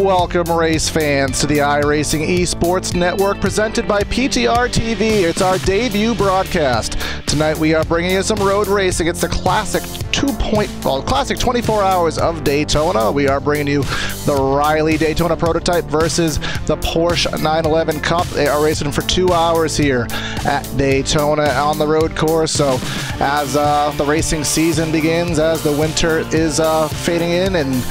Welcome, race fans, to the iRacing Esports Network presented by PTR TV. It's our debut broadcast. Tonight we are bringing you some road racing. It's the classic 24 hours of Daytona. We are bringing you the Riley Daytona prototype versus the Porsche 911 Cup. They are racing for 2 hours here at Daytona on the road course. So as the racing season begins, as the winter is fading in and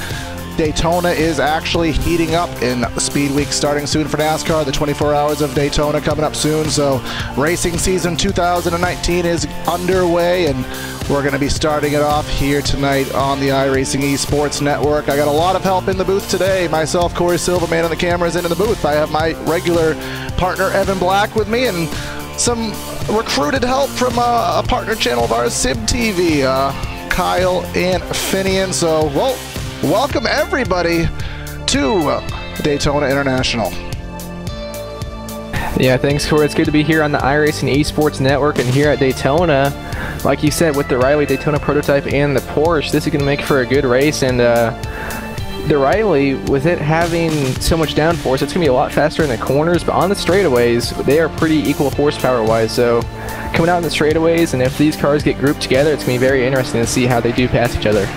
Daytona is actually heating up in Speed Week starting soon for NASCAR. The 24 hours of Daytona coming up soon. So racing season 2019 is underway, and we're going to be starting it off here tonight on the iRacing Esports Network. I got a lot of help in the booth today. Myself, Corey Silverman, and the cameras in the booth. I have my regular partner, Evan Black, with me, and some recruited help from a partner channel of ours, Sib TV, Kyle and Finian. So, well, welcome everybody to Daytona International. Yeah, thanks, Corey. It's good to be here on the iRacing Esports Network and here at Daytona. Like you said, with the Riley Daytona prototype and the Porsche, this is going to make for a good race. And the Riley, with it having so much downforce, it's going to be a lot faster in the corners. But on the straightaways, they are pretty equal horsepower-wise. So coming out in the straightaways, and if these cars get grouped together, it's going to be very interesting to see how they do pass each other.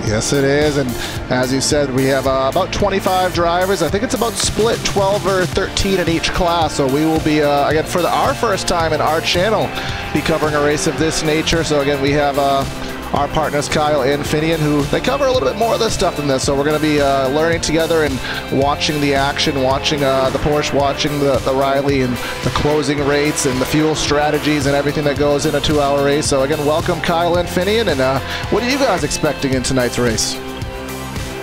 Yes, it is, and as you said, we have about 25 drivers. I think it's about split 12 or 13 in each class, so we will be, again, for our first time in our channel, be covering a race of this nature. So again, we have our partners Kyle and Finian, who they cover a little bit more of this stuff than this, so we're going to be learning together and watching the action, watching the Porsche, watching the Riley, and the closing rates and the fuel strategies and everything that goes in a 2-hour race. So again, welcome Kyle and Finian, and what are you guys expecting in tonight's race?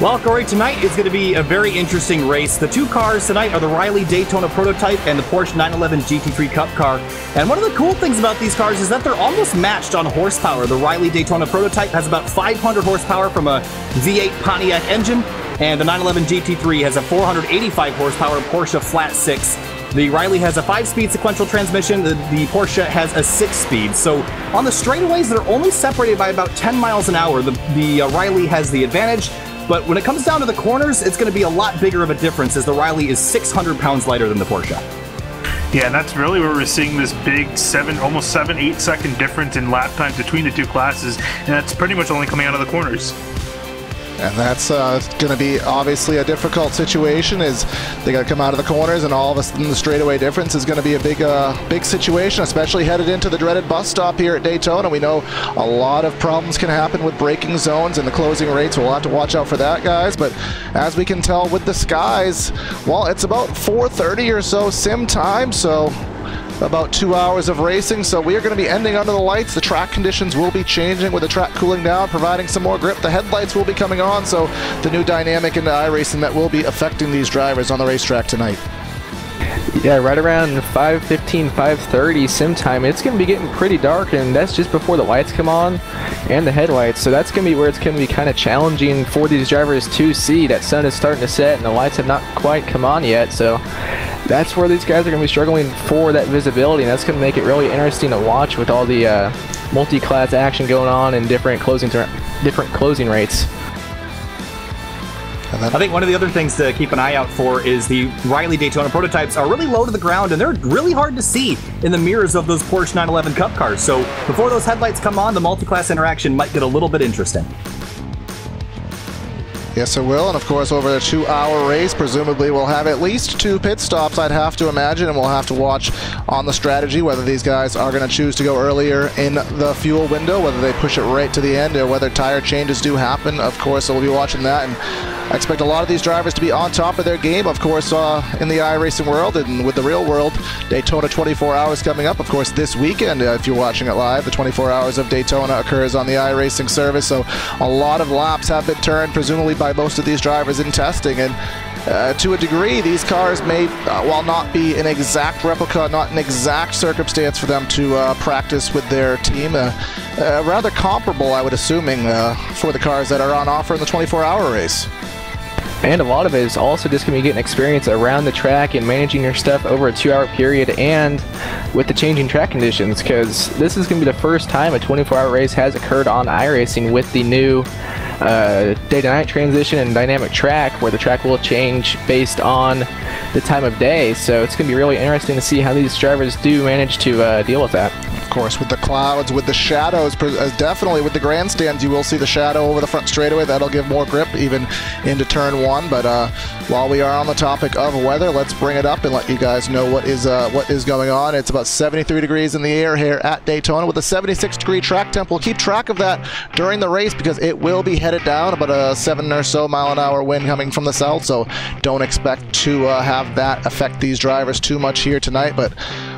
Well, Corey, tonight is going to be a very interesting race. The two cars tonight are the Riley Daytona prototype and the Porsche 911 GT3 Cup car. And one of the cool things about these cars is that they're almost matched on horsepower. The Riley Daytona prototype has about 500 horsepower from a V8 Pontiac engine, and the 911 GT3 has a 485 horsepower Porsche Flat 6. The Riley has a 5-speed sequential transmission. The Porsche has a 6-speed. So on the straightaways, they're only separated by about 10 miles an hour. The Riley has the advantage. But when it comes down to the corners, it's going to be a lot bigger of a difference, as the Riley is 600 pounds lighter than the Porsche. Yeah, and that's really where we're seeing this big almost 7-8 second difference in lap times between the two classes, and that's pretty much only coming out of the corners. And that's going to be obviously a difficult situation, as they got to come out of the corners, and all of a sudden the straightaway difference is going to be a big situation, especially headed into the dreaded bus stop here at Daytona. We know a lot of problems can happen with braking zones and the closing rates. We'll have to watch out for that, guys. But as we can tell with the skies, well, it's about 4:30 or so sim time, so about 2 hours of racing. So we are going to be ending under the lights. The track conditions will be changing with the track cooling down, providing some more grip. The headlights will be coming on, so the new dynamic in the iRacing that will be affecting these drivers on the racetrack tonight. Yeah, right around 5:15, 5:30 sim time, it's going to be getting pretty dark, and that's just before the lights come on and the headlights. So that's going to be where it's going to be kind of challenging for these drivers to see. That sun is starting to set and the lights have not quite come on yet. So that's where these guys are going to be struggling for that visibility, and that's going to make it really interesting to watch with all the multi-class action going on and different closing rates. I think one of the other things to keep an eye out for is the Riley Daytona prototypes are really low to the ground, and they're really hard to see in the mirrors of those Porsche 911 Cup cars. So before those headlights come on, the multi-class interaction might get a little bit interesting. Yes, it will, and of course over a 2-hour race, presumably we'll have at least 2 pit stops, I'd have to imagine, and we'll have to watch on the strategy whether these guys are going to choose to go earlier in the fuel window, whether they push it right to the end, or whether tire changes do happen. Of course, we'll be watching that, and I expect a lot of these drivers to be on top of their game, of course, in the iRacing world and with the real world. Daytona 24 hours coming up, of course, this weekend. If you're watching it live, the 24 hours of Daytona occurs on the iRacing service, so a lot of laps have been turned, presumably by most of these drivers in testing, and to a degree, these cars may, while not be an exact replica, not an exact circumstance for them to practice with their team, rather comparable, I would assuming, for the cars that are on offer in the 24-hour race. And a lot of it is also just going to be getting experience around the track and managing your stuff over a 2-hour period and with the changing track conditions, because this is going to be the first time a 24-hour race has occurred on iRacing with the new day-to-night transition and dynamic track, where the track will change based on the time of day. So it's going to be really interesting to see how these drivers do manage to deal with that. Of course, with the clouds, with the shadows, definitely with the grandstands, you will see the shadow over the front straightaway. That'll give more grip even into turn 1. But while we are on the topic of weather, let's bring it up and let you guys know what is going on. It's about 73 degrees in the air here at Daytona with a 76-degree track temp. We'll keep track of that during the race because it will be headed down, about a 7 or so mile-an-hour wind coming from the south. So don't expect to have that affect these drivers too much here tonight. But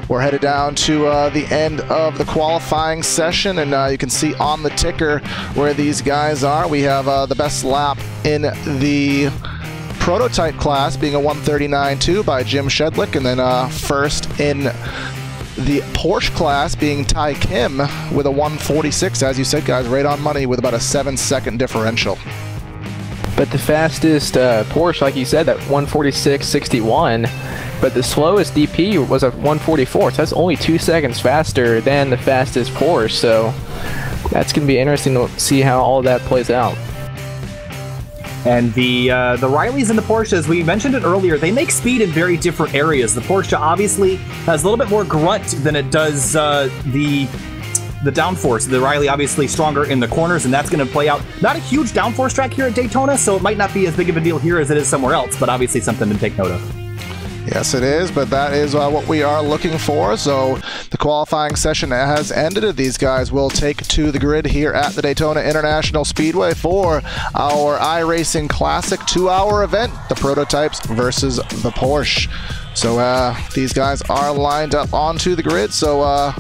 we're headed down to the end of the qualifying session, and you can see on the ticker where these guys are. We have the best lap in the prototype class being a 139.2 by Jim Shedlick, and then first in the Porsche class being Ty Kim with a 146, as you said, guys, right on money with about a 7-second differential. But the fastest Porsche, like you said, that 146.61, but the slowest DP was a 144, so that's only 2 seconds faster than the fastest Porsche, so that's going to be interesting to see how all of that plays out. And the Rileys and the Porsche, as we mentioned it earlier, they make speed in very different areas. The Porsche obviously has a little bit more grunt than it does the downforce. The Riley obviously stronger in the corners, and that's going to play out. Not a huge downforce track here at Daytona, so it might not be as big of a deal here as it is somewhere else, but obviously something to take note of. Yes, it is, but that is what we are looking for. So the qualifying session has ended. These guys will take to the grid here at the Daytona International Speedway for our iRacing Classic 2-hour event, the prototypes versus the Porsche. So these guys are lined up onto the grid. So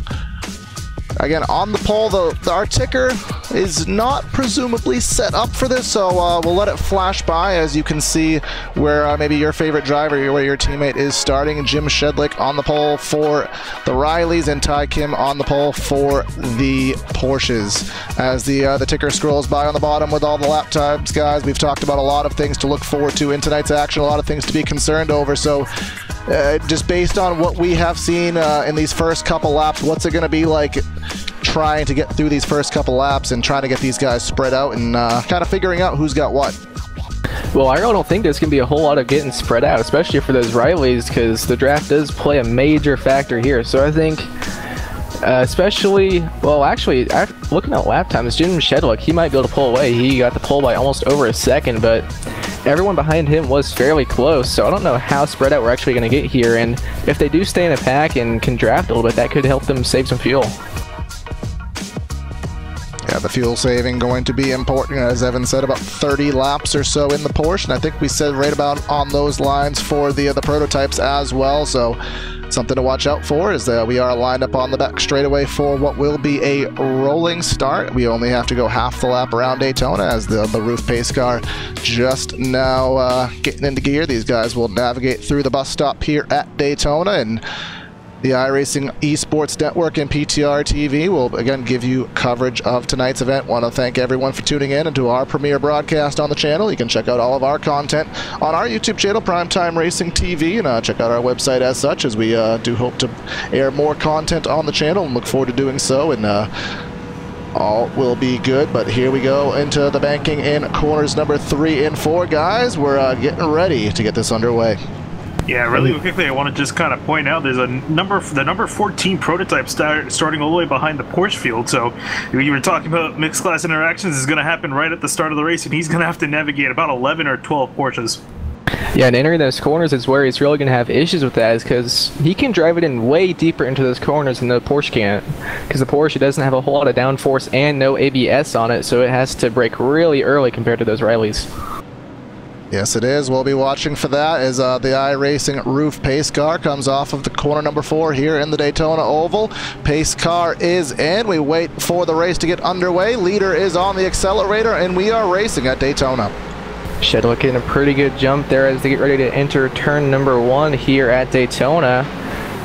again, on the pole, our ticker is not presumably set up for this, so we'll let it flash by. As you can see where maybe your favorite driver, where your teammate is starting. Jim Shedlick on the pole for the Rileys and Ty Kim on the pole for the Porsches. As the ticker scrolls by on the bottom with all the lap times, guys, we've talked about a lot of things to look forward to in tonight's action, a lot of things to be concerned over. So just based on what we have seen in these first couple laps, what's it going to be like trying to get through these first couple laps and trying to get these guys spread out and kind of figuring out who's got what? Well, I really don't think there's going to be a whole lot of getting spread out, especially for those Rileys, because the draft does play a major factor here. So I think especially, well, actually, looking at lap times, Jim Shedlick, he might be able to pull away. He got the pole by almost over a second, but everyone behind him was fairly close, so I don't know how spread out we're actually going to get here. And if they do stay in a pack and can draft a little bit, that could help them save some fuel. Yeah, the fuel saving going to be important, as Evan said, about 30 laps or so in the Porsche, and I think we said right about on those lines for the prototypes as well. So something to watch out for is that we are lined up on the back straightaway for what will be a rolling start. We only have to go half the lap around Daytona, as the roof pace car just now getting into gear. These guys will navigate through the bus stop here at Daytona, and the iRacing Esports Network and PTR TV will again give you coverage of tonight's event. Want to thank everyone for tuning in and to our premiere broadcast on the channel. You can check out all of our content on our YouTube channel, Primetime Racing TV, and check out our website as such, as we do hope to air more content on the channel and look forward to doing so. And all will be good. But here we go into the banking in corners number 3 and 4, guys. We're getting ready to get this underway. Yeah, really quickly, I want to just kind of point out there's the number 14 prototype starting all the way behind the Porsche field. So you were talking about mixed class interactions is going to happen right at the start of the race, and he's going to have to navigate about 11 or 12 Porsches. Yeah, and entering those corners is where he's really going to have issues with that, is because he can drive it in way deeper into those corners than the Porsche can't, because the Porsche doesn't have a whole lot of downforce and no ABS on it, so it has to brake really early compared to those Rileys. Yes, it is. We'll be watching for that as the iRacing roof pace car comes off of the corner number 4 here in the Daytona Oval. Pace car is in. We wait for the race to get underway. Leader is on the accelerator, and we are racing at Daytona. Shedlick getting a pretty good jump there as they get ready to enter turn number 1 here at Daytona.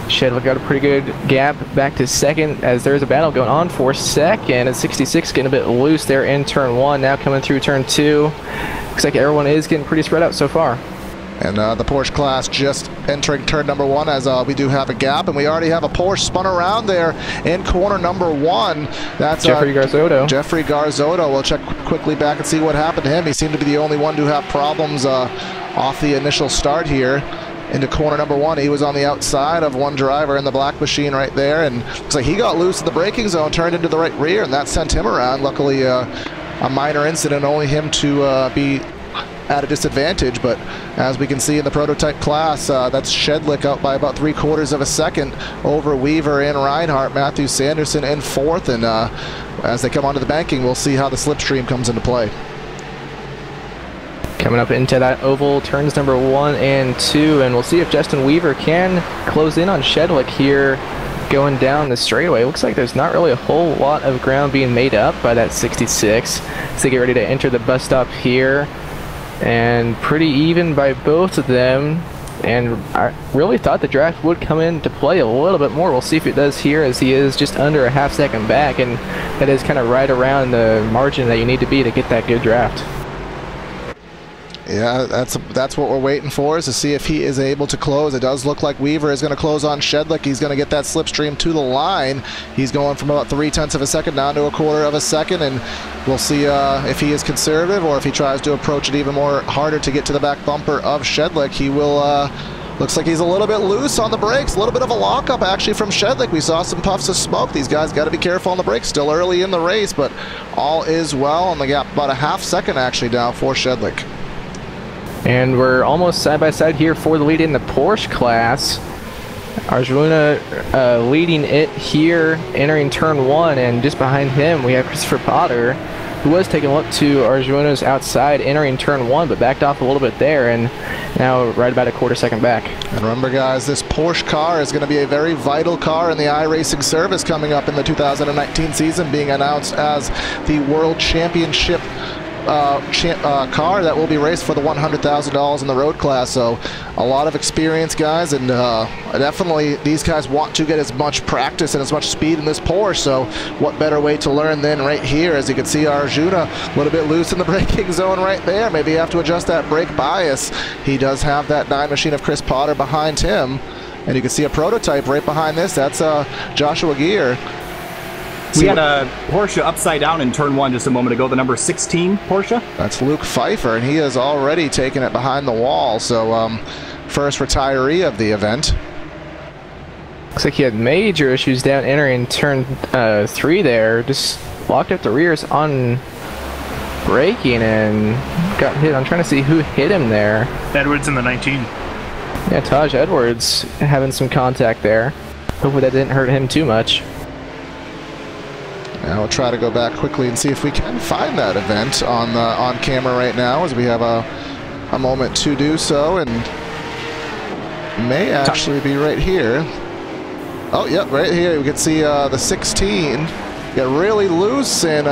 Shedlick got a pretty good gap back to second, as there's a battle going on for second. And 66 getting a bit loose there in turn 1. Now coming through turn 2. Looks like everyone is getting pretty spread out so far. And the Porsche class just entering turn number 1, as we do have a gap, and we already have a Porsche spun around there in corner number 1. That's Jeffrey Garzotto. Jeffrey Garzotto. We'll check quickly back and see what happened to him. He seemed to be the only one to have problems off the initial start here into corner number 1. He was on the outside of one driver in the black machine right there, and looks like he got loose in the braking zone, turned into the right rear, and that sent him around. Luckily, a minor incident, only him to be at a disadvantage. But as we can see in the prototype class, that's Shedlick out by about 3/4 of a second over Weaver and Reinhardt. Matthew Sanderson in 4th, and as they come onto the banking, we'll see how the slipstream comes into play. Coming up into that oval, turns number 1 and 2, and we'll see if Justin Weaver can close in on Shedlick here going down the straightaway. Looks like there's not really a whole lot of ground being made up by that 66 as they get ready to enter the bus stop here. And pretty even by both of them, and I really thought the draft would come into play a little bit more. We'll see if it does here, as he is just under a half second back, and that is kind of right around the margin that you need to be to get that good draft. Yeah, that's what we're waiting for, is to see if he is able to close. It does look like Weaver is going to close on Shedlick. He's going to get that slipstream to the line. He's going from about 0.3 of a second down to 1/4 of a second, and we'll see if he is conservative or if he tries to approach it even more harder to get to the back bumper of Shedlick. He will, looks like he's a little bit loose on the brakes, a little bit of a lockup actually from Shedlick. We saw some puffs of smoke. These guys got to be careful on the brakes, still early in the race, but all is well on the gap. About a half second actually down for Shedlick. And we're almost side by side here for the lead in the Porsche class. Arjuna leading it here, entering turn 1, and just behind him we have Christopher Potter, who was taking a look to Arjuna's outside, entering turn 1, but backed off a little bit there, and now right about a 1/4 second back. And remember, guys, this Porsche car is going to be a very vital car in the iRacing service coming up in the 2019 season, being announced as the World Championship car that will be raced for the $100,000 in the road class. So a lot of experience, guys, and definitely these guys want to get as much practice and as much speed in this Porsche. So what better way to learn than right here? As you can see, Arjuna a little bit loose in the braking zone right there. Maybe you have to adjust that brake bias. He does have that 9 machine of Chris Potter behind him, and you can see a prototype right behind this. That's Joshua Gear. We had a Porsche upside down in turn 1 just a moment ago, the number 16 Porsche. That's Luke Pfeiffer, and he has already taken it behind the wall. So first retiree of the event. Looks like he had major issues down entering turn 3 there. Just locked up the rears on braking and got hit. I'm trying to see who hit him there. Edwards in the 19. Yeah, Taj Edwards having some contact there. Hopefully that didn't hurt him too much. Now we'll try to go back quickly and see if we can find that event on camera right now, as we have a moment to do so, and may actually be right here. Oh, yep, right here. We can see the 16 get really loose and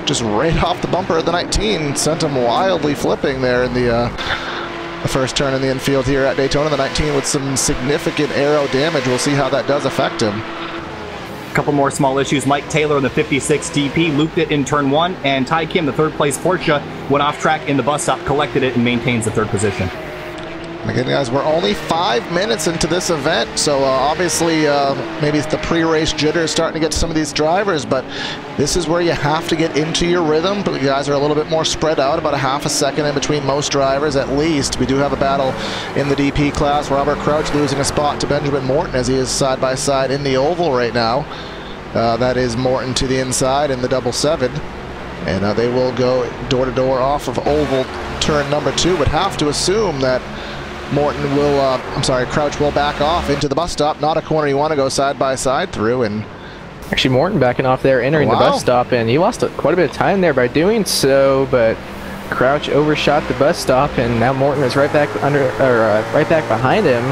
just right off the bumper of the 19, sent him wildly flipping there in the first turn in the infield here at Daytona. The 19 with some significant aero damage. We'll see how that does affect him. Couple more small issues. Mike Taylor in the 56 DP looped it in turn 1, and Ty Kim, the 3rd place Porsche, went off track in the bus stop, collected it, and maintains the 3rd position. Again, guys, we're only 5 minutes into this event, so obviously maybe it's the pre-race jitters starting to get to some of these drivers, but this is where you have to get into your rhythm. But you guys are a little bit more spread out, about a half a second in between most drivers at least. We do have a battle in the DP class. Robert Crouch losing a spot to Benjamin Morton as he is side by side in the oval right now. That is Morton to the inside in the 777. And they will go door to door off of oval turn number 2. Would have to assume that Morton will, Crouch will back off into the bus stop. Not a corner you want to go side by side through. And actually, Morton backing off there, entering the bus stop, and he lost quite a bit of time there by doing so. But Crouch overshot the bus stop, and now Morton is right back right back behind him.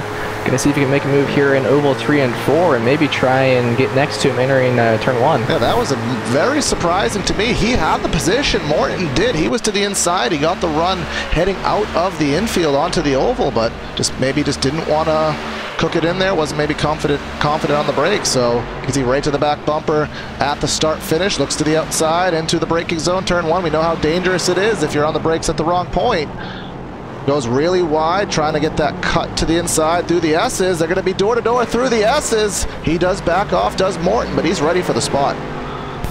Gonna see if he can make a move here in oval 3 and 4, and maybe try and get next to him entering turn 1. Yeah, that was very surprising to me. He had the position. Morton did. He was to the inside. He got the run heading out of the infield onto the oval, but maybe didn't want to cook it in there. Wasn't maybe confident on the brakes. So you can see right to the back bumper at the start finish. Looks to the outside into the braking zone. Turn 1. We know how dangerous it is if you're on the brakes at the wrong point. Goes really wide, trying to get that cut to the inside through the S's. They're going to be door-to-door through the S's. He does back off, does Morton, but he's ready for the spot.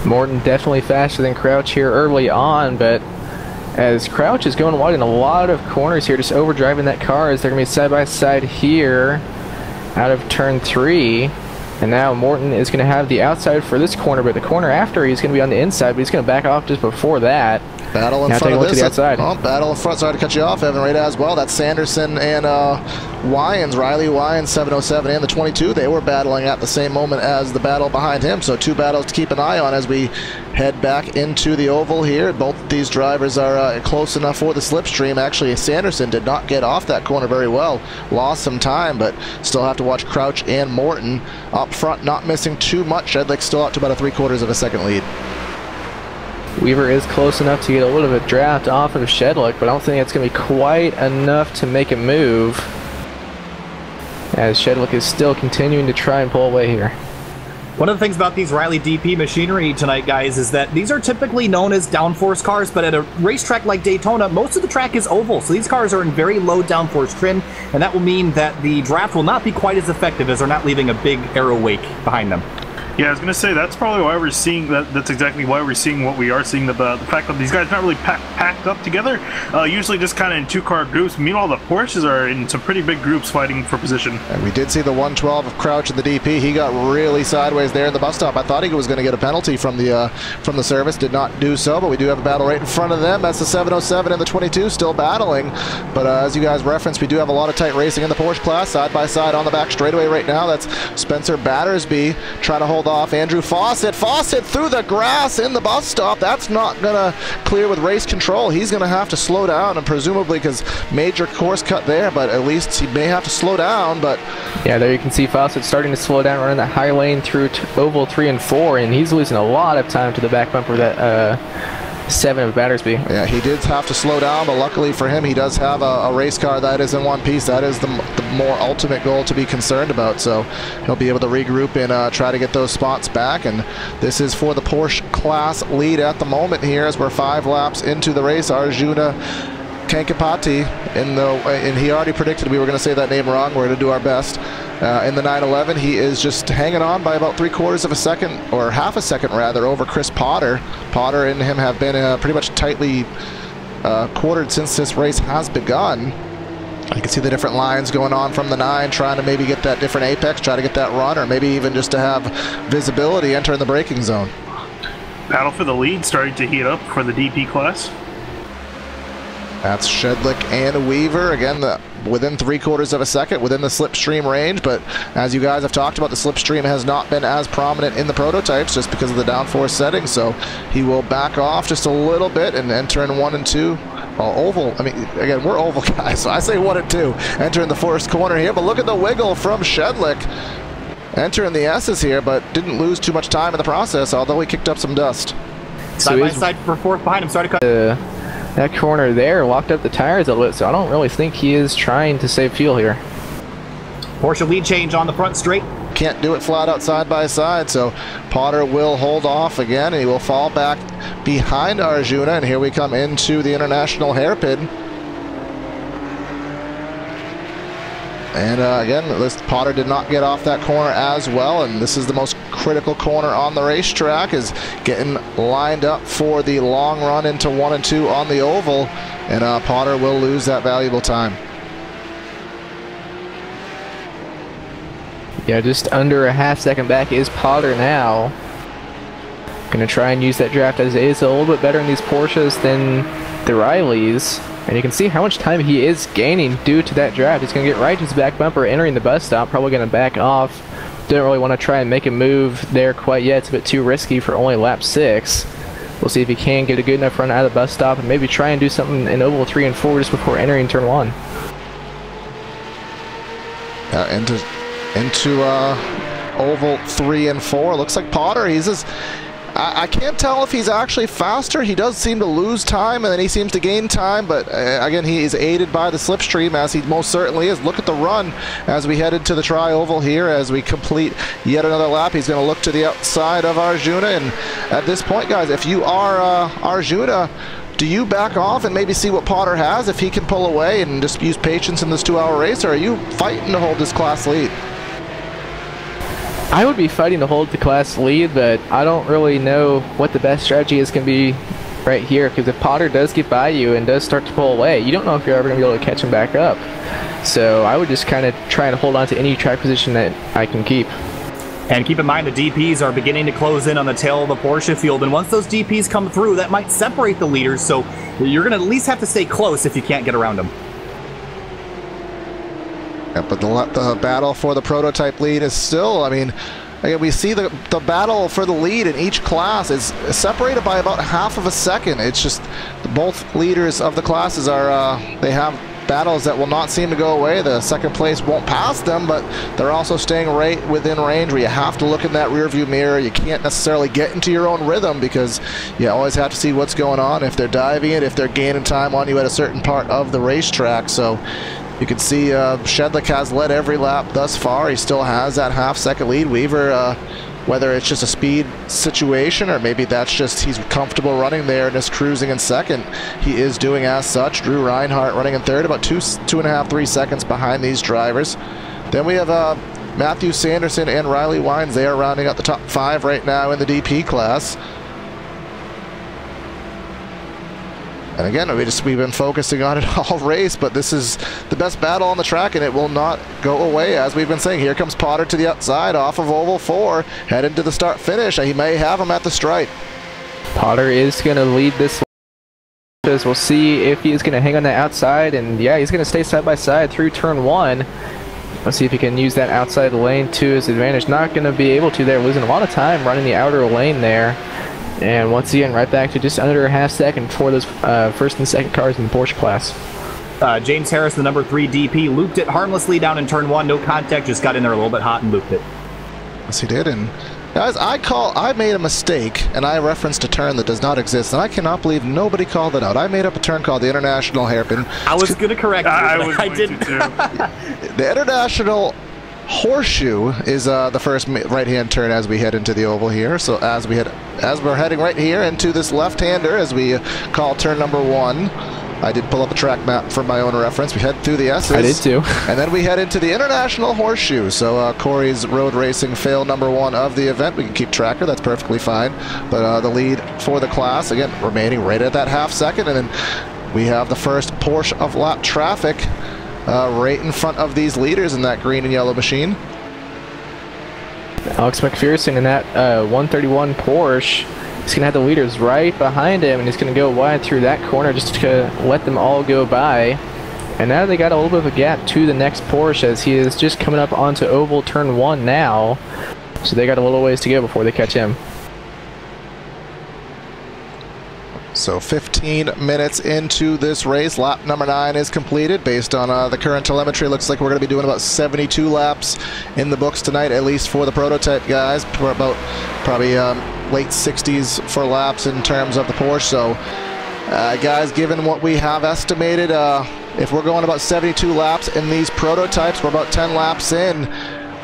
Morton definitely faster than Crouch here early on, but as Crouch is going wide in a lot of corners here, just overdriving that car as they're going to be side-by-side here out of turn 3. And now Morton is going to have the outside for this corner, but the corner after he's going to be on the inside, but he's going to back off just before that. Battle in now front of this. To the outside. Oh, battle in front. Sorry to cut you off, Evan, right as well. That's Sanderson and Wyans, Riley Wyans, 707 and the 22. They were battling at the same moment as the battle behind him. So 2 battles to keep an eye on as we head back into the oval here. Both these drivers are close enough for the slipstream. Actually, Sanderson did not get off that corner very well. Lost some time, but still have to watch Crouch and Morton up front, not missing too much. Shedlick still out to about a 3/4 of a second lead. Weaver is close enough to get a little bit of draft off of Shedlick, but I don't think it's going to be quite enough to make a move, as Shedlick is still continuing to try and pull away here. One of the things about these Riley DP machinery tonight, guys, is that these are typically known as downforce cars, but at a racetrack like Daytona, most of the track is oval, so these cars are in very low downforce trim, and that will mean that the draft will not be quite as effective as they're not leaving a big aero wake behind them. Yeah, I was going to say, that's probably why we're seeing that. That's exactly why we're seeing what we are seeing, the fact that these guys are not really packed up together, usually just kind of in 2-car groups. Meanwhile, the Porsches are in some pretty big groups fighting for position. And we did see the 112 of Crouch in the DP. He got really sideways there in the bus stop. I thought he was going to get a penalty from the service. Did not do so, but we do have a battle right in front of them. That's the 707 and the 22 still battling. But as you guys referenced, we do have a lot of tight racing in the Porsche class, side by side on the back straightaway right now. That's Spencer Battersby trying to hold off Andrew Fawcett. Fawcett through the grass in the bus stop. That's not going to clear with race control. He's going to have to slow down, and presumably because major course cut there, but at least he may have to slow down. But yeah, there you can see Fawcett starting to slow down, running that high lane through oval 3 and 4, and he's losing a lot of time to the back bumper of that 7 of Battersby. Yeah, he did have to slow down, but luckily for him, he does have a race car that is in one piece. That is the more ultimate goal to be concerned about. So he'll be able to regroup and try to get those spots back. And this is for the Porsche class lead at the moment here, as we're 5 laps into the race. Arjuna Kankapati and he already predicted we were going to say that name wrong. We're going to do our best. In the 911, he is just hanging on by about 3/4 of a second, or half a second rather, over Chris Potter. Potter and him have been pretty much tightly quartered since this race has begun. You can see the different lines going on from the 9, trying to maybe get that different apex, try to get that run, or maybe even just to have visibility entering the braking zone. Battle for the lead starting to heat up for the DP class. That's Shedlick and Weaver. Again, within 3/4 of a second, within the slipstream range. But as you guys have talked about, the slipstream has not been as prominent in the prototypes just because of the downforce settings. So he will back off just a little bit and enter in 1 and 2. Well, oval. I mean, again, we're oval guys, so I say 1 and 2. Entering the first corner here. But look at the wiggle from Shedlick. Entering the S's here, but didn't lose too much time in the process, although he kicked up some dust. Side by side for 4th behind him. Sorry to cut. That corner there locked up the tires a little bit, so I don't really think he is trying to save fuel here. Porsche lead change on the front straight. Can't do it flat out side by side, so Potter will hold off again, and he will fall back behind Arjuna, and here we come into the international hairpin. And again, this Potter did not get off that corner as well, and this is the most critical corner on the racetrack, is getting lined up for the long run into 1 and 2 on the oval, and Potter will lose that valuable time. Yeah, just under a half second back is Potter now. Gonna try and use that draft, as it is a little bit better in these Porsches than the Rileys. And you can see how much time he is gaining due to that draft. He's going to get right to his back bumper, entering the bus stop, probably going to back off. Didn't really want to try and make a move there quite yet. It's a bit too risky for only lap 6. We'll see if he can get a good enough run out of the bus stop and maybe try and do something in oval 3 and 4 just before entering turn 1. Into oval 3 and 4. Looks like Potter, he's just... I can't tell if he's actually faster. He does seem to lose time, and then he seems to gain time, but again, he is aided by the slipstream, as he most certainly is. Look at the run as we head into the tri-oval here, as we complete yet another lap. He's going to look to the outside of Arjuna, and at this point, guys, if you are Arjuna, do you back off and maybe see what Potter has if he can pull away and just use patience in this 2-hour race, or are you fighting to hold this class lead? I would be fighting to hold the class lead, but I don't really know what the best strategy is going to be right here, because if Potter does get by you and does start to pull away, you don't know if you're ever going to be able to catch him back up. So I would just kind of try to hold on to any track position that I can keep. And keep in mind, the DPs are beginning to close in on the tail of the Porsche field, and once those DPs come through, that might separate the leaders, so you're going to at least have to stay close if you can't get around them. Yeah, but the battle for the prototype lead is still, I mean, again, we see the battle for the lead in each class is separated by about half of a second. It's just both leaders of the classes are, they have battles that will not seem to go away. The second place won't pass them, but they're also staying right within range where you have to look in that rear view mirror. You can't necessarily get into your own rhythm because you always have to see what's going on, if they're diving it, if they're gaining time on you at a certain part of the racetrack. So you can see Shedlick has led every lap thus far. He still has that half-second lead. Weaver, whether it's just a speed situation or maybe that's just he's comfortable running there and just cruising in second, he is doing as such. Drew Reinhardt running in third, about 2.5, 3 seconds behind these drivers. Then we have Matthew Sanderson and Riley Wines. They are rounding out the top 5 right now in the DP class. And again, we've been focusing on it all race, but this is the best battle on the track, and it will not go away, as we've been saying. Here comes Potter to the outside off of Oval 4, headed to the start-finish. He may have him at the stripe. Potter is going to lead this. We'll see if he is going to hang on the outside, and yeah, he's going to stay side by side through turn 1. Let's see if he can use that outside lane to his advantage. Not going to be able to there, losing a lot of time running the outer lane there. And once again, right back to just under a half second for those first and second cars in the Porsche class. James Harris, the number 3 DP, looped it harmlessly down in turn 1. No contact, just got in there a little bit hot and looped it. Yes, he did. And guys, I made a mistake, and I referenced a turn that does not exist, and I cannot believe nobody called it out. I made up a turn called the International Hairpin. I was going to correct you. I didn't. too. The International Horseshoe is the first right-hand turn as we head into the oval here. So as we're heading right here into this left-hander, as we call turn number 1. I did pull up a track map for my own reference. We head through the S's. I did too. And then we head into the International Horseshoe. So Corey's road racing fail number 1 of the event. We can keep track of, that's perfectly fine. But the lead for the class, again, remaining right at that half second. And then we have the first Porsche of lap traffic right in front of these leaders in that green and yellow machine. Alex McPherson in that 131 Porsche. He's going to have the leaders right behind him, and he's going to go wide through that corner just to let them all go by. And now they got a little bit of a gap to the next Porsche as he is just coming up onto oval turn 1 now. So they got a little ways to go before they catch him. So 15 minutes into this race, lap number 9 is completed. Based on the current telemetry, looks like we're going to be doing about 72 laps in the books tonight, at least for the prototype guys. For about probably late 60s for laps in terms of the Porsche. So guys, given what we have estimated, if we're going about 72 laps in these prototypes, we're about 10 laps in.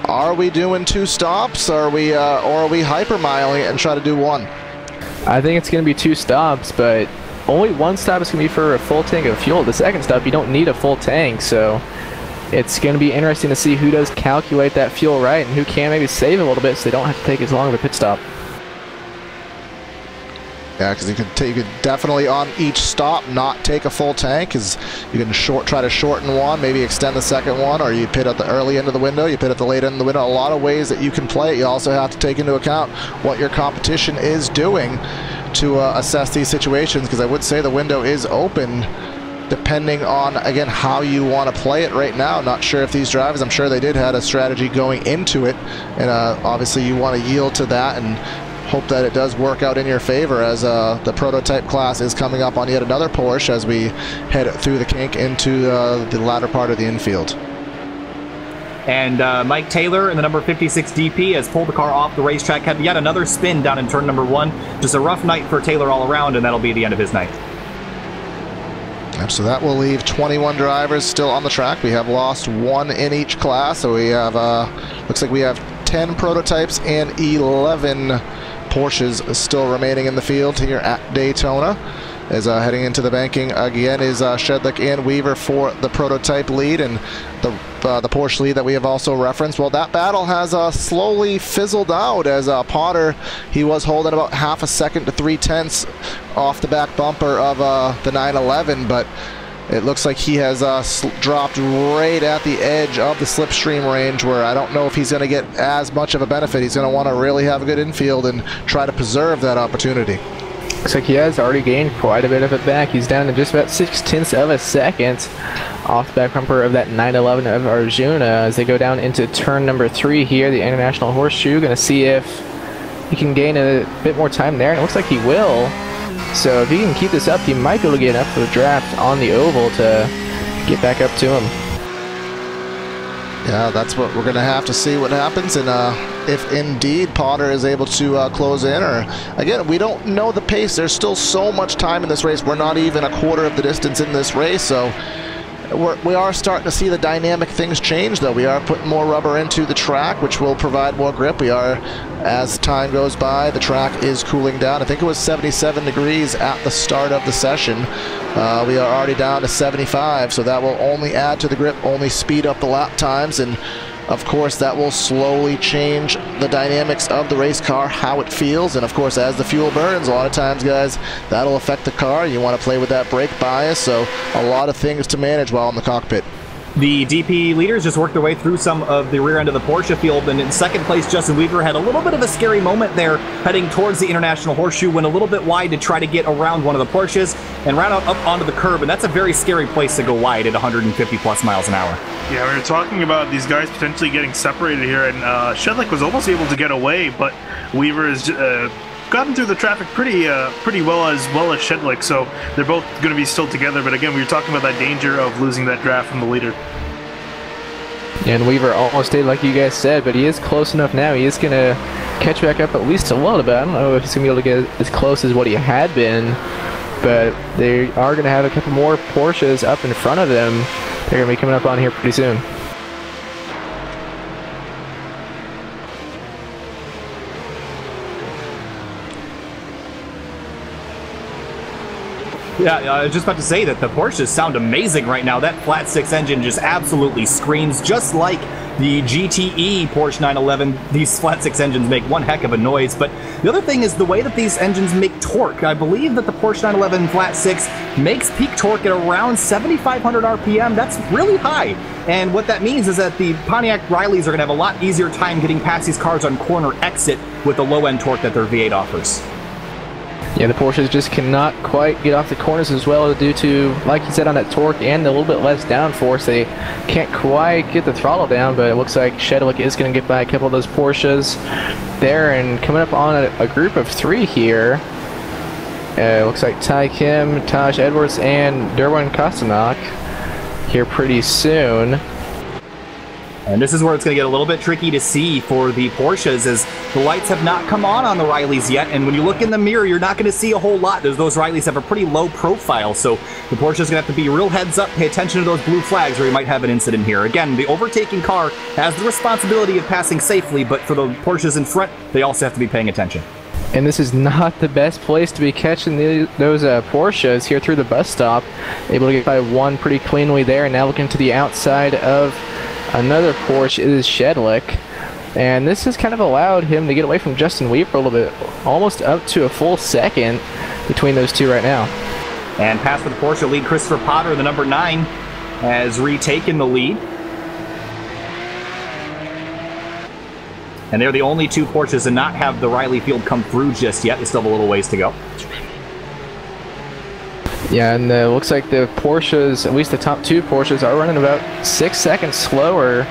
Are we doing 2 stops, or are we hypermiling it and try to do 1? I think it's going to be 2 stops, but only 1 stop is going to be for a full tank of fuel. The second stop, you don't need a full tank, so it's going to be interesting to see who does calculate that fuel right and who can maybe save a little bit so they don't have to take as long of a pit stop. Yeah, because you could definitely on each stop not take a full tank, because you can try to shorten one, maybe extend the second one, or you pit at the early end of the window, you pit at the late end of the window. A lot of ways that you can play it. You also have to take into account what your competition is doing to assess these situations, because I would say the window is open depending on, again, how you want to play it right now. Not sure if these drivers, I'm sure they did had a strategy going into it, and obviously you want to yield to that and hope that it does work out in your favor, as the prototype class is coming up on yet another Porsche as we head through the kink into the latter part of the infield. And Mike Taylor in the number 56 DP has pulled the car off the racetrack, had yet another spin down in turn number 1. Just a rough night for Taylor all around, and that'll be the end of his night. So that will leave 21 drivers still on the track. We have lost 1 in each class, so we have looks like we have 10 prototypes and 11 Porsches still remaining in the field here at Daytona. As heading into the banking again is Shedlick and Weaver for the prototype lead, and the Porsche lead that we have also referenced. Well, that battle has slowly fizzled out as Potter, he was holding about half a second to 3/10 off the back bumper of the 911, but it looks like he has dropped right at the edge of the slipstream range, where I don't know if he's going to get as much of a benefit. He's going to want to really have a good infield and try to preserve that opportunity. Looks like he has already gained quite a bit of it back. He's down to just about 0.6 of a second off the back bumper of that 911 of Arjuna as they go down into turn number 3 here, the International Horseshoe. Going to see if he can gain a bit more time there, and it looks like he will. So if he can keep this up, he might be able to get enough of a draft on the oval to get back up to him. Yeah, that's what we're going to have to see what happens, and if indeed Potter is able to close in, or again, we don't know the pace. There's still so much time in this race. We're not even a quarter of the distance in this race, so we are starting to see the dynamic things change, though. We are putting more rubber into the track, which will provide more grip. We are, as time goes by, the track is cooling down. I think it was 77 degrees at the start of the session. We are already down to 75, so that will only add to the grip, only speed up the lap times, and of course that will slowly change the dynamics of the race car, how it feels, and of course as the fuel burns, a lot of times, guys, that'll affect the car. You want to play with that brake bias, so a lot of things to manage while in the cockpit. The DP leaders just worked their way through some of the rear end of the Porsche field, and in second place, Justin Weaver had a little bit of a scary moment there, heading towards the International Horseshoe, went a little bit wide to try to get around one of the Porsches, and ran up onto the curb, and that's a very scary place to go wide at 150 plus miles an hour. Yeah, we were talking about these guys potentially getting separated here, and Shedlick was almost able to get away, but Weaver is gotten through the traffic pretty well as Shedlick, so they're both going to be still together. But again, we were talking about that danger of losing that draft from the leader. And Weaver almost stayed like you guys said, but he is close enough now. He is going to catch back up at least a little bit. I don't know if he's going to be able to get as close as what he had been, but they are going to have a couple more Porsches up in front of them. They're going to be coming up on here pretty soon. Yeah, I was just about to say that the Porsches sound amazing right now. That flat six engine just absolutely screams, just like the GTE Porsche 911. These flat six engines make one heck of a noise, but the other thing is the way that these engines make torque. I believe that the Porsche 911 flat six makes peak torque at around 7,500 RPM. That's really high. And what that means is that the Pontiac Rileys are going to have a lot easier time getting past these cars on corner exit with the low end torque that their V8 offers. Yeah, the Porsches just cannot quite get off the corners as well due to, like you said, on that torque and a little bit less downforce. They can't quite get the throttle down, but it looks like Shedlick is going to get by a couple of those Porsches there. And coming up on a group of 3 here, it looks like Ty Kim, Taj Edwards, and Derwin Kostanak here pretty soon. And this is where it's going to get a little bit tricky to see for the Porsches, as the lights have not come on the Rileys yet. And when you look in the mirror, you're not going to see a whole lot. Those Rileys have a pretty low profile. So the Porsche is going to have to be real heads up, pay attention to those blue flags, or you might have an incident here. Again, the overtaking car has the responsibility of passing safely, but for the Porsches in front, they also have to be paying attention. And this is not the best place to be catching those Porsches here through the bus stop. Able to get by one pretty cleanly there, and now looking to the outside of another Porsche is Shedlick, and this has kind of allowed him to get away from Justin Weaver a little bit, almost up to a full second between those two right now. And pass for the Porsche lead, Christopher Potter, the number 9, has retaken the lead. And they're the only 2 Porsches to not have the Riley field come through just yet. They still have a little ways to go. Yeah, and it looks like the Porsches, at least the top 2 Porsches, are running about 6 seconds slower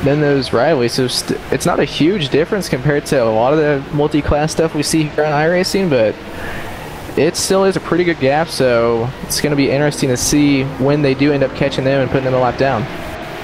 than those Rileys. So it's not a huge difference compared to a lot of the multi-class stuff we see here on iRacing, but it still is a pretty good gap, so it's going to be interesting to see when they do end up catching them and putting them a lap down.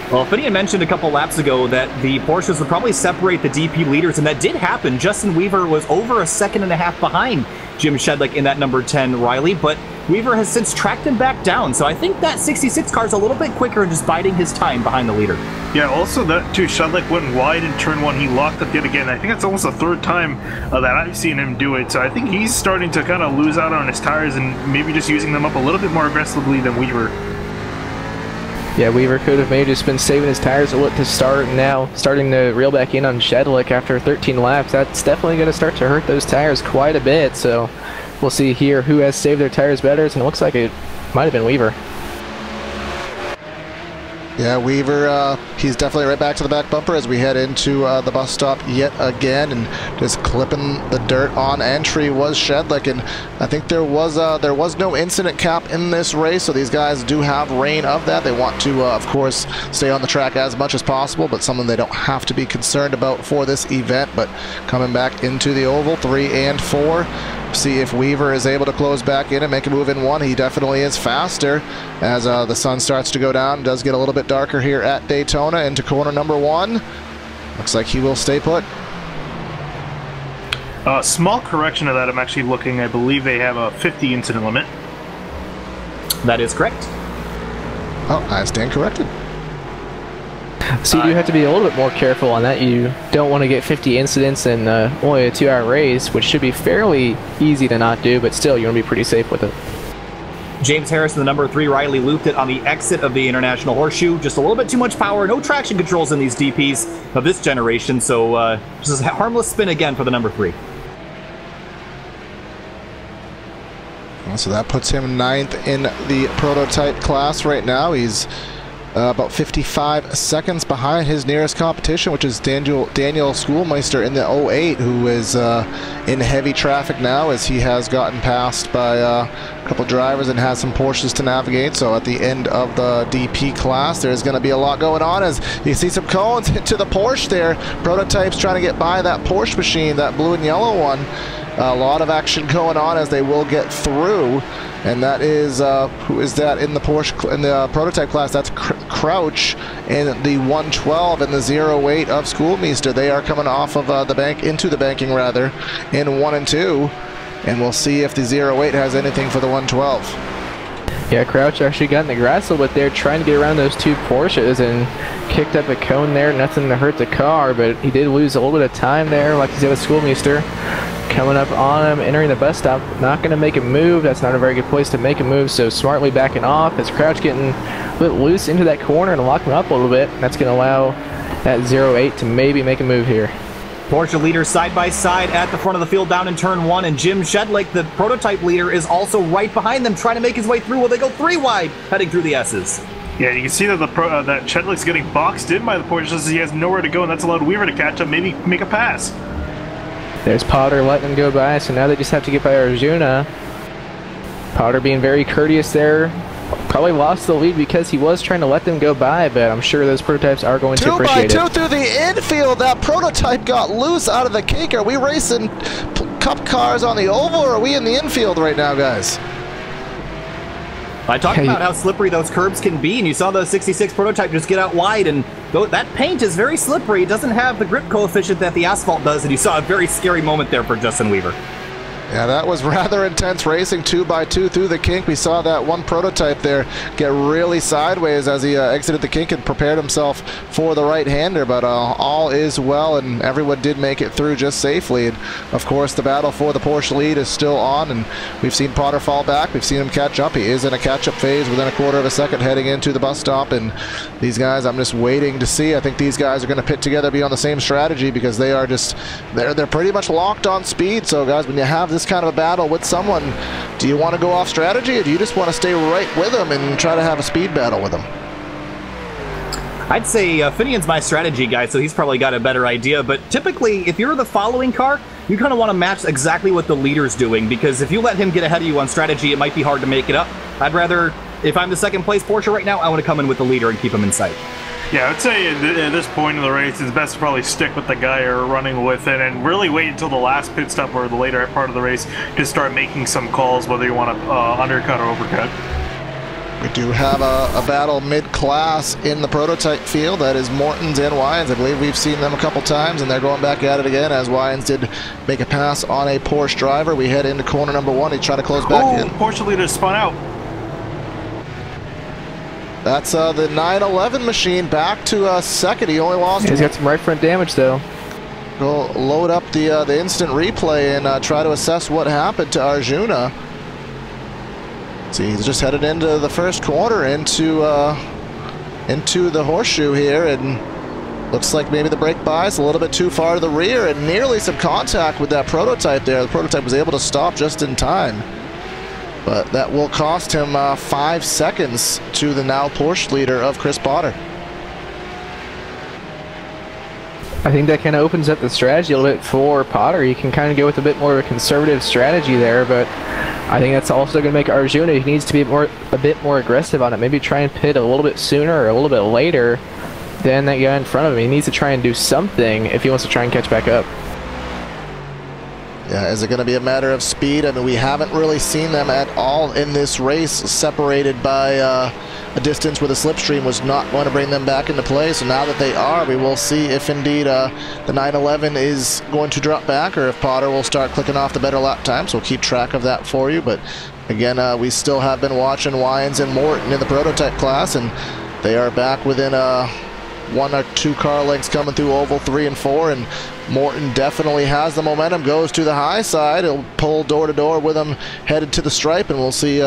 Well, Finian mentioned a couple laps ago that the Porsches would probably separate the DP leaders, and that did happen. Justin Weaver was over a second and a half behind Jim Shedlick in that number 10 Riley, but Weaver has since tracked him back down, so I think that 66 car is a little bit quicker and just biding his time behind the leader. Yeah, also that too, Shedlick went wide in turn 1. He locked up yet again. I think it's almost the third time that I've seen him do it, so I think he's starting to kind of lose out on his tires and maybe just using them up a little bit more aggressively than Weaver. Yeah, Weaver could have maybe just been saving his tires a little to start, and now starting to reel back in on Shedlick after 13 laps. That's definitely going to start to hurt those tires quite a bit, so we'll see here who has saved their tires better, and it looks like it might have been Weaver. Yeah, Weaver, he's definitely right back to the back bumper as we head into the bus stop yet again, and just clipping the dirt on entry was Shedlick, and I think there was no incident cap in this race, so these guys do have reign of that. They want to, of course, stay on the track as much as possible, but something they don't have to be concerned about for this event. But coming back into the oval, 3 and 4. See if Weaver is able to close back in and make a move in 1. He definitely is faster as the sun starts to go down. It does get a little bit darker here at Daytona into corner number 1. Looks like he will stay put. Small correction to that. I'm actually looking. I believe they have a 50 incident limit. That is correct. Oh, I stand corrected. So you do have to be a little bit more careful on that. You don't want to get 50 incidents in only a 2-hour race, which should be fairly easy to not do, but still you want to be pretty safe with it. James Harrison, the number 3 Riley, looped it on the exit of the International Horseshoe. Just a little bit too much power. No traction controls in these DPs of this generation, so just a harmless spin again for the number 3. So that puts him 9th in the prototype class right now. He's about 55 seconds behind his nearest competition, which is Daniel Schoolmeister in the 08, who is in heavy traffic now as he has gotten passed by a couple drivers and has some Porsches to navigate. So at the end of the DP class, there's going to be a lot going on as you see some cones into the Porsche there. Prototypes trying to get by that Porsche machine, that blue and yellow one. A lot of action going on as they will get through, and that is who is that in the Porsche in the prototype class? That's Crouch in the 112 and the 08 of Schoolmeister. They are coming off of the bank into the banking rather in 1 and 2, and we'll see if the 08 has anything for the 112. Yeah, Crouch actually got in the grass a little bit there, trying to get around those 2 Porsches and kicked up a cone there. Nothing to hurt the car, but he did lose a little bit of time there, like he said with Schoolmeister. Coming up on him, entering the bus stop, not going to make a move. That's not a very good place to make a move, so smartly backing off as Crouch getting a bit loose into that corner and locking up a little bit. That's going to allow that 08 to maybe make a move here. Porsche leaders side by side at the front of the field down in turn 1, and Jim Shedlick, the prototype leader, is also right behind them trying to make his way through. Well, they go 3 wide heading through the S's. Yeah, you can see that that Shedlick's getting boxed in by the Porsche as he has nowhere to go, and that's allowed Weaver to catch up, maybe make a pass. There's Potter letting him go by, so now they just have to get by Arjuna. Potter being very courteous there. Probably lost the lead because he was trying to let them go by, but I'm sure those prototypes are going to appreciate it. 2 by 2 through the infield. That prototype got loose out of the cake. Are we racing cup cars on the oval, or are we in the infield right now, guys? I talked about how slippery those curbs can be, and you saw the 66 prototype just get out wide, and that paint is very slippery. It doesn't have the grip coefficient that the asphalt does, and you saw a very scary moment there for Justin Weaver. Yeah, that was rather intense racing, 2 by 2 through the kink. We saw that one prototype there get really sideways as he exited the kink and prepared himself for the right-hander, but all is well, and everyone did make it through just safely. And of course, the battle for the Porsche lead is still on, and we've seen Potter fall back. We've seen him catch up. He is in a catch-up phase within a quarter of a second heading into the bus stop, and these guys, I'm just waiting to see. I think these guys are going to pit together, be on the same strategy, because they are just, they're pretty much locked on speed. So guys, when you have this kind of a battle with someone, do you want to go off strategy, or do you just want to stay right with them and try to have a speed battle with them? I'd say Finian's my strategy guy, so he's probably got a better idea, but typically if you're the following car, you kind of want to match exactly what the leader's doing, because if you let him get ahead of you on strategy, it might be hard to make it up. I'd rather, if I'm the second place Porsche right now, I want to come in with the leader and keep him in sight. Yeah, I would say at this point in the race, it's best to probably stick with the guy you're running with it and really wait until the last pit stop or the later part of the race to start making some calls, whether you want to undercut or overcut. We do have a battle mid-class in the prototype field. That is Morton's and Wyans. I believe we've seen them a couple times, and they're going back at it again as Wyans did make a pass on a Porsche driver. We head into corner number 1. He tried to close back in. Porsche leader spun out. That's the 911 machine back to second. He only lost. He's got some right front damage, though. Go load up the instant replay and try to assess what happened to Arjuna. See, he's just headed into the first corner, into the horseshoe here, and looks like maybe the brake bias a little bit too far to the rear, and nearly some contact with that prototype there. The prototype was able to stop just in time, but that will cost him 5 seconds to the now Porsche leader of Chris Potter. I think that kind of opens up the strategy a little bit for Potter. You can kind of go with a bit more of a conservative strategy there, but I think that's also going to make Arjuna, he needs to be a bit more aggressive on it. Maybe try and pit a little bit sooner or a little bit later than that guy in front of him. He needs to try and do something if he wants to try and catch back up. Yeah, is it going to be a matter of speed? I mean, we haven't really seen them at all in this race, separated by a distance where the slipstream was not going to bring them back into play. So now that they are, we will see if indeed the 911 is going to drop back, or if Potter will start clicking off the better lap times. So we'll keep track of that for you. But again, we still have been watching Wyans and Morton in the prototype class, and they are back within 1 or 2 car lengths coming through oval 3 and 4, and Morton definitely has the momentum, goes to the high side. He'll pull door to door with him headed to the stripe, and we'll see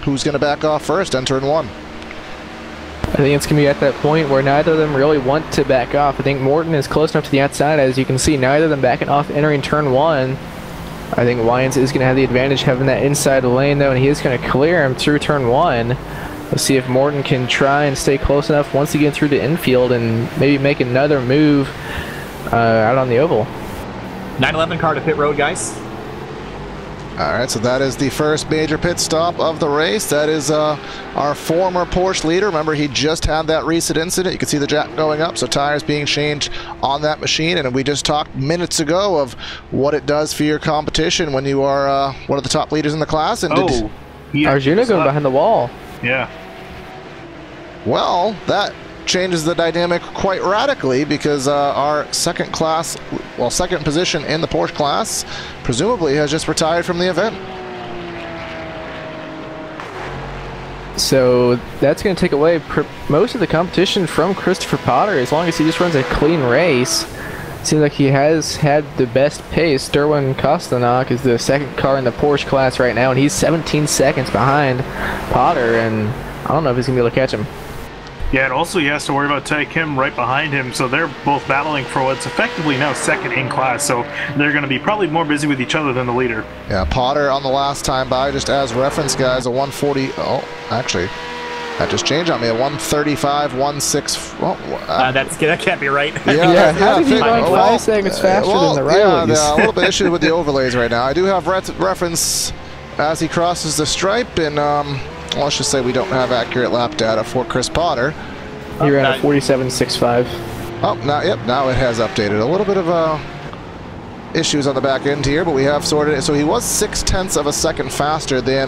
who's going to back off first, entering 1. I think it's going to be at that point where neither of them really want to back off. I think Morton is close enough to the outside, as you can see, neither of them backing off entering turn 1. I think Wyans is going to have the advantage having that inside lane, though, and he is going to clear him through turn 1. Let's see if Morton can try and stay close enough once again through the infield and maybe make another move out on the oval. 911 car to pit road, guys. All right, so that is the first major pit stop of the race. That is our former Porsche leader. Remember, he just had that recent incident. You can see the jack going up, so tires being changed on that machine. And we just talked minutes ago of what it does for your competition when you are one of the top leaders in the class. And Arjuna going behind the wall. Yeah. Well, that changes the dynamic quite radically, because our second position in the Porsche class presumably has just retired from the event. So that's going to take away most of the competition from Christopher Potter, as long as he just runs a clean race. Seems like he has had the best pace. Derwin Kostanak is the second car in the Porsche class right now, and he's 17 seconds behind Potter, and I don't know if he's going to be able to catch him. Yeah, and also he has to worry about Ty Kim right behind him, so they're both battling for what's effectively now second in class, so they're going to be probably more busy with each other than the leader. Yeah, Potter on the last time by, just as reference, guys, a 140. Oh, actually, that just changed on me. A 135, 16. Well, that can't be right. Yeah, how did he run 5 seconds faster than the Rileys? Yeah, a little bit issue with the overlays right now. I do have reference as he crosses the stripe, and let's just say we don't have accurate lap data for Chris Potter. He ran a 47.65. Oh, now it has updated. A little bit of issues on the back end here, but we have sorted it. So he was 0.6 of a second faster than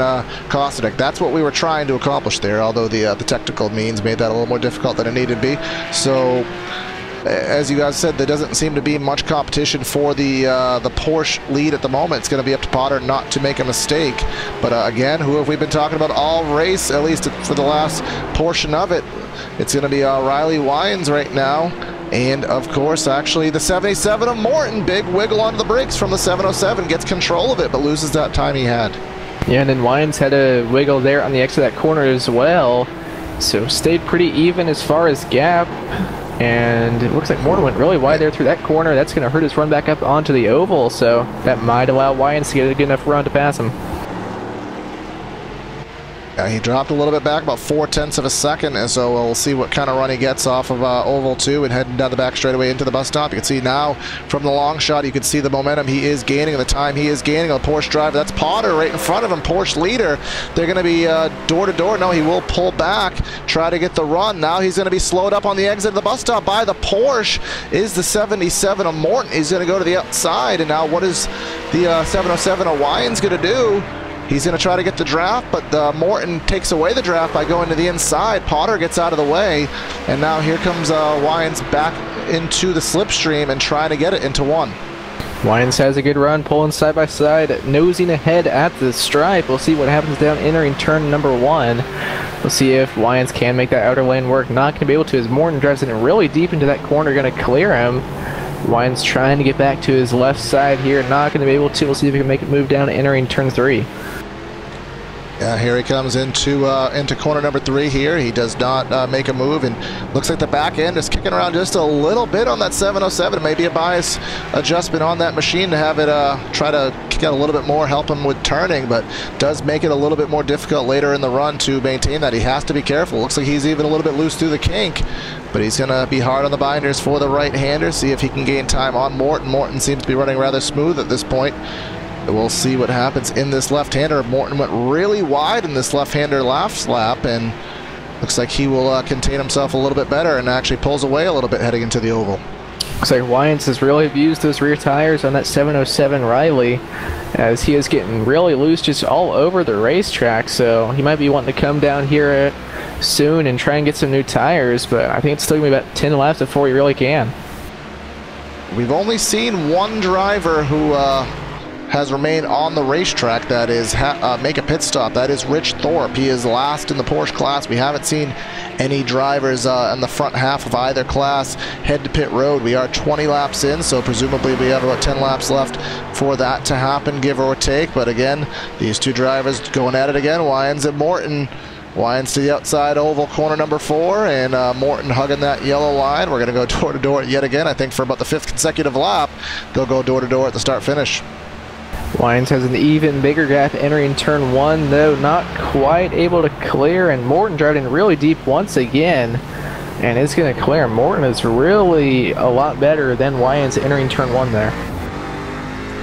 Kostanek. That's what we were trying to accomplish there, although the technical means made that a little more difficult than it needed to be. So, as you guys said, there doesn't seem to be much competition for the Porsche lead at the moment. It's going to be up to Potter not to make a mistake. But again, who have we been talking about all race, at least for the last portion of it? It's going to be Riley Wyans right now. And, of course, actually the 77 of Morton. Big wiggle onto the brakes from the 707. Gets control of it, but loses that time he had. Yeah, and then Wyans had a wiggle there on the exit of that corner as well. So stayed pretty even as far as gap. And it looks like Morton went really wide there through that corner. That's going to hurt his run back up onto the oval, so that might allow Wyans to get a good enough run to pass him. He dropped a little bit back, about 0.4 of a second, and so we'll see what kind of run he gets off of Oval 2 and heading down the back straightaway into the bus stop. You can see now from the long shot, you can see the momentum he is gaining and the time he is gaining on the Porsche driver. That's Potter right in front of him, Porsche leader. They're going to be door to door. No, he will pull back, try to get the run. Now he's going to be slowed up on the exit of the bus stop by the Porsche. Is the 77 of Morton. He's going to go to the outside, and now what is the 707 of Wyans going to do? He's going to try to get the draft, but Morton takes away the draft by going to the inside. Potter gets out of the way, and now here comes Wyans back into the slipstream and trying to get it into one. Wyans has a good run, pulling side by side, nosing ahead at the stripe. We'll see what happens down entering turn number 1. We'll see if Wyans can make that outer lane work. Not going to be able to as Morton drives in really deep into that corner, going to clear him. Wyans trying to get back to his left side here, not going to be able to. We'll see if he can make it move down entering turn 3. Yeah, here he comes into corner number 3 here. He does not make a move, and looks like the back end is kicking around just a little bit on that 707. Maybe a bias adjustment on that machine to have it try to kick out a little bit more, help him with turning, but does make it a little bit more difficult later in the run to maintain that. He has to be careful. Looks like he's even a little bit loose through the kink, but he's going to be hard on the binders for the right-hander, see if he can gain time on Morton. Morton seems to be running rather smooth at this point. We'll see what happens in this left-hander. Morton went really wide in this left-hander last lap, and looks like he will contain himself a little bit better and actually pulls away a little bit heading into the oval. Looks like Wyans has really abused those rear tires on that 707 Riley, as he is getting really loose just all over the racetrack, so he might be wanting to come down here soon and try and get some new tires, but I think it's still going to be about 10 laps before he really can. We've only seen one driver who has remained on the racetrack, that is make a pit stop. That is Rich Thorpe. He is last in the Porsche class. We haven't seen any drivers in the front half of either class head to pit road. We are 20 laps in, so presumably we have about 10 laps left for that to happen, give or take. But again, these two drivers going at it again, Wyans and Morton. Wyans to the outside oval, corner number 4, and Morton hugging that yellow line. We're going to go door to door yet again. I think for about the 5th consecutive lap, they'll go door to door at the start finish. Wyans has an even bigger gap entering turn 1, though not quite able to clear, and Morton driving really deep once again, and it's going to clear. Morton is really a lot better than Wyans entering turn 1 there.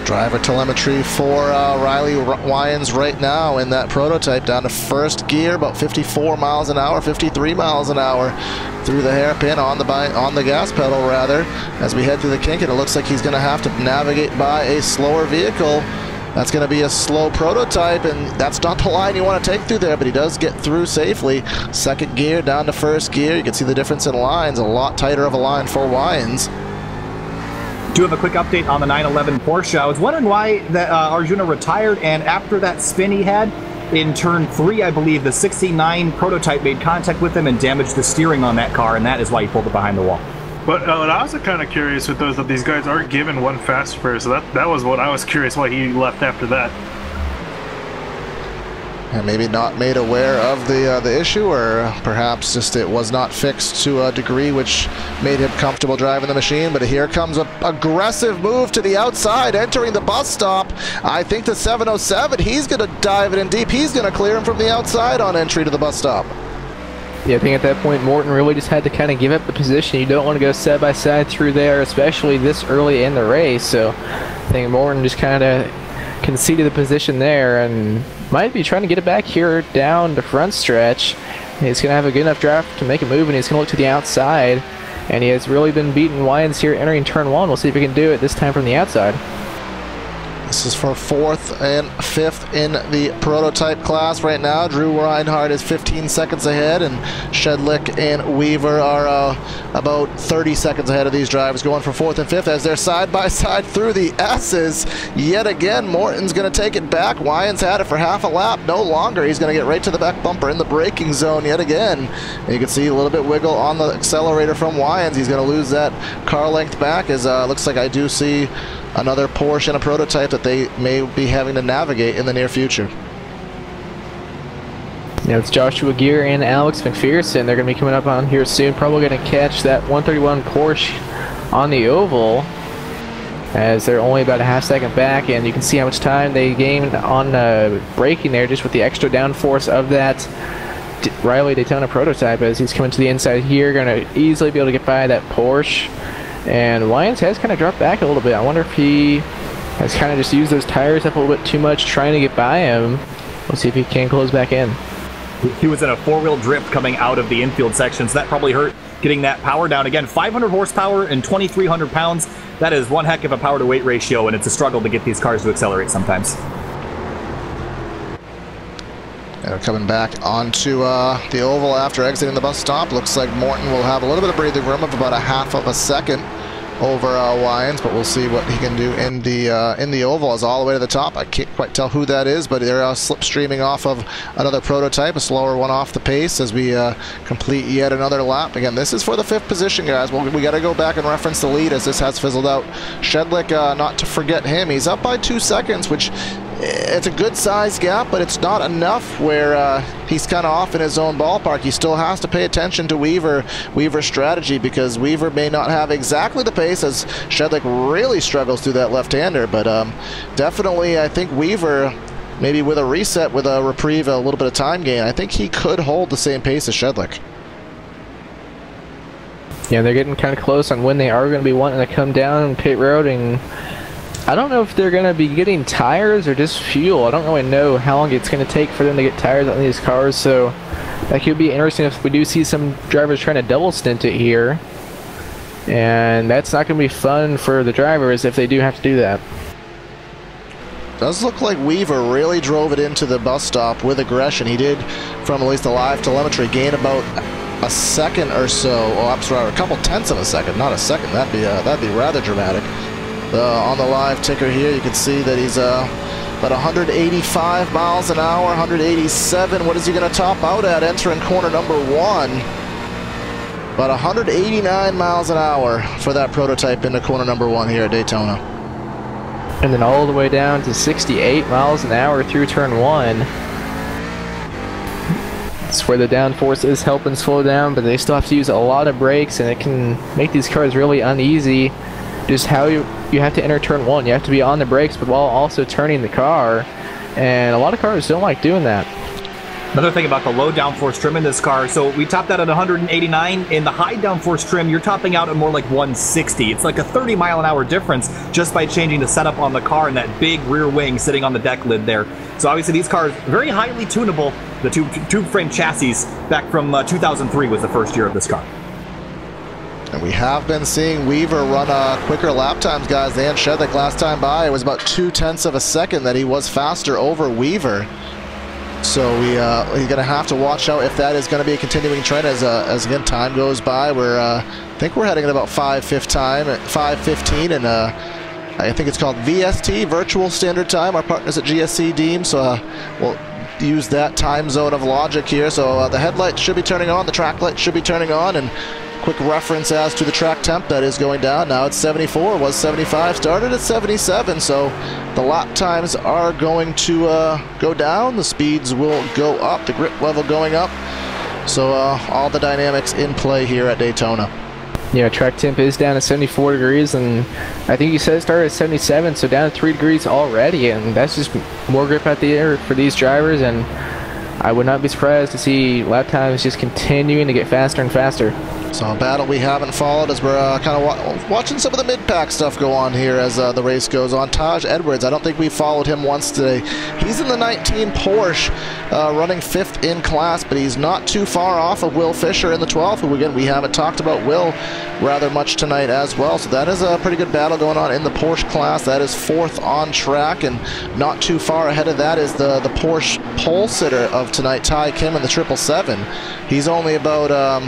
Driver telemetry for Riley Wyans right now in that prototype, down to first gear, about 54 miles an hour, 53 miles an hour through the hairpin on the gas pedal rather, as we head through the kink, and it looks like he's going to have to navigate by a slower vehicle. That's going to be a slow prototype, and that's not the line you want to take through there, but he does get through safely. Second gear down to first gear. You can see the difference in lines, a lot tighter of a line for Wyans. Do have a quick update on the 911 Porsche. I was wondering why that Arjuna retired, and after that spin he had in turn 3, I believe, the 69 prototype made contact with him and damaged the steering on that car, and that is why he pulled it behind the wall. But I was kind of curious with those that these guys aren't given one fast spur, so that was what I was curious why he left after that. And maybe not made aware of the issue, or perhaps just it was not fixed to a degree which made him comfortable driving the machine. But here comes an aggressive move to the outside, entering the bus stop. I think the 707, he's going to dive it in deep. He's going to clear him from the outside on entry to the bus stop. Yeah, I think at that point Morton really just had to kind of give up the position. You don't want to go side by side through there, especially this early in the race. So I think Morton just kind of conceded the position there and might be trying to get it back here down the front stretch. He's going to have a good enough draft to make a move, and he's going to look to the outside. And he has really been beating Wyans here entering turn 1. We'll see if he can do it this time from the outside. This is for 4th and 5th in the prototype class right now. Drew Reinhardt is 15 seconds ahead, and Shedlick and Weaver are about 30 seconds ahead of these drivers, going for 4th and 5th as they're side by side through the S's. Yet again, Morton's going to take it back. Wyans had it for half a lap. No longer. He's going to get right to the back bumper in the braking zone yet again. And you can see a little bit wiggle on the accelerator from Wyans. He's going to lose that car length back, as looks like I do see another Porsche and a prototype that they may be having to navigate in the near future. Now it's Joshua Gear and Alex McPherson. They're going to be coming up on here soon. Probably going to catch that 131 Porsche on the oval, as they're only about a half-second back, and you can see how much time they gained on braking there just with the extra downforce of that Riley Daytona prototype, as he's coming to the inside here, going to easily be able to get by that Porsche. And Wyans has kind of dropped back a little bit. I wonder if he has kind of just used those tires up a little bit too much trying to get by him. We'll see if he can close back in. He was in a 4-wheel drift coming out of the infield section, so that probably hurt getting that power down. Again, 500 horsepower and 2,300 pounds. That is one heck of a power-to-weight ratio, and it's a struggle to get these cars to accelerate sometimes. And coming back onto the oval after exiting the bus stop. Looks like Morton will have a little bit of breathing room of about a half of a second over Wyans, but we'll see what he can do in the oval. Is all the way to the top. I can't quite tell who that is, but they're slipstreaming off of another prototype, a slower one off the pace as we complete yet another lap. Again, this is for the 5th position, guys. We got to go back and reference the lead as this has fizzled out. Shedlick, not to forget him, he's up by 2 seconds, which it's a good size gap, but it's not enough where he's kind of off in his own ballpark. He still has to pay attention to Weaver's strategy, because Weaver may not have exactly the pace as Shedlick really struggles through that left-hander, but definitely I think Weaver, maybe with a reset, with a reprieve, a little bit of time gain, I think he could hold the same pace as Shedlick. Yeah, they're getting kind of close on when they are going to be wanting to come down pit road, and I don't know if they're going to be getting tires or just fuel. I don't really know how long it's going to take for them to get tires on these cars, so that could be interesting if we do see some drivers trying to double stint it here. And that's not going to be fun for the drivers if they do have to do that. Does look like Weaver really drove it into the bus stop with aggression. He did, from at least the live telemetry, gain about a second or so. Oh, I'm sorry, a couple tenths of a second, not a second. That'd be rather dramatic. On the live ticker here, you can see that he's about 185 miles an hour, 187. What is he going to top out at entering corner number 1? About 189 miles an hour for that prototype into corner number 1 here at Daytona. And then all the way down to 68 miles an hour through turn 1. It's where the downforce is helping slow down, but they still have to use a lot of brakes, and it can make these cars really uneasy. Just how you have to enter turn 1. You have to be on the brakes, but while also turning the car, and a lot of cars don't like doing that. Another thing about the low downforce trim in this car, so we topped out at 189. In the high downforce trim, you're topping out at more like 160. It's like a 30 mile an hour difference just by changing the setup on the car and that big rear wing sitting on the deck lid there. So obviously these cars, very highly tunable. The tube frame chassis back from 2003 was the first year of this car. And we have been seeing Weaver run quicker lap times, guys, than Shedlick last time by. It was about 0.2 of a second that he was faster over Weaver. So he's going to have to watch out if that is going to be a continuing trend as again, time goes by. I think we're heading at about 5:15, and I think it's called VST, Virtual Standard Time. Our partners at GSC deem, so we'll use that time zone of logic here. So the headlights should be turning on, the track lights should be turning on, and quick reference as to the track temp that is going down. Now it's 74, was 75, started at 77, so the lap times are going to go down, the speeds will go up, the grip level going up, so all the dynamics in play here at Daytona. Yeah, track temp is down to 74 degrees, and I think you said it started at 77, so down to 3 degrees already, and that's just more grip out the air for these drivers, and I would not be surprised to see lap times just continuing to get faster and faster. So a battle we haven't followed as we're kind of watching some of the mid-pack stuff go on here as the race goes on. Taj Edwards, I don't think we followed him once today. He's in the 19 Porsche, running 5th in class, but he's not too far off of Will Fisher in the 12, who again, we haven't talked about Will rather much tonight as well. So that is a pretty good battle going on in the Porsche class. That is 4th on track, and not too far ahead of that is the Porsche pole sitter of tonight, Ty Kim in the 777. He's only about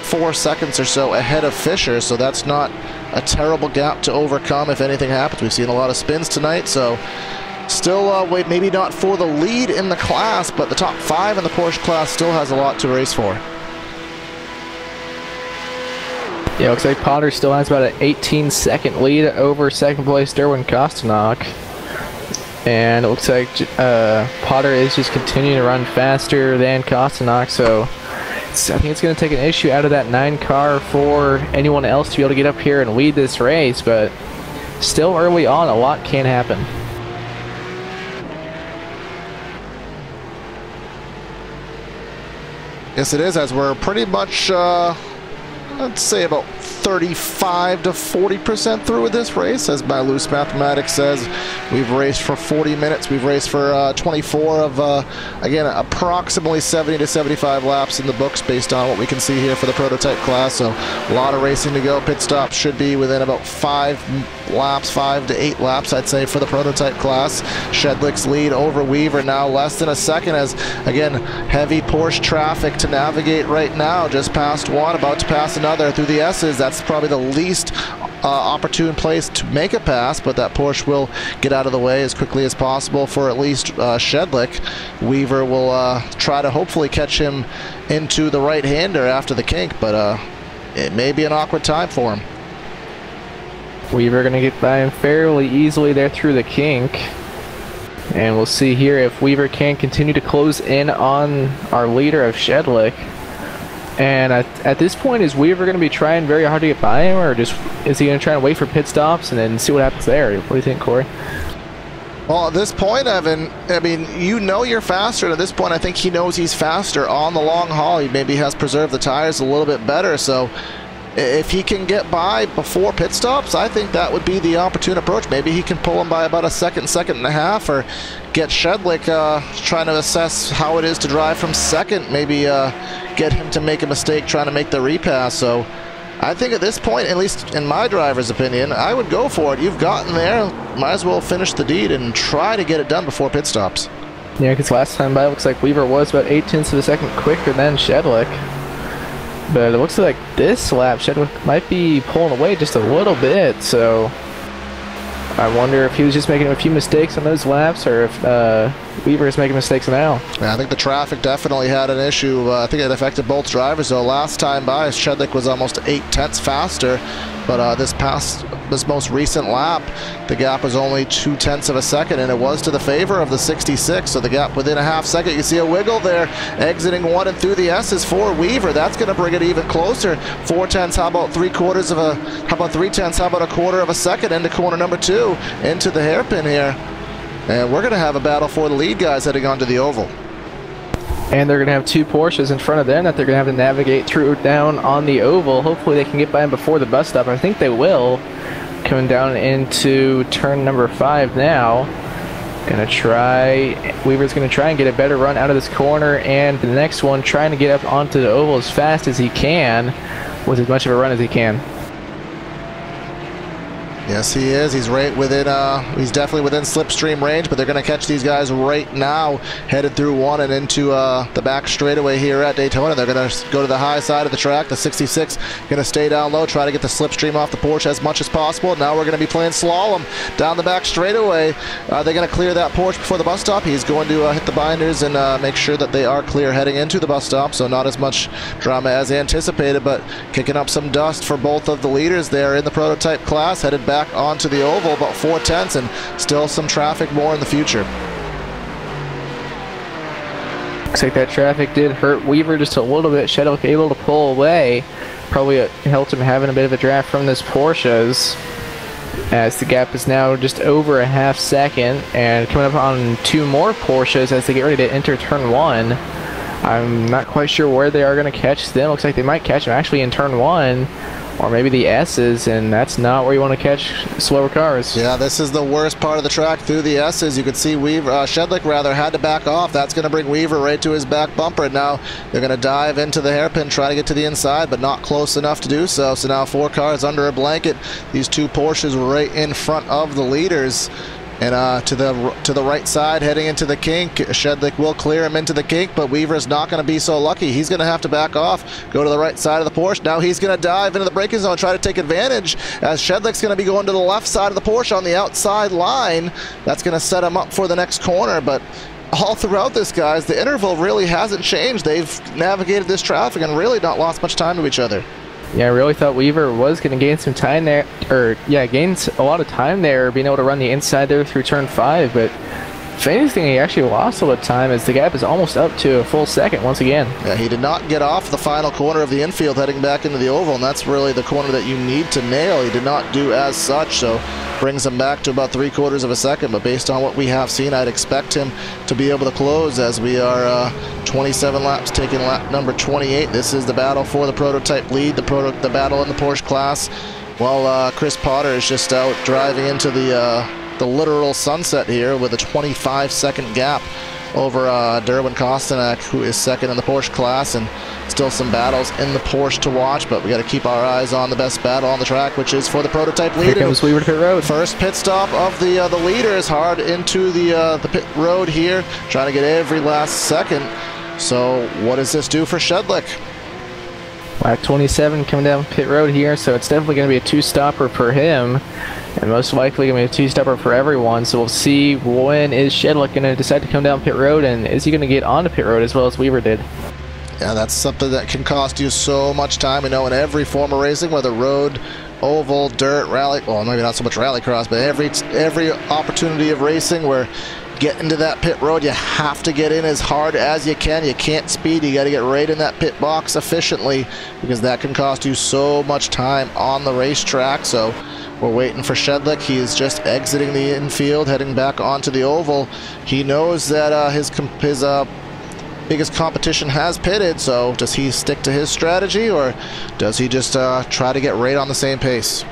4 seconds or so ahead of Fisher, so that's not a terrible gap to overcome if anything happens. We've seen a lot of spins tonight, so still maybe not for the lead in the class, but the top 5 in the Porsche class still has a lot to race for. Yeah, looks like Potter still has about an 18-second lead over second place Derwin Kostenach. And it looks like Potter is just continuing to run faster than Kostenach, so I think it's going to take an issue out of that 9 car for anyone else to be able to get up here and lead this race, but still early on, a lot can happen. Yes, it is, as we're pretty much, let's say about 35 to 40% through with this race, as my loose mathematics says. We've raced for 40 minutes. We've raced for 24 of, again, approximately 70 to 75 laps in the books based on what we can see here for the prototype class. So a lot of racing to go. Pit stop should be within about 5 laps, 5 to 8 laps, I'd say, for the prototype class. Shedlick's lead over Weaver now less than a second, as, again, heavy Porsche traffic to navigate right now. Just past one, about to pass another through the S's. That's probably the least opportune place to make a pass, but that Porsche will get out of the way as quickly as possible for at least Shedlick. Weaver will try to hopefully catch him into the right-hander after the kink, but it may be an awkward time for him. Weaver going to get by him fairly easily there through the kink. And we'll see here if Weaver can continue to close in on our leader of Shedlick. And at this point, is Weaver going to be trying very hard to get by him, or just is he going to try and wait for pit stops and then see what happens there? What do you think, Corey? Well, at this point, Evan, I mean, you know you're faster. And at this point, I think he knows he's faster on the long haul. He maybe has preserved the tires a little bit better. So if he can get by before pit stops, I think that would be the opportune approach. Maybe he can pull him by about a second and a half, or get Shedlick trying to assess how it is to drive from second. Maybe get him to make a mistake trying to make the repass. So I think at this point, at least in my driver's opinion, I would go for it. You've gotten there, might as well finish the deed and try to get it done before pit stops. Yeah, because last time by, it looks like Weaver was about 0.8 of a second quicker than Shedlick. But it looks like this lap, Shedlick might be pulling away just a little bit, so I wonder if he was just making a few mistakes on those laps, or if Weaver is making mistakes now. Yeah, I think the traffic definitely had an issue. I think it affected both drivers, though. Last time by, Shedlick was almost 0.8 faster, but this most recent lap, the gap was only 0.2 of a second, and it was to the favor of the 66, so the gap within a half second. You see a wiggle there, exiting one and through the S's for Weaver. That's going to bring it even closer. 0.4, how about 3/4 of a, how about 0.3, how about a quarter of a second into corner number 2, into the hairpin here. And we're going to have a battle for the lead, guys, heading onto the oval. And they're going to have 2 Porsches in front of them that they're going to have to navigate through down on the oval. Hopefully they can get by him before the bus stop. I think they will. Coming down into turn number 5 now. Weaver's going to try and get a better run out of this corner, and the next one trying to get up onto the oval as fast as he can with as much of a run as he can. Yes, he is. He's right within, he's definitely within slipstream range, but they're going to catch these guys right now, headed through one and into the back straightaway here at Daytona. They're going to go to the high side of the track. The 66 going to stay down low, try to get the slipstream off the Porsche as much as possible. Now we're going to be playing slalom down the back straightaway. They're going to clear that Porsche before the bus stop. He's going to hit the binders and make sure that they are clear heading into the bus stop, so not as much drama as anticipated, but kicking up some dust for both of the leaders there in the prototype class, headed back onto the oval, about 0.4, and still some traffic more in the future. Looks like that traffic did hurt Weaver just a little bit. Shedlick able to pull away. Probably helped him having a bit of a draft from this Porsches, as the gap is now just over a half second, and coming up on 2 more Porsches as they get ready to enter turn 1. I'm not quite sure where they are going to catch them. Looks like they might catch them actually in turn 1. Or maybe the S's, and that's not where you want to catch slower cars. Yeah, this is the worst part of the track through the S's. You can see Shedlick had to back off. That's going to bring Weaver right to his back bumper. And now they're going to dive into the hairpin, try to get to the inside, but not close enough to do so. So now 4 cars under a blanket. These 2 Porsches right in front of the leaders. And to the right side, heading into the kink. Shedlick will clear him into the kink, but Weaver's not going to be so lucky. He's going to have to back off, go to the right side of the Porsche. Now he's going to dive into the braking zone, try to take advantage, as Shedlick's going to be going to the left side of the Porsche on the outside line. That's going to set him up for the next corner, but all throughout this, guys, the interval really hasn't changed. They've navigated this traffic and really not lost much time to each other. Yeah, I really thought Weaver was going to gain some time there, gains a lot of time there, being able to run the inside there through turn 5, but if anything, he actually lost a little time as the gap is almost up to a full second once again. Yeah, he did not get off the final corner of the infield heading back into the oval, and that's really the corner that you need to nail. He did not do as such, so brings him back to about 3/4 of a second, but based on what we have seen, I'd expect him to be able to close as we are 27 laps, taking lap number 28. This is the battle for the prototype lead, the battle in the Porsche class. Well, Chris Potter is just out driving into the literal sunset here with a 25-second gap over Derwin Kostanek, who is second in the Porsche class, and still some battles in the Porsche to watch, but we got to keep our eyes on the best battle on the track, which is for the prototype lead. Here comes Weaver to pit road. First pit stop of the leaders, hard into the pit road here, trying to get every last second. So what does this do for Shedlick? Lap 27 coming down pit road here, so it's definitely going to be a two-stopper for him, and most likely going to be a two-stopper for everyone. So we'll see, when is Shedlick going to decide to come down pit road, and is he going to get onto pit road as well as Weaver did? Yeah, that's something that can cost you so much time. We know in every form of racing, whether road, oval, dirt, rally, well, maybe not so much rallycross, but every opportunity of racing where get into that pit road, you have to get in as hard as you can. You can't speed. You got to get right in that pit box efficiently, because that can cost you so much time on the racetrack. So we're waiting for Shedlick. He is just exiting the infield, heading back onto the oval. He knows that his biggest competition has pitted, so does he stick to his strategy, or does he just try to get right on the same pace?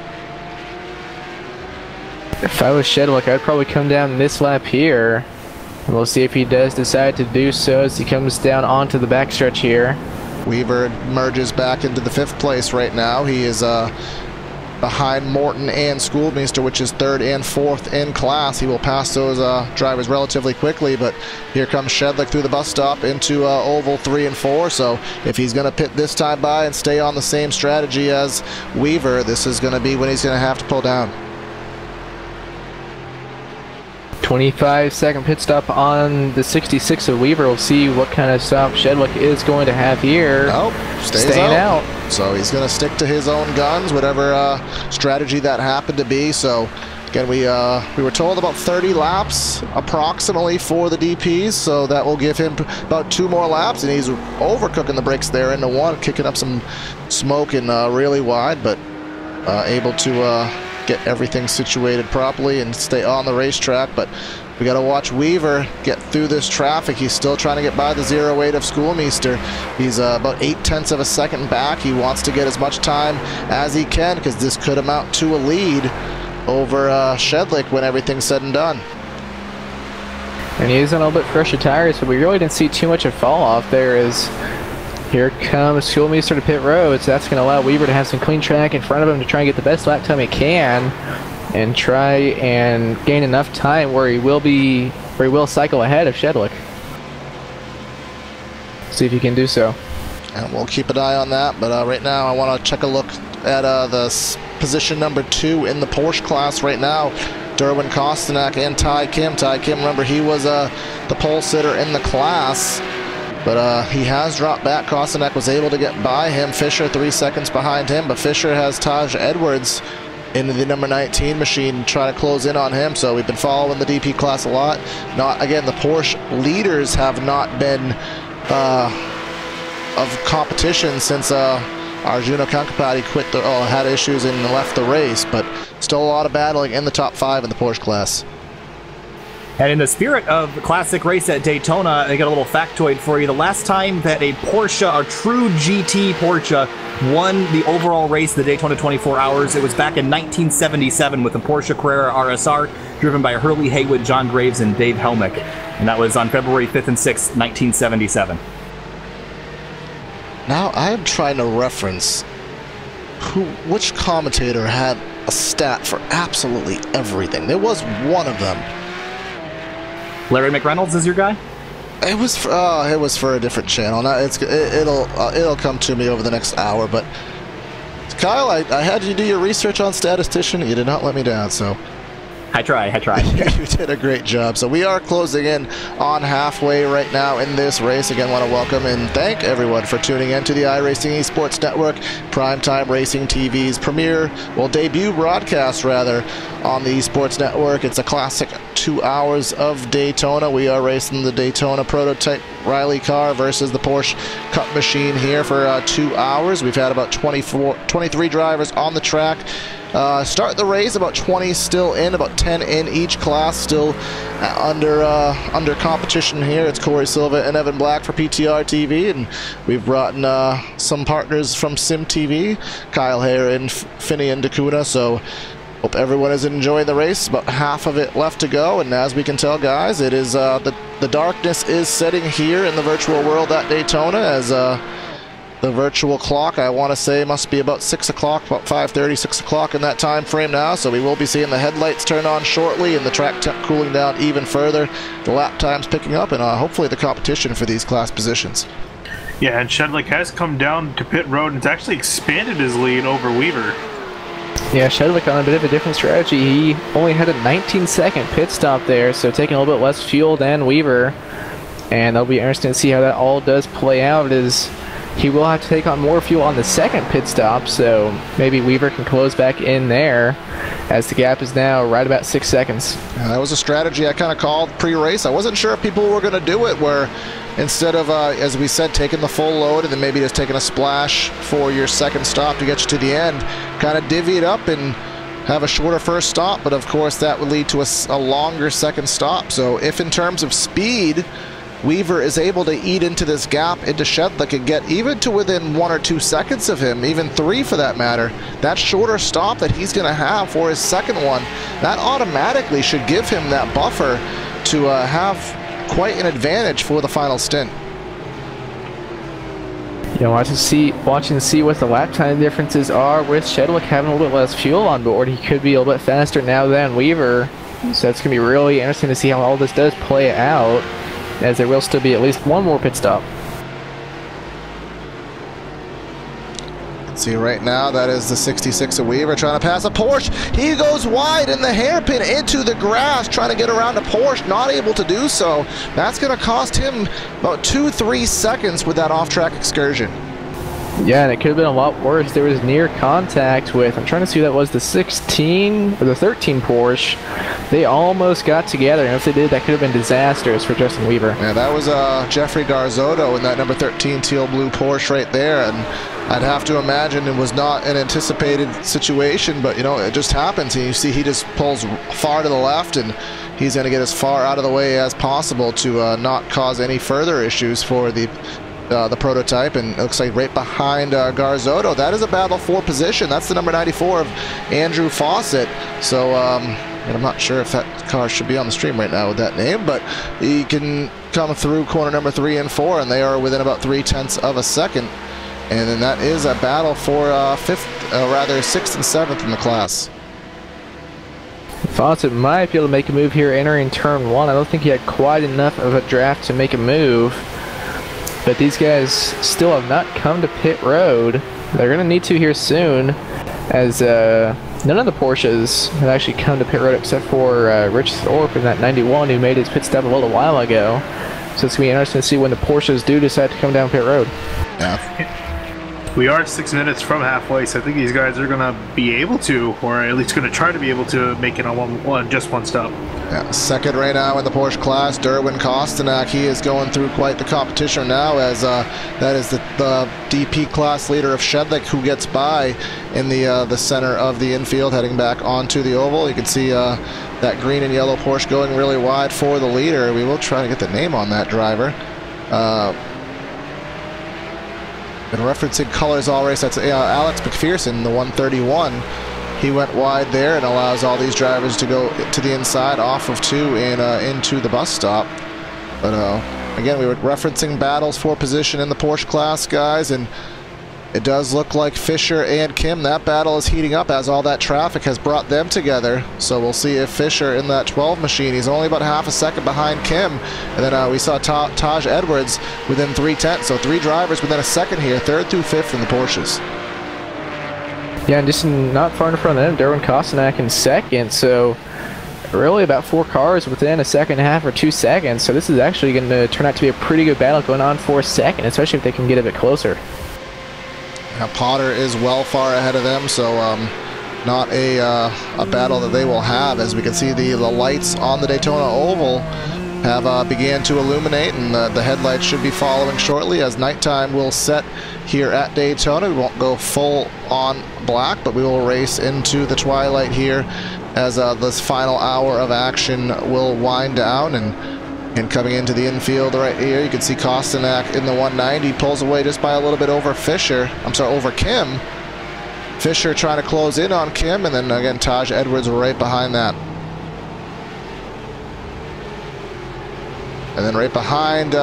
If I was Shedlick, I'd probably come down this lap here, and we'll see if he does decide to do so as he comes down onto the backstretch here. Weaver merges back into the 5th place right now. He is behind Morton and Schoolmeister, which is 3rd and 4th in class. He will pass those drivers relatively quickly, but here comes Shedlick through the bus stop into oval 3 and 4. So if he's going to pit this time by and stay on the same strategy as Weaver, this is going to be when he's going to have to pull down. 25-second pit stop on the 66 of Weaver. We'll see what kind of stop Shedlick is going to have here. Nope, staying out. So he's going to stick to his own guns, whatever strategy that happened to be. So again, we were told about 30 laps approximately for the DPs, so that will give him about 2 more laps, and he's overcooking the brakes there into 1, kicking up some smoke and really wide, but able to get everything situated properly and stay on the racetrack. But we got to watch Weaver get through this traffic. He's still trying to get by the 0.8 of Schoolmeister. He's about 0.8 of a second back. He wants to get as much time as he can, because this could amount to a lead over Shedlick when everything's said and done. And he is on a little bit fresher tires, but we really didn't see too much of fall off there. As here comes Schoolmeister to pit road, so that's going to allow Weaver to have some clean track in front of him to try and get the best lap time he can, and try and gain enough time where he will cycle ahead of Shedlick. See if he can do so. And we'll keep an eye on that. But right now, I want to check a look at the position number 2 in the Porsche class right now. Derwin Kostanek and Ty Kim. Ty Kim, remember, he was the pole sitter in the class. But he has dropped back. Kostanek was able to get by him. Fisher 3 seconds behind him, but Fisher has Taj Edwards in the number 19 machine trying to close in on him. So we've been following the DP class a lot. Again, the Porsche leaders have not been of competition since Arjuna Kankapati had issues and left the race, but still a lot of battling in the top 5 in the Porsche class. And in the spirit of the classic race at Daytona, I got a little factoid for you. The last time that a Porsche, a true GT Porsche, won the overall race, the Daytona 24 Hours, it was back in 1977 with the Porsche Carrera RSR, driven by Hurley Haywood, John Graves, and Dave Helmick. And that was on February 5th and 6th, 1977. Now I am trying to reference which commentator had a stat for absolutely everything. There was one of them. Larry McReynolds is your guy? It was for a different channel. Now it'll come to me over the next hour. But Kyle, I had you do your research on statistician. You did not let me down. So I tried. You did a great job. So we are closing in on halfway right now in this race. Again, want to welcome and thank everyone for tuning in to the iRacing Esports Network, Primetime Racing TV's debut broadcast rather on the Esports Network. It's a classic 2 hours of Daytona. We are racing the Daytona prototype Riley car versus the Porsche Cup machine here for 2 hours. We've had about 23 drivers on the track. Start the race, about 20 still in, about 10 in each class, still under competition here. It's Corey Silva and Evan Black for PTR TV, and we've brought in some partners from Sim TV, Kyle Hare and Finian DeCuna, so hope everyone is enjoying the race. About half of it left to go, and as we can tell, guys, it is the darkness is setting here in the virtual world at Daytona, as the virtual clock, I want to say, must be about 6 o'clock, about 5:30, 6 o'clock in that time frame now. So we will be seeing the headlights turn on shortly and the track temp cooling down even further. The lap times picking up, and hopefully the competition for these class positions. Yeah, and Shedlick has come down to pit road and it's actually expanded his lead over Weaver. Yeah, Shedlick on a bit of a different strategy. He only had a 19-second pit stop there, so taking a little bit less fuel than Weaver. And it'll be interesting to see how that all does play out, as he will have to take on more fuel on the second pit stop, so maybe Weaver can close back in there, as the gap is now right about 6 seconds. That was a strategy I kind of called pre-race. I wasn't sure if people were going to do it, where instead of, as we said, taking the full load and then maybe just taking a splash for your second stop to get you to the end, kind of divvy it up and have a shorter first stop, but of course that would lead to a longer second stop. So if in terms of speed, Weaver is able to eat into this gap into Shedlick and get even to within 1 or 2 seconds of him, even 3 for that matter, that shorter stop that he's going to have for his second one, that automatically should give him that buffer to have quite an advantage for the final stint. Yeah, watching to see what the lap time differences are with Shedlick having a little bit less fuel on board. He could be a little bit faster now than Weaver, so that's going to be really interesting to see how all this does play out, as there will still be at least one more pit stop. See right now, that is the 66 of Weaver trying to pass a Porsche. He goes wide in the hairpin into the grass, trying to get around a Porsche, not able to do so. That's going to cost him about 2-3 seconds with that off-track excursion. Yeah, and it could have been a lot worse. There was near contact with, I'm trying to see who that was, the 16 or the 13 Porsche. They almost got together, and if they did, that could have been disastrous for Justin Weaver. Yeah, that was Jeffrey Garzotto in that number 13 teal blue Porsche right there, and I'd have to imagine it was not an anticipated situation, but you know, it just happens. And you see he just pulls far to the left, and he's going to get as far out of the way as possible to not cause any further issues for the prototype. And it looks like right behind Garzotto, that is a battle for position. That's the number 94 of Andrew Fawcett. So and I'm not sure if that car should be on the stream right now with that name, but he can come through corner number 3 and 4, and they are within about 0.3 of a second. And then that is a battle for 6th and 7th in the class. Fawcett might be able to make a move here entering turn 1. I don't think he had quite enough of a draft to make a move, but these guys still have not come to pit road. They're going to need to here soon, as none of the Porsches have actually come to pit road except for Rich Thorpe in that 91, who made his pit stop a little while ago. So it's going to be interesting to see when the Porsches do decide to come down pit road. Yeah. We are 6 minutes from halfway, so I think these guys are going to be able to, or at least going to try to be able to make it on just one stop. Yeah, second right now in the Porsche class, Derwin Kostanak. He is going through quite the competition now, as that is the DP class leader of Shedlick, who gets by in the center of the infield, heading back onto the oval. You can see that green and yellow Porsche going really wide for the leader. We will try to get the name on that driver. Been referencing colors all race. That's Alex McPherson, the 131. He went wide there and allows all these drivers to go to the inside off of 2 and into the bus stop. But again, we were referencing battles for position in the Porsche class, guys, and it does look like Fisher and Kim, that battle is heating up as all that traffic has brought them together. So we'll see if Fisher in that 12 machine, he's only about half a second behind Kim. And then we saw Taj Edwards within 3/10. So 3 drivers within a second here, 3rd through 5th in the Porsches. Yeah, and just not far in front of them, Derwin Kostanak in 2nd. So really about 4 cars within a second and a half or 2 seconds. So this is actually going to turn out to be a pretty good battle going on for a second, especially if they can get a bit closer. Now Potter is well far ahead of them, so not a battle that they will have, as we can see the lights on the Daytona Oval have began to illuminate, and the headlights should be following shortly as nighttime will set here at Daytona. We won't go full on black, but we will race into the twilight here as this final hour of action will wind down. And coming into the infield right here, you can see Kostanak in the 190, pulls away just by a little bit over over Kim. Fisher trying to close in on Kim, and then again Taj Edwards right behind that. And then right behind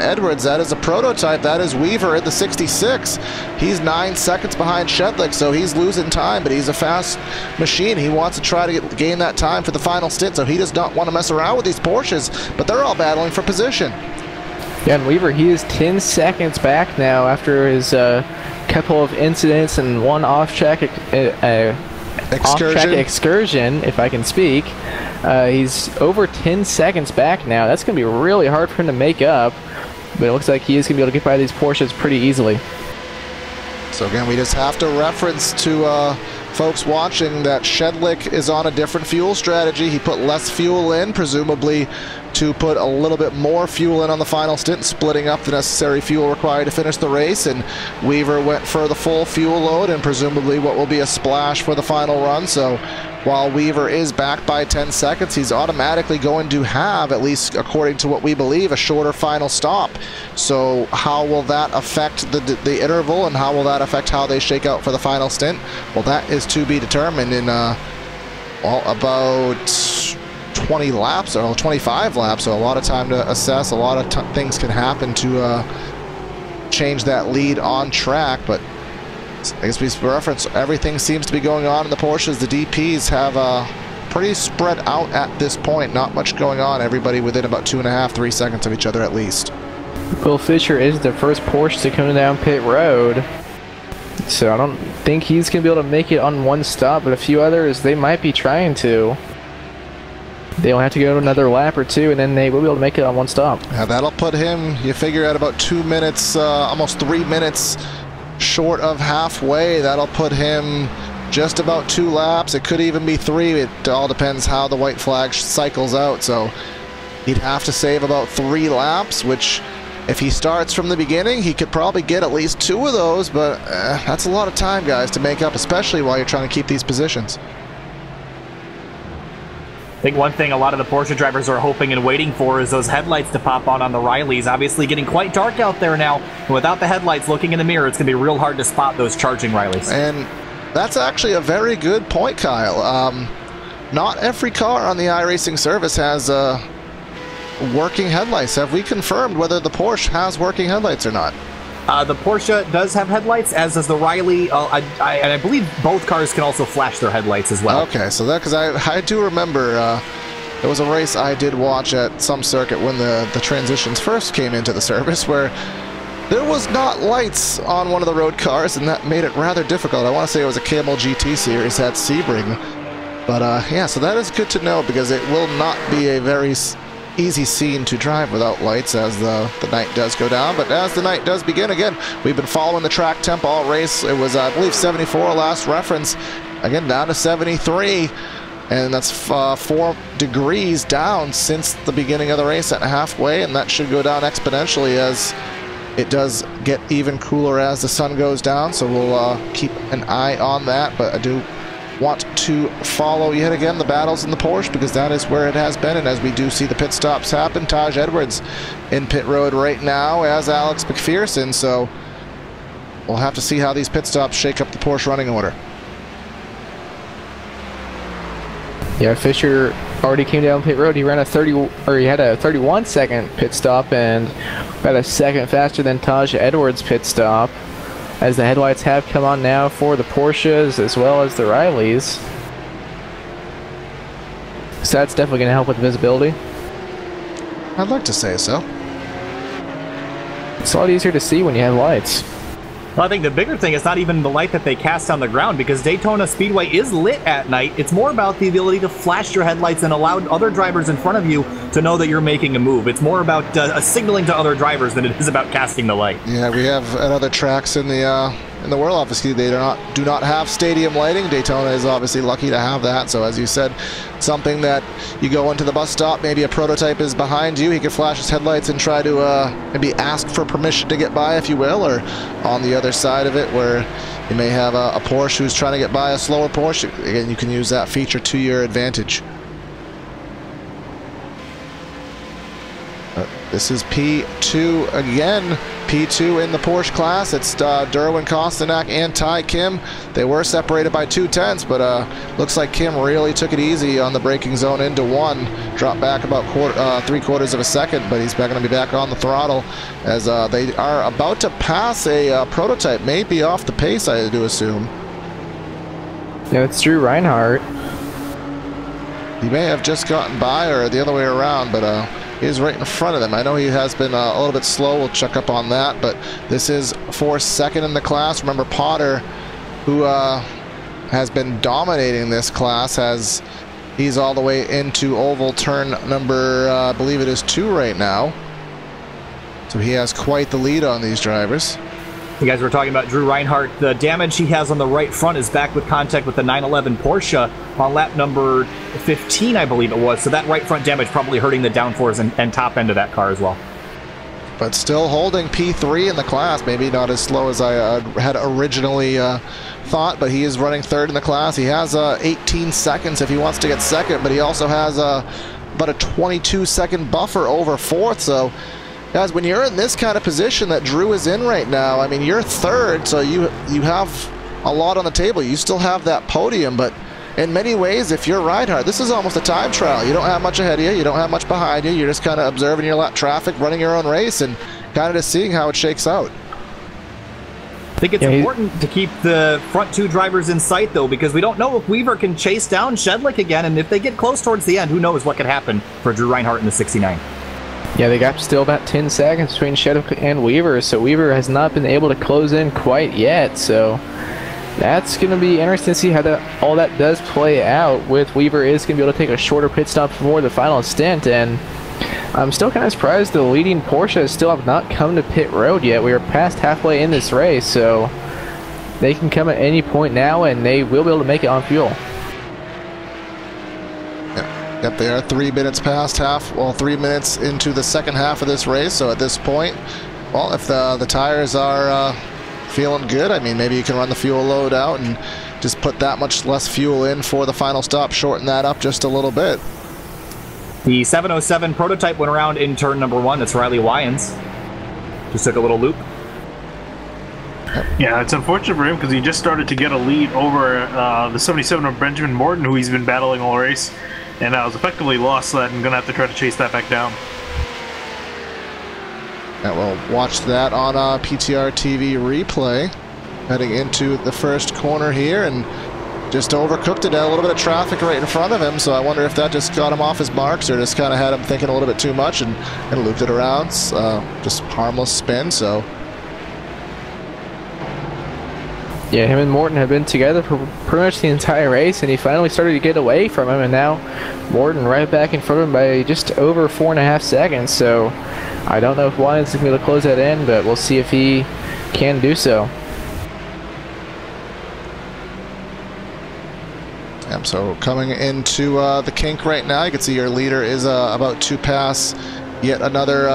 Edwards, that is a prototype. That is Weaver in the 66. He's 9 seconds behind Shedlick, so he's losing time, but he's a fast machine. He wants to try to gain that time for the final stint, so he does not want to mess around with these Porsches, but they're all battling for position. Yeah, and Weaver, he is 10 seconds back now after his couple of incidents and one off-track excursion, if I can speak. He's over 10 seconds back now. That's going to be really hard for him to make up, but it looks like he is going to be able to get by these Porsches pretty easily. So again, we just have to reference to folks watching that Shedlick is on a different fuel strategy. He put less fuel in, presumably to put a little bit more fuel in on the final stint, splitting up the necessary fuel required to finish the race, and Weaver went for the full fuel load and presumably what will be a splash for the final run. So while Weaver is back by 10 seconds, he's automatically going to have, at least according to what we believe, a shorter final stop. So how will that affect the interval, and how will that affect how they shake out for the final stint? Well, that is to be determined in about 20 laps or 25 laps, so a lot of time to assess. A lot of things can happen to change that lead on track, but I guess we reference everything seems to be going on in the Porsches. The DPs have pretty spread out at this point. Not much going on. Everybody within about 2.5, 3 seconds of each other at least. Will Fisher is the first Porsche to come down pit road, so I don't think he's going to be able to make it on one stop, but a few others, they might be trying to. They'll have to go another lap or two, and then they will be able to make it on one stop. Yeah, that'll put him, you figure, at about 2 minutes, almost 3 minutes short of halfway. That'll put him just about 2 laps. It could even be 3. It all depends how the white flag cycles out. So he'd have to save about 3 laps, which if he starts from the beginning, he could probably get at least 2 of those, but that's a lot of time, guys, to make up, especially while you're trying to keep these positions. I think one thing a lot of the Porsche drivers are hoping and waiting for is those headlights to pop on the Rileys. Obviously getting quite dark out there now, and without the headlights looking in the mirror, it's going to be real hard to spot those charging Rileys. And that's actually a very good point, Kyle. Not every car on the iRacing service has working headlights. Have we confirmed whether the Porsche has working headlights or not? The Porsche does have headlights, as does the Riley, and I believe both cars can also flash their headlights as well. Okay, so that, because I do remember there was a race I did watch at some circuit when the transitions first came into the service where there was not lights on one of the road cars, and that made it rather difficult. I want to say it was a Camel GT series at Sebring. But yeah, so that is good to know, because it will not be a very easy scene to drive without lights as the night does go down. But as the night does begin, again, we've been following the track temp all race. It was, I believe, 74 last reference. Again, down to 73. And that's 4 degrees down since the beginning of the race at halfway. And that should go down exponentially as it does get even cooler as the sun goes down. So we'll keep an eye on that. But I do want to follow yet again the battles in the Porsche, because that is where it has been. And as we do see the pit stops happen, Taj Edwards in pit road right now as Alex McPherson, so we'll have to see how these pit stops shake up the Porsche running order. Yeah, Fisher already came down pit road. He ran he had a 31-second pit stop and about a second faster than Taj Edwards' pit stop, as the headlights have come on now for the Porsches as well as the Rileys. So that's definitely going to help with visibility. I'd like to say so. It's a lot easier to see when you have lights. Well, I think the bigger thing is not even the light that they cast on the ground, because Daytona Speedway is lit at night. It's more about the ability to flash your headlights and allow other drivers in front of you to know that you're making a move. It's more about signaling to other drivers than it is about casting the light. Yeah, we have at other tracks in the in the world. Obviously, they do not have stadium lighting. Daytona is obviously lucky to have that. So as you said, something that you go into the bus stop, maybe a prototype is behind you, he can flash his headlights and try to maybe ask for permission to get by, if you will, or on the other side of it where you may have a Porsche who's trying to get by a slower Porsche. Again, you can use that feature to your advantage. This is P2 again. P2 in the Porsche class. It's Derwin Kostanak and Ty Kim. They were separated by 2/10, but looks like Kim really took it easy on the braking zone into one. Dropped back about 3/4 of a second, but he's going to be back on the throttle as they are about to pass a prototype. Maybe off the pace, I do assume. Yeah, it's Drew Reinhardt. He may have just gotten by or the other way around, but he's right in front of them. I know he has been a little bit slow. We'll check up on that, but this is for second in the class. Remember, Potter, who has been dominating this class, he's all the way into oval turn number, I believe it is 2 right now. So he has quite the lead on these drivers. You guys were talking about Drew Reinhardt. The damage he has on the right front is back with contact with the 911 Porsche on lap number 15, I believe it was. So that right front damage probably hurting the downforce and top end of that car as well. But still holding P3 in the class. Maybe not as slow as I had originally thought, but he is running third in the class. He has 18 seconds if he wants to get second, but he also has about a 22-second buffer over fourth. So guys, when you're in this kind of position that Drew is in right now, I mean, you're third, so you have a lot on the table. You still have that podium, but in many ways, if you're Reinhardt, this is almost a time trial. You don't have much ahead of you. You don't have much behind you. You're just kind of observing your lap traffic, running your own race, and kind of just seeing how it shakes out. I think it's important to keep the front 2 drivers in sight, though, because we don't know if Weaver can chase down Shedlick again, and if they get close towards the end, who knows what could happen for Drew Reinhardt in the 69. Yeah, they got still about 10 seconds between Shedlick and Weaver, so Weaver has not been able to close in quite yet, so that's going to be interesting to see how all that does play out. With Weaver is going to be able to take a shorter pit stop before the final stint, and I'm still kind of surprised the leading Porsche still have not come to pit road yet. We are past halfway in this race, so they can come at any point now, and they will be able to make it on fuel. Yep, they are 3 minutes past half, well, 3 minutes into the second half of this race. So at this point, well, if the tires are feeling good, I mean, maybe you can run the fuel load out and just put that much less fuel in for the final stop, shorten that up just a little bit. The 707 prototype went around in turn number 1. That's Riley Wyans. Just took a little loop. Yeah, it's unfortunate for him because he just started to get a lead over the 77 of Benjamin Morton, who he's been battling all race. And I was effectively lost that and going to have to try to chase that back down. And we'll watch that on PTR TV replay. Heading into the first corner here and just overcooked it. A little bit of traffic right in front of him, so I wonder if that just got him off his marks or just kind of had him thinking a little bit too much and looped it around. Just harmless spin, so. Yeah, him and Morton have been together for pretty much the entire race, and he finally started to get away from him, and now Morton right back in front of him by just over 4.5 seconds. So I don't know if Wyans is going to be able to close that in, but we'll see if he can do so. So coming into the kink right now, you can see your leader is about to pass yet another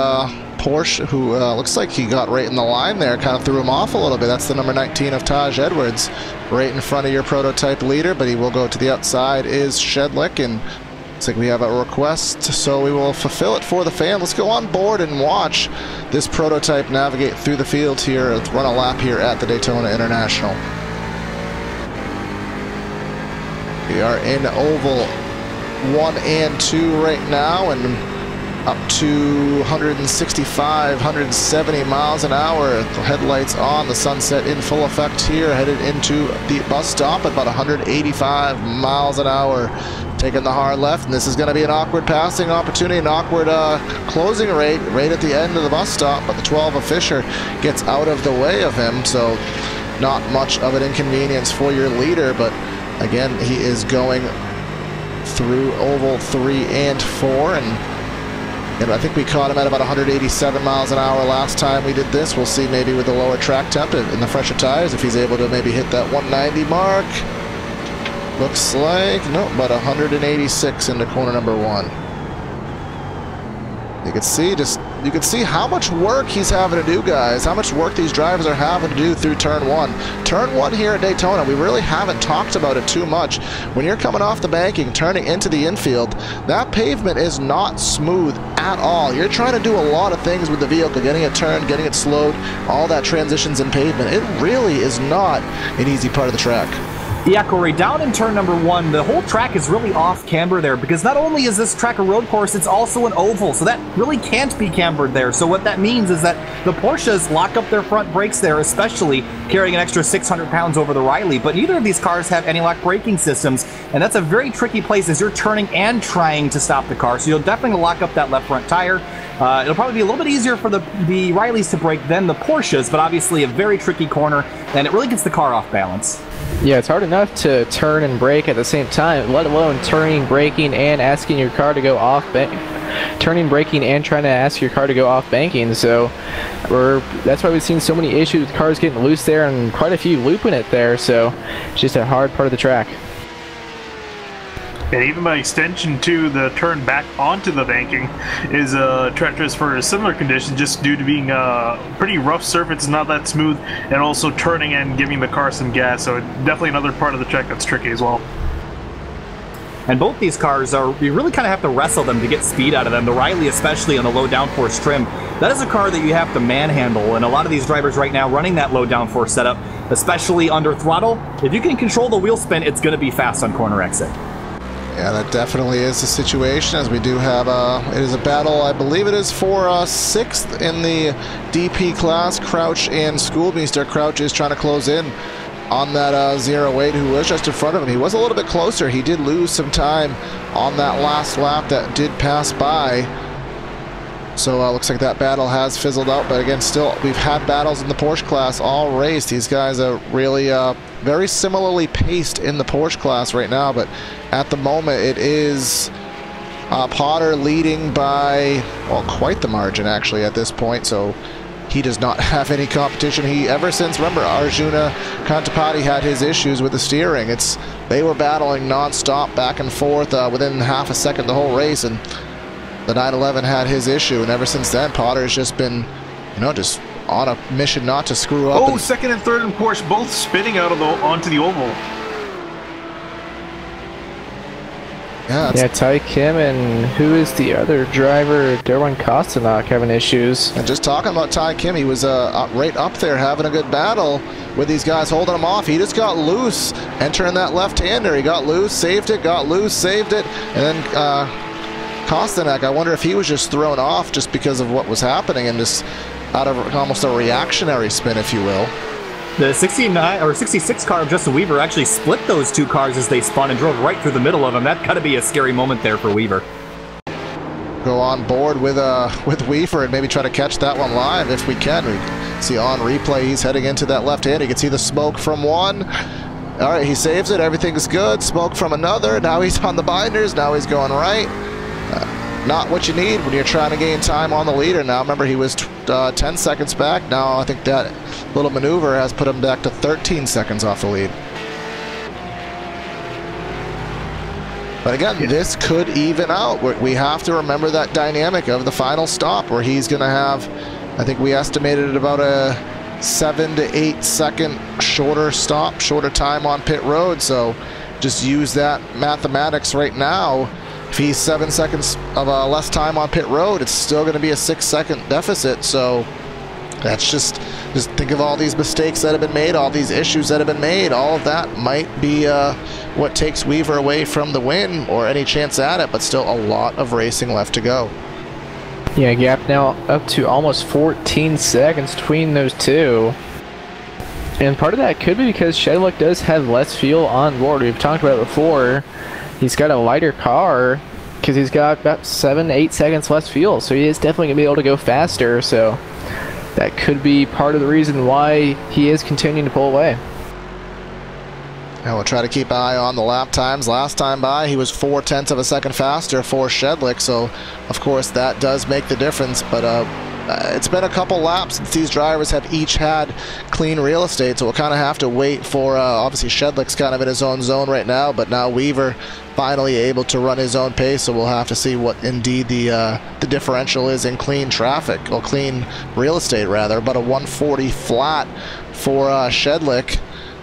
Porsche who looks like he got right in the line there, kind of threw him off a little bit. That's the number 19 of Taj Edwards, right in front of your prototype leader, but he will go to the outside is Shedlick, and looks like we have a request, so we will fulfill it for the fan. Let's go on board and watch this prototype navigate through the field here. Let's run a lap here at the Daytona International. We are in oval 1 and 2 right now, and up to 165, 170 miles an hour. The headlights on, the sunset in full effect here, headed into the bus stop at about 185 miles an hour. Taking the hard left, and this is going to be an awkward passing opportunity, an awkward closing rate right at the end of the bus stop, but the 12 of Fisher gets out of the way of him, so not much of an inconvenience for your leader, but again, he is going through oval 3 and 4, and And I think we caught him at about 187 miles an hour last time we did this. We'll see maybe with the lower track temp and the fresher tires if he's able to maybe hit that 190 mark. Looks like, no, about 186 into corner number 1. You can see how much work he's having to do, guys. How much work these drivers are having to do through turn 1. Turn 1 here at Daytona, we really haven't talked about it too much. When you're coming off the banking, turning into the infield, that pavement is not smooth at all. You're trying to do a lot of things with the vehicle, getting it turned, getting it slowed, all that transitions in pavement. It really is not an easy part of the track. Yeah, Corey, down in turn number 1, the whole track is really off camber there because not only is this track a road course, it's also an oval, so that really can't be cambered there. So what that means is that the Porsches lock up their front brakes there, especially carrying an extra 600 pounds over the Riley, but neither of these cars have anti-lock braking systems, and that's a very tricky place as you're turning and trying to stop the car, so you'll definitely lock up that left front tire. It'll probably be a little bit easier for the Rileys to brake than the Porsches, but obviously a very tricky corner, and it really gets the car off balance. Yeah, it's hard enough to turn and brake at the same time, let alone turning, braking, and asking your car to go off turning, braking, and trying to ask your car to go off banking. So that's why we've seen so many issues with cars getting loose there and quite a few looping it there. So it's just a hard part of the track. And even by extension, too, the turn back onto the banking is treacherous for similar conditions, just due to being pretty rough surface, not that smooth, and also turning and giving the car some gas. So definitely another part of the track that's tricky as well. And both these cars you really kind of have to wrestle them to get speed out of them. The Riley, especially on the low downforce trim, that is a car that you have to manhandle. And a lot of these drivers right now running that low downforce setup, especially under throttle, if you can control the wheel spin, it's going to be fast on corner exit. Yeah, that definitely is the situation, as we do have it is a battle, I believe it is for 6th in the DP class. Crouch and Schoolmeister. Crouch is trying to close in on that 08 who was just in front of him. He was a little bit closer. He did lose some time on that last lap that did pass by. So looks like that battle has fizzled out, but again, still, we've had battles in the Porsche class all race. These guys are really very similarly paced in the Porsche class right now, but at the moment it is Potter leading by, well, quite the margin actually at this point, so he does not have any competition. Ever since, remember, Arjuna Kantapati had his issues with the steering. They were battling non-stop back and forth within half a second the whole race, and the 911 had his issue, and ever since then, Potter's just been, just on a mission not to screw up. Oh, second and third in Porsche, both spinning out of onto the oval. Yeah, Ty Kim and who is the other driver? Derwin Kostanak having issues. And just talking about Ty Kim, he was right up there having a good battle with these guys holding him off. He just got loose entering that left-hander. He got loose, saved it, got loose, saved it, and then Kostanak, I wonder if he was just thrown off just because of what was happening and just out of almost a reactionary spin, if you will. The 69 or 66 car of Justin Weaver actually split those two cars as they spun and drove right through the middle of them. That got to be a scary moment there for Weaver. Go on board with Weaver and maybe try to catch that one live if we can. We see on replay he's heading into that left hand. You can see the smoke from one. All right, he saves it. Everything's good. Smoke from another. Now he's on the binders. Now he's going right. Not what you need when you're trying to gain time on the leader. Now remember, he was 10 seconds back. Now I think that little maneuver has put him back to 13 seconds off the lead. But again, this could even out. We have to remember that dynamic of the final stop where he's going to have, I think we estimated it about a 7 to 8 second shorter time on pit road. So just use that mathematics right now. If he's 7 seconds of less time on pit road, it's still going to be a 6 second deficit. So that's just think of all these mistakes that have been made, all these issues that have been made. All of that might be what takes Weaver away from the win or any chance at it, but still a lot of racing left to go. Yeah, gap now up to almost 14 seconds between those two. And part of that could be because Shedlock does have less fuel on board. We've talked about it before. He's got a lighter car because he's got about 7 to 8 seconds less fuel, so he is definitely going to be able to go faster. So that could be part of the reason why he is continuing to pull away. And we'll try to keep an eye on the lap times. Last time by, he was 0.4 of a second faster for Shedlick, so of course that does make the difference. But it's been a couple laps since these drivers have each had clean real estate, so we'll kind of have to wait for, obviously Shedlick's kind of in his own zone right now, but now Weaver finally able to run his own pace, so we'll have to see what indeed the differential is in clean traffic, or clean real estate rather. But a 140 flat for Shedlick.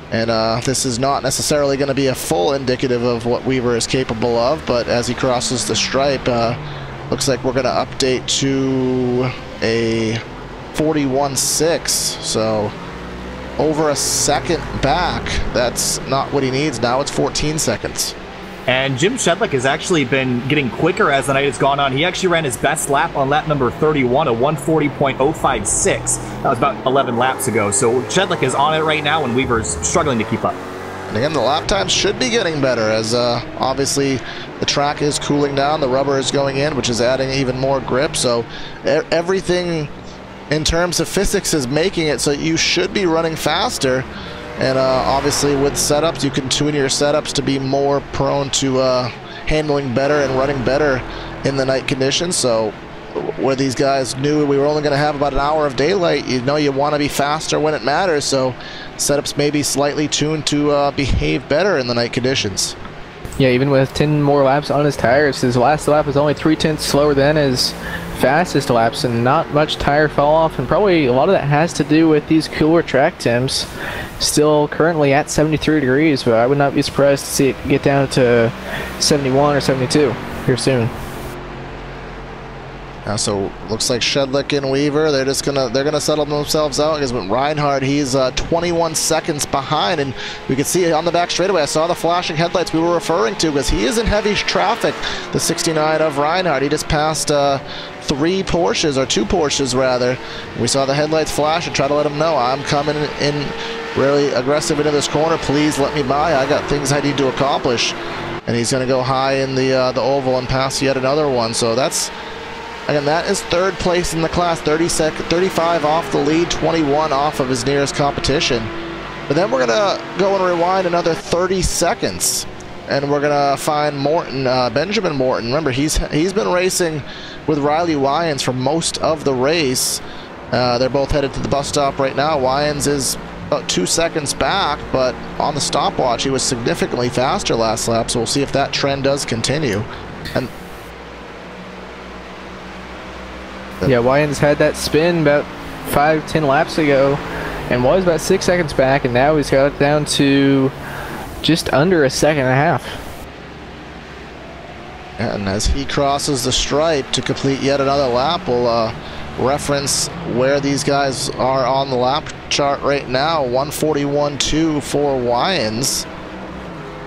And this is not necessarily going to be a full indicative of what Weaver is capable of, but as he crosses the stripe, looks like we're going to update to a 41.6, so over a second back. That's not what he needs. Now it's 14 seconds. And Jim Shedlick has actually been getting quicker as the night has gone on. He actually ran his best lap on lap number 31, a 140.056. That was about 11 laps ago. So Shedlick is on it right now, and Weaver's struggling to keep up. And again, the lap times should be getting better as obviously the track is cooling down, the rubber is going in, which is adding even more grip. So everything in terms of physics is making it so you should be running faster. And obviously with setups, you can tune your setups to be more prone to handling better and running better in the night conditions. So where these guys knew we were only going to have about an hour of daylight, you know you want to be faster when it matters. So setups may be slightly tuned to behave better in the night conditions. Yeah, even with 10 more laps on his tires, his last lap was only 0.3 slower than his fastest laps, and not much tire fall off, and probably a lot of that has to do with these cooler track temps. Still currently at 73 degrees, but I would not be surprised to see it get down to 71 or 72 here soon. So looks like Shedlick and Weaver, they're gonna settle themselves out, because with Reinhardt, he's 21 seconds behind, and we can see on the back straightaway, I saw the flashing headlights we were referring to, because he is in heavy traffic, the 69 of Reinhardt. He just passed 3 Porsches, or 2 Porsches rather. We saw the headlights flash and try to let him know, I'm coming in really aggressive into this corner, please let me by, I got things I need to accomplish. And he's gonna go high in the oval and pass yet another one. So that's, again, that is third place in the class, 35 off the lead, 21 off of his nearest competition. But then we're gonna go and rewind another 30 seconds, and we're gonna find Morton, Benjamin Morton. Remember, he's been racing with Riley Wyans for most of the race. They're both headed to the bus stop right now. Wyans is about 2 seconds back, but on the stopwatch, he was significantly faster last lap. So we'll see if that trend does continue. And yeah, Wyans had that spin about 5-10 laps ago and was about 6 seconds back, and now he's got it down to just under a second and a half. And as he crosses the stripe to complete yet another lap, we'll reference where these guys are on the lap chart right now. 141.2 for Wyans.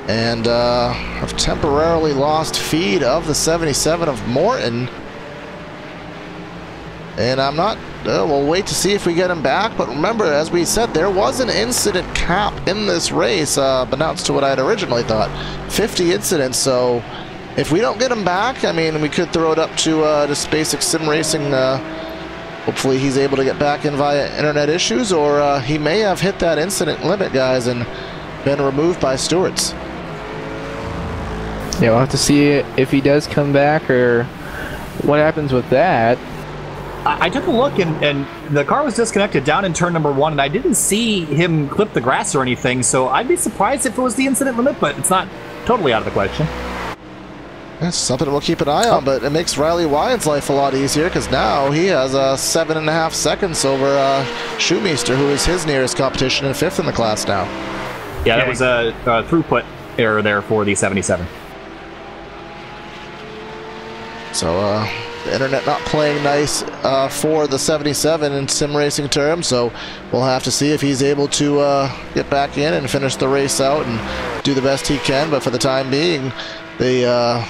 And I've temporarily lost feed of the 77 of Morton. And I'm not, we'll wait to see if we get him back. But remember, as we said, there was an incident cap in this race, announced to what I had originally thought. 50 incidents, so if we don't get him back, I mean, we could throw it up to just basic sim racing. Hopefully he's able to get back in via internet issues, or he may have hit that incident limit, guys, and been removed by stewards. Yeah, we'll have to see if he does come back or what happens with that. I took a look, and the car was disconnected down in turn number 1, and I didn't see him clip the grass or anything, so I'd be surprised if it was the incident limit, but it's not totally out of the question. That's something we'll keep an eye on, but it makes Riley Wyans' life a lot easier, because now he has 7.5 seconds over Shoemeister, who is his nearest competition and 5th in the class now. Yeah, that was a throughput error there for the 77. So the internet not playing nice for the 77 in sim racing terms, so we'll have to see if he's able to get back in and finish the race out and do the best he can. But for the time being, the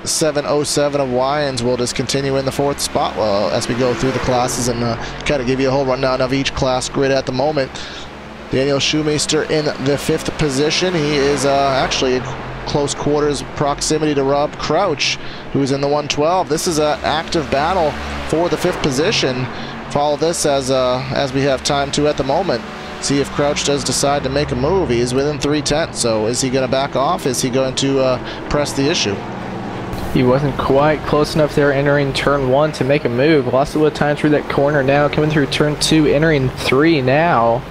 707 of Wyans will just continue in the 4th spot as we go through the classes and kind of give you a whole rundown of each class grid at the moment. Daniel Shoemeister in the 5th position. He is actually in close quarters proximity to Rob Crouch, who's in the 112. This is an active battle for the 5th position. Follow this as we have time to at the moment. see if Crouch does decide to make a move. He is within 3/10, so is he going to back off? Is he going to press the issue? He wasn't quite close enough there entering turn 1 to make a move. Lost a little time through that corner now, coming through turn 2, entering 3 now.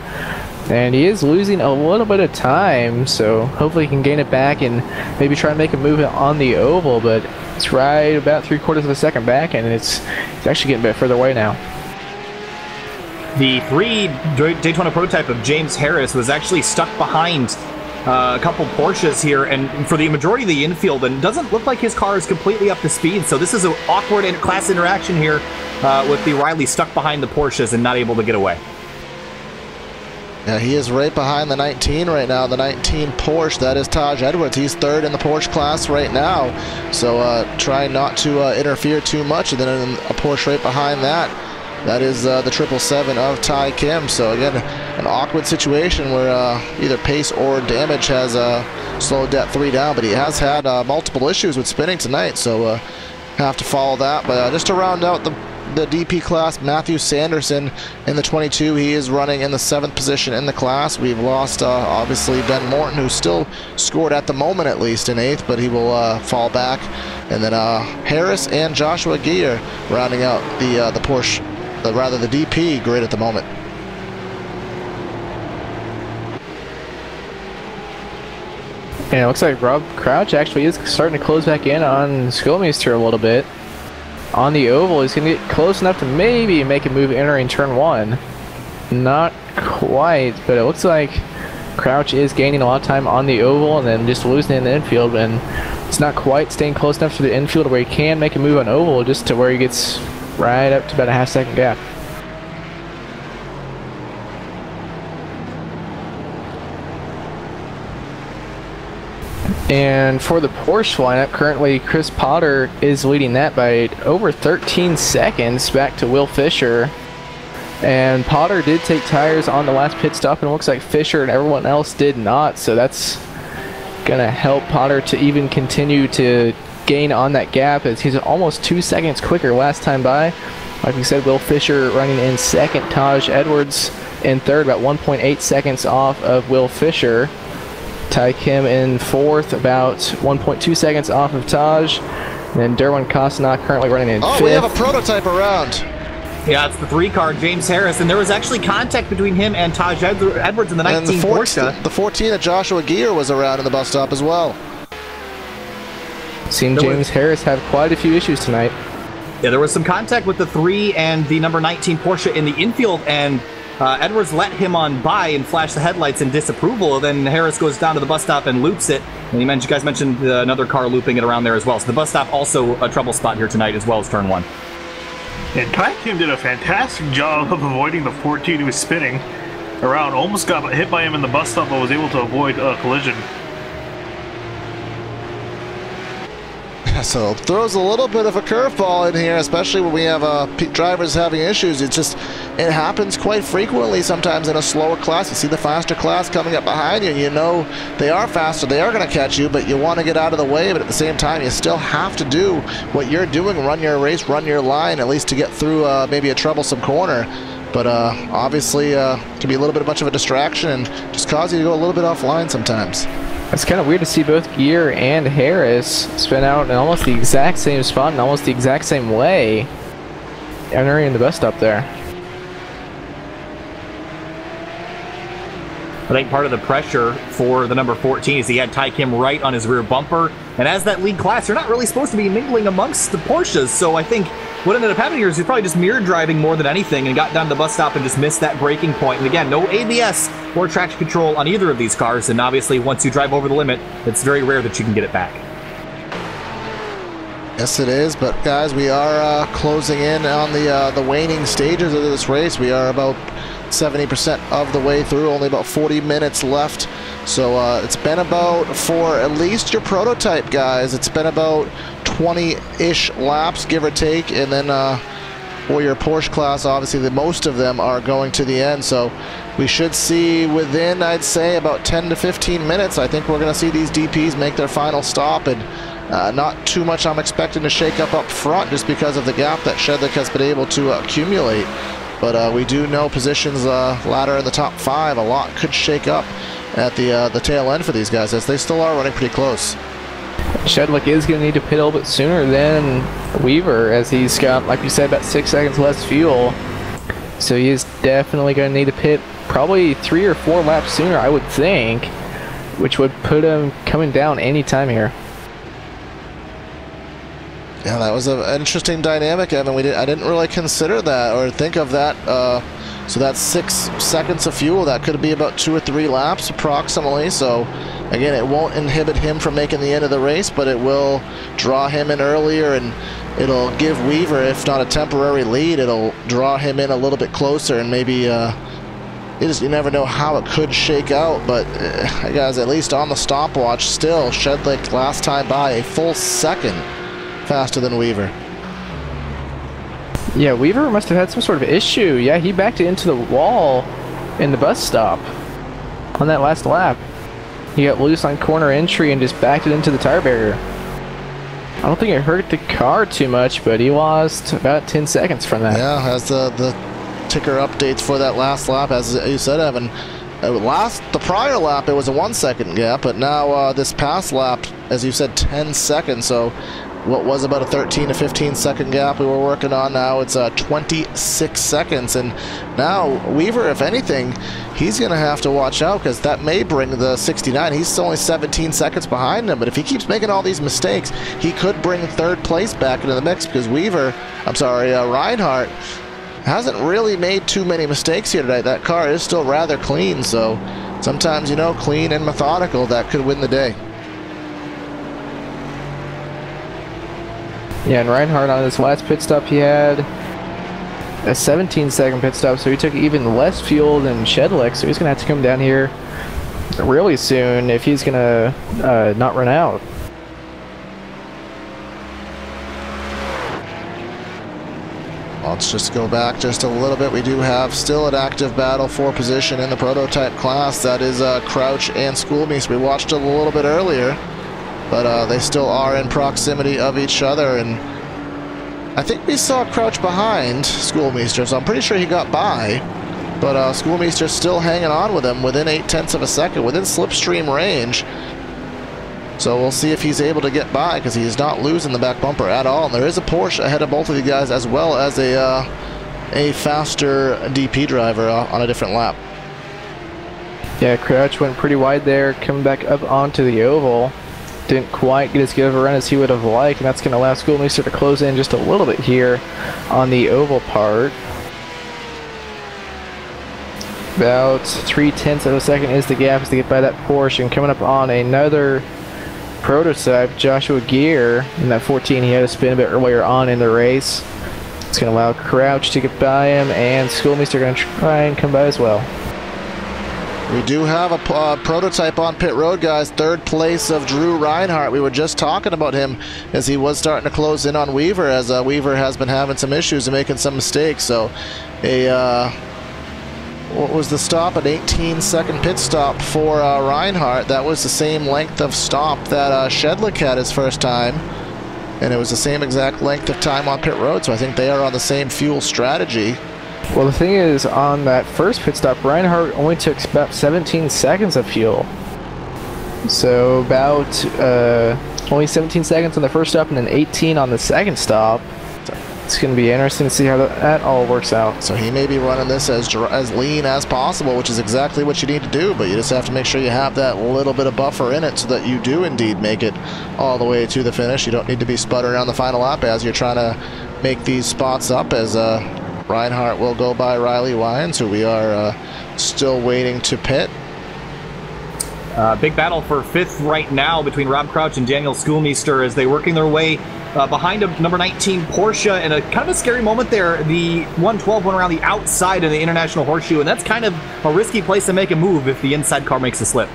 And he is losing a little bit of time, so hopefully he can gain it back and maybe try and make a move on the oval, but it's right about 3/4 of a second back, and it's actually getting a bit further away now. The 3 Daytona prototype of James Harris was actually stuck behind a couple Porsches here, and for the majority of the infield, and it doesn't look like his car is completely up to speed, so this is an awkward class interaction here with the Riley stuck behind the Porsches and not able to get away. Yeah, he is right behind the 19 right now, the 19 Porsche. That is Taj Edwards. He's third in the Porsche class right now. So try not to interfere too much. And then a Porsche right behind that. That is the 777 of Ty Kim. So again, an awkward situation where either pace or damage has slowed that 3 down. But he has had multiple issues with spinning tonight. So have to follow that. But just to round out the DP class, Matthew Sanderson in the 22. He is running in the 7th position in the class. We've lost, obviously, Ben Morton, who still scored at the moment, at least, in 8th, but he will fall back. And then Harris and Joshua Gear rounding out the Porsche, the DP grid at the moment. And it looks like Rob Crouch actually is starting to close back in on Schoolmeister a little bit. On the oval, he's going to get close enough to maybe make a move entering turn 1. Not quite, but it looks like Crouch is gaining a lot of time on the oval and then just losing in the infield, and it's not quite staying close enough to the infield where he can make a move on oval, just to where he gets right up to about a half-second gap. And for the Porsche lineup, currently Chris Potter is leading that by over 13 seconds back to Will Fisher. And Potter did take tires on the last pit stop, and it looks like Fisher and everyone else did not. So that's going to help Potter to even continue to gain on that gap, as he's almost 2 seconds quicker last time by. Like we said, Will Fisher running in 2nd, Taj Edwards in 3rd, about 1.8 seconds off of Will Fisher. Ty Kim in 4th, about 1.2 seconds off of Taj. And then Derwin Kostanak currently running in 5th. Oh, we have a prototype around. Yeah, it's the 3 car, James Harris, and there was actually contact between him and Taj Edwards in the 19 Porsche. The 14 of Joshua Gear was around in the bus stop as well. Seen James Harris have quite a few issues tonight. Yeah, there was some contact with the 3 and the number 19 Porsche in the infield, and Edwards let him on by and flashed the headlights in disapproval. Then Harris goes down to the bus stop and loops it. And you guys mentioned another car looping it around there as well. So the bus stop also a trouble spot here tonight, as well as turn 1. And Ty Kim did a fantastic job of avoiding the 14 who was spinning around. Almost got hit by him in the bus stop, but was able to avoid a collision. So throws a little bit of a curveball in here, especially when we have drivers having issues. It happens quite frequently sometimes in a slower class. You see the faster class coming up behind you, and you know they are faster, they are going to catch you, but you want to get out of the way. But at the same time, you still have to do what you're doing, run your race, run your line, at least to get through maybe a troublesome corner. But obviously can be a little bit much of a distraction and just cause you to go a little bit offline sometimes. It's kind of weird to see both Gear and Harris spin out in almost the exact same spot and almost the exact same way, entering the bus stop there. I think part of the pressure for the number 14 is he had Ty Kim right on his rear bumper, and as that lead class, you're not really supposed to be mingling amongst the Porsches, so I think what ended up happening here is he's probably just mirror driving more than anything and got down to the bus stop and just missed that braking point. And again, no ABS or traction control on either of these cars, and obviously once you drive over the limit, it's very rare that you can get it back. Yes, it is, but guys, we are closing in on the waning stages of this race. We are about 70% of the way through, only about 40 minutes left. So it's been about, for at least your prototype guys, it's been about 20-ish laps, give or take, and then for your Porsche class, obviously the most of them are going to the end. So we should see within, I'd say, about 10 to 15 minutes, I think we're going to see these DPs make their final stop, and not too much I'm expecting to shake up front just because of the gap that Shedlick has been able to accumulate. But we do know positions ladder in the top 5. A lot could shake up at the tail end for these guys, as they still are running pretty close. Shedlick is going to need to pit a little bit sooner than Weaver, as he's got, like you said, about 6 seconds less fuel. So he is definitely going to need to pit probably 3 or 4 laps sooner, I would think, which would put him coming down any time here. Yeah, that was an interesting dynamic, Evan. I didn't really consider that or think of that. So that's 6 seconds of fuel. That could be about 2 or 3 laps approximately. So again, it won't inhibit him from making the end of the race, but it will draw him in earlier, and it'll give Weaver, if not a temporary lead, it'll draw him in a little bit closer, and maybe you never know how it could shake out. But guys, at least on the stopwatch, still Shedlick last time by a full second faster than Weaver. Yeah, Weaver must have had some sort of issue. Yeah, he backed it into the wall in the bus stop on that last lap. He got loose on corner entry and just backed it into the tire barrier. I don't think it hurt the car too much, but he lost about 10 seconds from that. Yeah, as the ticker updates for that last lap, as you said, Evan, the prior lap it was a 1 second gap, but now this past lap, as you said, 10 seconds. So what was about a 13 to 15 second gap we were working on, now it's 26 seconds. And now Weaver, if anything, he's going to have to watch out, because that may bring the 69. He's only 17 seconds behind him, but if he keeps making all these mistakes, he could bring third place back into the mix, because Reinhardt hasn't really made too many mistakes here tonight. That car is still rather clean, so sometimes, you know, clean and methodical, that could win the day. Yeah, and Reinhardt on his last pit stop, he had a 17-second pit stop, so he took even less fuel than Shedlick, so he's going to have to come down here really soon if he's going to not run out. Let's just go back just a little bit. We do have still an active battle for position in the prototype class. That is Crouch and Schoolmeester. We watched it a little bit earlier, but they still are in proximity of each other, and I think we saw Crouch behind Schoolmeester, so I'm pretty sure he got by, but Schoolmeester's still hanging on with him within 0.8 of a second, within slipstream range. So we'll see if he's able to get by, because he's not losing the back bumper at all. And there is a Porsche ahead of both of you guys, as well as a faster DP driver on a different lap. Yeah, Crouch went pretty wide there, coming back up onto the oval. Didn't quite get as good of a run as he would have liked, and that's going to allow Schoolmeester to close in just a little bit here on the oval part. About 0.3 of a second is the gap as to get by that Porsche, and coming up on another prototype, Joshua Gear, in that 14 he had to spin a bit earlier on in the race. It's going to allow Crouch to get by him, and Schoolmeester going to try and come by as well. We do have a prototype on pit road, guys. Third place of Drew Reinhardt. We were just talking about him as he was starting to close in on Weaver, as Weaver has been having some issues and making some mistakes. So what was the stop? An 18-second pit stop for Reinhardt. That was the same length of stop that Shedlick had his first time, and it was the same exact length of time on pit road, so I think they are on the same fuel strategy. Well, the thing is, on that first pit stop, Reinhardt only took about 17 seconds of fuel. So about only 17 seconds on the first stop and then 18 on the second stop. It's going to be interesting to see how that all works out. So he may be running this as lean as possible, which is exactly what you need to do, but you just have to make sure you have that little bit of buffer in it so that you do indeed make it all the way to the finish. You don't need to be sputtering on the final lap as you're trying to make these spots up, as Reinhardt will go by Riley Wyans, who we are still waiting to pit. Big battle for fifth right now between Rob Crouch and Daniel Schoolmeester as they're working their way behind a number 19 Porsche, and a kind of a scary moment there. The 112 went around the outside of the International Horseshoe, and that's kind of a risky place to make a move if the inside car makes a slip.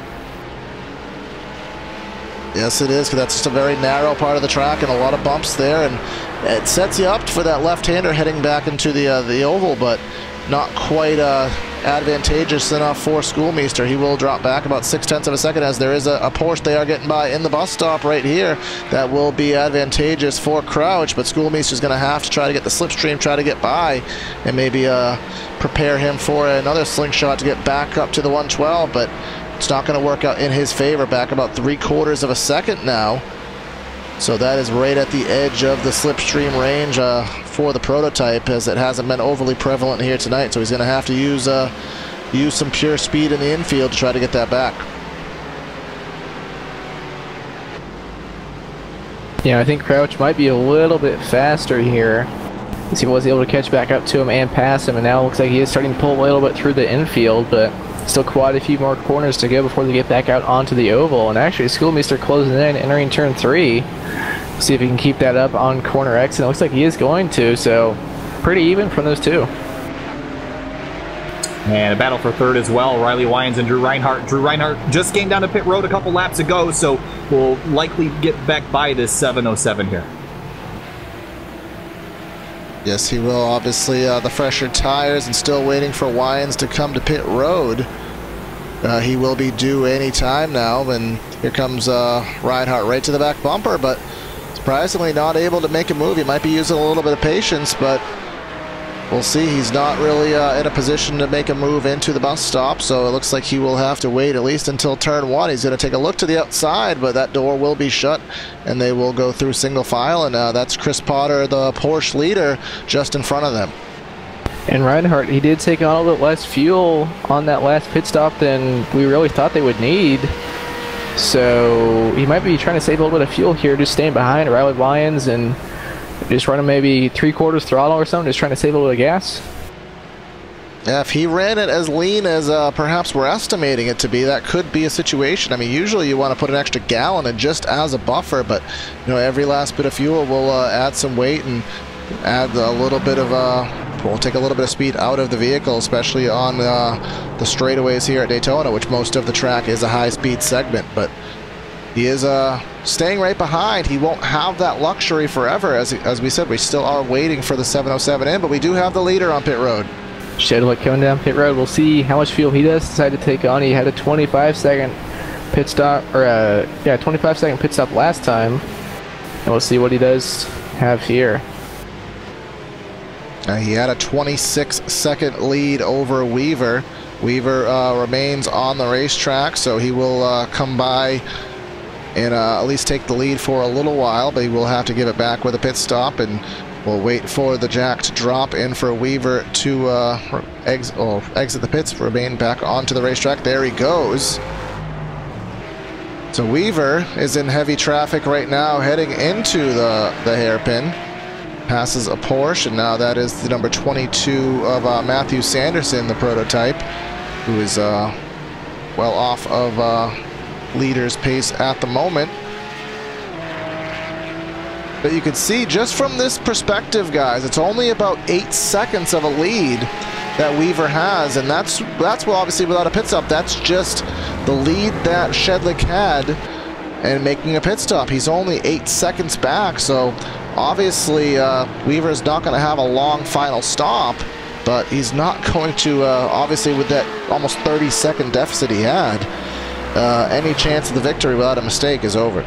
Yes, it is, because that's just a very narrow part of the track and a lot of bumps there, and it sets you up for that left-hander heading back into the oval, but not quite advantageous enough for Schoolmeister. He will drop back about 0.6 of a second as there is a Porsche they are getting by in the bus stop right here. That will be advantageous for Crouch, but Schoolmeister's going to have to try to get the slipstream, try to get by, and maybe prepare him for another slingshot to get back up to the 112, but it's not going to work out in his favor. Back about 3/4 of a second now. So that is right at the edge of the slipstream range for the prototype, as it hasn't been overly prevalent here tonight. So he's going to have to use some pure speed in the infield to try to get that back. Yeah, I think Crouch might be a little bit faster here, as he was able to catch back up to him and pass him, and now it looks like he is starting to pull a little bit through the infield, but still quite a few more corners to go before they get back out onto the oval. And actually, Schoolmeister closing in, entering turn 3. See if he can keep that up on corner X, and it looks like he is going to, so pretty even from those two. And a battle for third as well. Riley Wyans and Drew Reinhardt. Drew Reinhardt just came down to pit road a couple laps ago, so will likely get back by this 707 here. Yes, he will. Obviously, the fresher tires, and still waiting for Wyans to come to pit road. He will be due any time now, and here comes Reinhardt right to the back bumper, but surprisingly not able to make a move. He might be using a little bit of patience, but we'll see. He's not really in a position to make a move into the bus stop, so it looks like he will have to wait at least until turn 1. He's going to take a look to the outside, but that door will be shut, and they will go through single file, and that's Chris Potter, the Porsche leader, just in front of them. And Reinhardt, he did take on a little less fuel on that last pit stop than we really thought they would need. So he might be trying to save a little bit of fuel here, just staying behind Riley Wyans and just running maybe 3/4 throttle or something, just trying to save a little gas. Yeah, if he ran it as lean as perhaps we're estimating it to be, that could be a situation. I mean, usually you want to put an extra gallon in just as a buffer, but you know, every last bit of fuel will add some weight and add a little bit of will take a little bit of speed out of the vehicle, especially on the straightaways here at Daytona, which most of the track is a high-speed segment. But he is staying right behind. He won't have that luxury forever. As we said, we still are waiting for the 707 in, but we do have the leader on pit road. Shedwick coming down pit road. We'll see how much fuel he does decide to take on. He had a 25-second pit stop, or 25-second pit stop last time, and we'll see what he does have here. He had a 26-second lead over Weaver. Weaver remains on the racetrack, so he will come by and at least take the lead for a little while, but he will have to give it back with a pit stop, and we'll wait for the jack to drop in for Weaver to exit the pits, remain back onto the racetrack. There he goes. So Weaver is in heavy traffic right now, heading into the hairpin. Passes a Porsche, and now that is the number 22 of Matthew Sanderson, the prototype, who is well off of leader's pace at the moment. But you can see just from this perspective, guys, it's only about 8 seconds of a lead that Weaver has, and that's well, obviously without a pit stop. That's just the lead that Shedlick had and making a pit stop. He's only 8 seconds back, so obviously Weaver is not going to have a long final stop, but he's not going to, obviously with that almost 30-second deficit he had, any chance of the victory without a mistake is over.